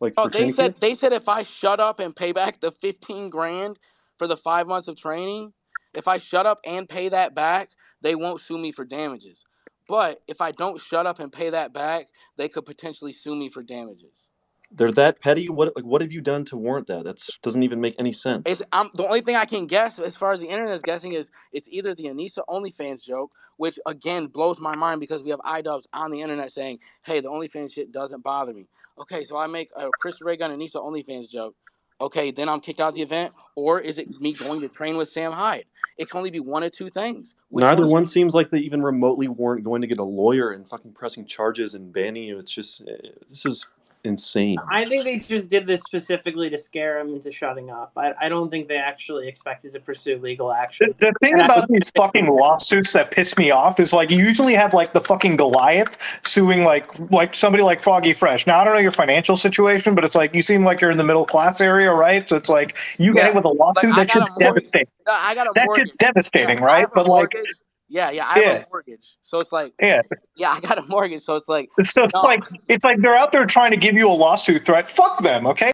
Like, they said if I shut up and pay back the $15,000 for the 5 months of training, if I shut up and pay that back, they won't sue me for damages. But if I don't shut up and pay that back, they could potentially sue me for damages. They're that petty? What have you done to warrant that? That doesn't even make any sense. The only thing I can guess, as far as the internet is guessing, is it's either the Anissa OnlyFans joke, which again blows my mind because we have iDubbbz on the internet saying, hey, the OnlyFans shit doesn't bother me. Okay, so I make a Chris Ray Gun Anissa OnlyFans joke. Okay, then I'm kicked out of the event. Or is it me going to train with Sam Hyde? It can only be one of two things. Neither one seems like they even remotely weren't going to get a lawyer and fucking pressing charges and banning you. It's just, this is insane. I think they just did this specifically to scare him into shutting up. I don't think they actually expected to pursue legal action. The thing And I about would these fucking lawsuits that piss me off is like you usually have like the fucking Goliath suing like somebody like Froggy Fresh. Now I don't know your financial situation, but it's like you seem like you're in the middle class area, right? So it's like you get Yeah, it with a like lawsuit. I That got a shit's mortgage. devastating. I got a That mortgage. shit's devastating, I right? have a But like, mortgage. Yeah, I have yeah, a mortgage. So it's like, yeah. yeah, I got a mortgage. So it's like, So no, it's like they're out there trying to give you a lawsuit threat. Fuck them, okay?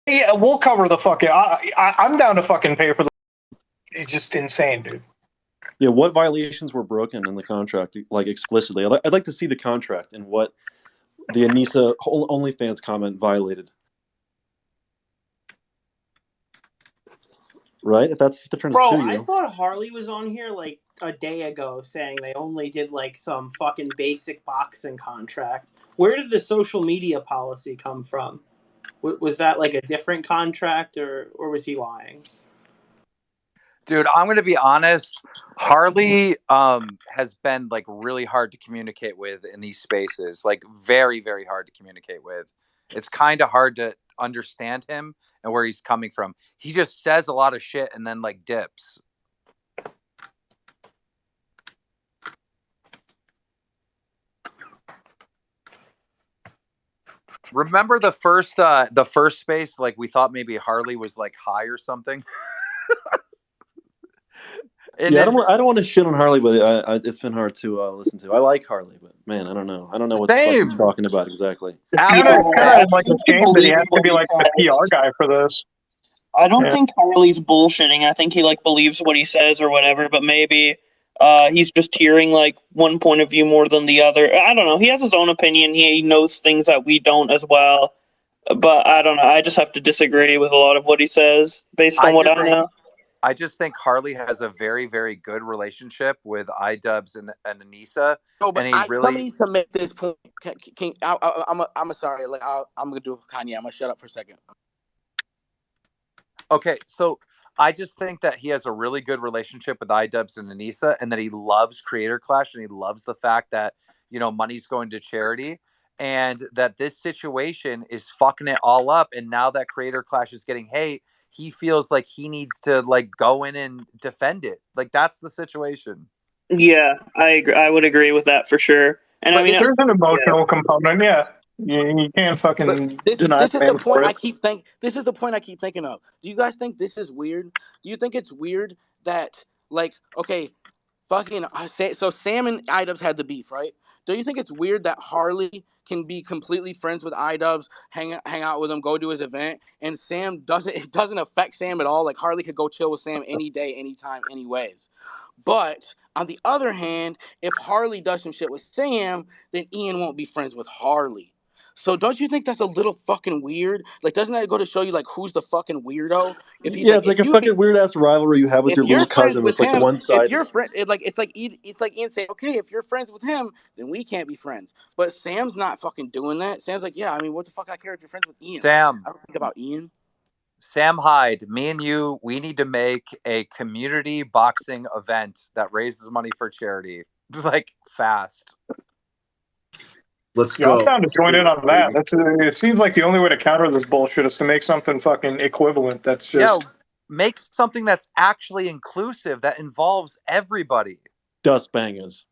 Yeah, we'll cover the fucking. I'm down to fucking pay for the. It's just insane, dude. Yeah, what violations were broken in the contract, like explicitly? I'd like to see the contract and what the Anissa OnlyFans comment violated. Right? If that's if they're trying to Bro, sue I you. thought Harley was on here like a day ago saying they only did like some fucking basic boxing contract. Where did the social media policy come from? Was that like a different contract or was he lying? Dude, I'm gonna be honest. Harley has been like really hard to communicate with in these spaces, like very, very hard to communicate with. It's kind of hard to understand him and where he's coming from. He just says a lot of shit and then like dips. Remember the first space, like we thought maybe Harley was like high or something. And Yeah, then I don't want to shit on Harley, but it's been hard to listen to. I like Harley, but man, I don't know what the fuck same. he's talking about exactly. It's Absolutely. kind of like a shame that he believe has to what be he like the says. PR guy for this. I don't Yeah. think Harley's bullshitting. I think he like believes what he says or whatever, but maybe he's just hearing like one point of view more than the other. I don't know. He has his own opinion. He knows things that we don't as well. But I don't know. I just have to disagree with a lot of what he says based on what I know. I just think Harley has a very, very good relationship with iDubbbz and Anissa. no, but And he really somebody needs to make this point. I'm sorry. Like I'm gonna do it for Kanye. I'm gonna shut up for a second. Okay, so I just think that he has a really good relationship with iDubbbz and Anissa, and that he loves Creator Clash, and he loves the fact that, you know, money's going to charity, and that this situation is fucking it all up. And now that Creator Clash is getting hate, he feels like he needs to like go in and defend it. Like that's the situation. Yeah, I agree. I would agree with that for sure. And I But mean, There's an emotional component, yeah. You can't But fucking this deny this is the him for point it. I keep think. This is the point I keep thinking of. Do you guys think this is weird? Do you think it's weird that like okay, fucking so Sam and iDubbbz had the beef, right? Do you think it's weird that Harley can be completely friends with iDubbbz, hang out with him, go to his event, and Sam doesn't? It doesn't affect Sam at all. Like Harley could go chill with Sam any day, anytime, anyways. But on the other hand, if Harley does some shit with Sam, then Ian won't be friends with Harley. So don't you think that's a little fucking weird? Like, doesn't that go to show you like who's the fucking weirdo? If he's Yeah, like, it's like a fucking weird ass rivalry you have with if your you're little friends cousin. with It's like him, one if sided. you're friend, it's like Ian saying, okay, if you're friends with him, then we can't be friends. But Sam's not fucking doing that. Sam's like, yeah, I mean, what the fuck I care if you're friends with Ian? Sam, I don't think about Ian. Sam Hyde, me and you, we need to make a community boxing event that raises money for charity. Like fast. Let's Yeah, I'm go. down to join in on that. It seems like the only way to counter this bullshit is to make something fucking equivalent that's just. Yeah, make something that's actually inclusive that involves everybody. Dust bangers.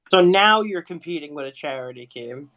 So now you're competing with a charity, Keem.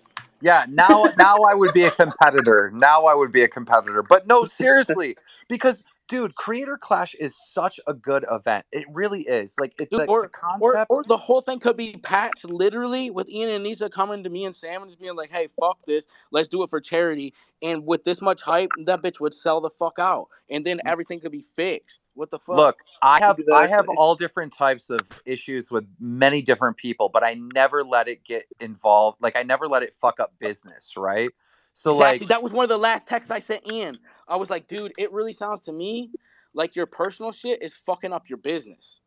Yeah, now I would be a competitor. Now I would be a competitor. But no, seriously, because dude, Creator Clash is such a good event. It really is. Like Dude, the concept. or the whole thing could be patched literally with Ian and Nisa coming to me and Sam and just being like, hey, fuck this. Let's do it for charity. And with this much hype, that bitch would sell the fuck out. And then everything could be fixed. What the fuck? Look, I have Exactly. all different types of issues with many different people, but I never let it get involved. Like I never let it fuck up business, right? So Exactly. like That was one of the last texts I sent Ian. I was like, dude, it really sounds to me like your personal shit is fucking up your business.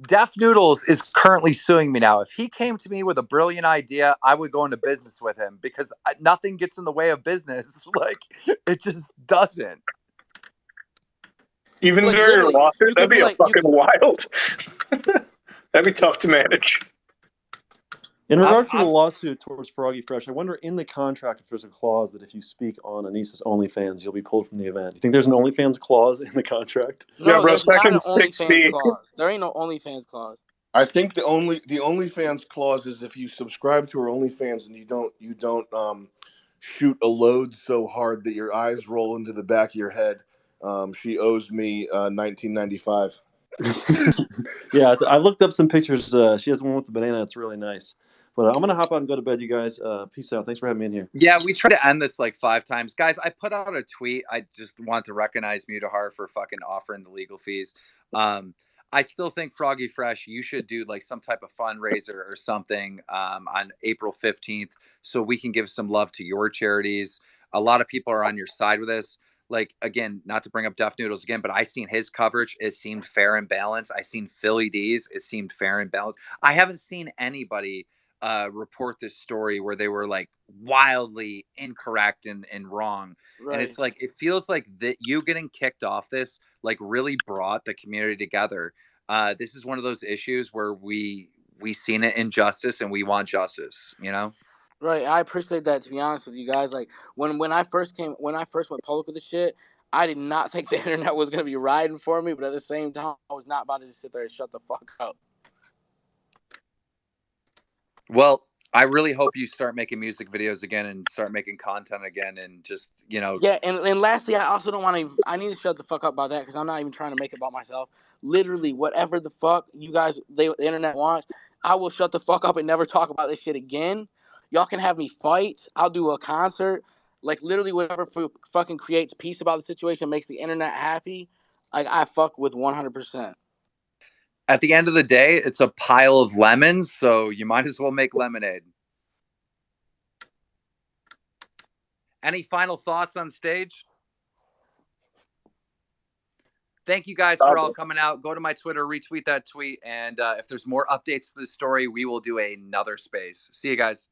Def Noodles is currently suing me now. If he came to me with a brilliant idea, I would go into business with him because nothing gets in the way of business. Like it just doesn't. Even Like, during your literally, lawsuit, you that'd could be be a like, fucking wild. That'd be tough to manage. In regards to the lawsuit towards Froggy Fresh, I wonder in the contract if there's a clause that if you speak on Anissa's OnlyFans, you'll be pulled from the event. You think there's an OnlyFans clause in the contract? Yeah, No, bro, there's not an section OnlyFans 60. clause. There ain't no OnlyFans clause. I think the OnlyFans clause is if you subscribe to her OnlyFans and you don't shoot a load so hard that your eyes roll into the back of your head. She owes me $19.95. Yeah, I looked up some pictures. She has one with the banana. It's really nice. But I'm going to hop out and go to bed, you guys. Peace out. Thanks for having me in here. Yeah, we tried to end this like 5 times. Guys, I put out a tweet. I just want to recognize Mutahar for fucking offering the legal fees. I still think Froggy Fresh, you should do like some type of fundraiser or something on April 15th so we can give some love to your charities. A lot of people are on your side with this. Like, again, not to bring up Duff Noodles again, but I seen his coverage. It seemed fair and balanced. I seen Philly D's. It seemed fair and balanced. I haven't seen anybody report this story where they were like wildly incorrect and wrong. Right. And it's like, it feels like that you getting kicked off this like really brought the community together. This is one of those issues where we seen it injustice and we want justice, you know? Right, I appreciate that. To be honest with you guys, like when I first went public with the shit, I did not think the internet was gonna be riding for me. But at the same time, I was not about to just sit there and shut the fuck up. Well, I really hope you start making music videos again and start making content again and just, you know. Yeah, and lastly, I also don't want to. I need to shut the fuck up about that because I'm not even trying to make it about myself. Literally, whatever the fuck you guys, the internet wants, I will shut the fuck up and never talk about this shit again. Y'all can have me fight. I'll do a concert. Like, literally, whatever fucking creates peace about the situation, makes the internet happy. Like, I fuck with 100%. At the end of the day, it's a pile of lemons, so you might as well make lemonade. Any final thoughts on stage? Thank you guys for all coming out. Go to my Twitter, retweet that tweet, and if there's more updates to the story, we will do another space. See you guys.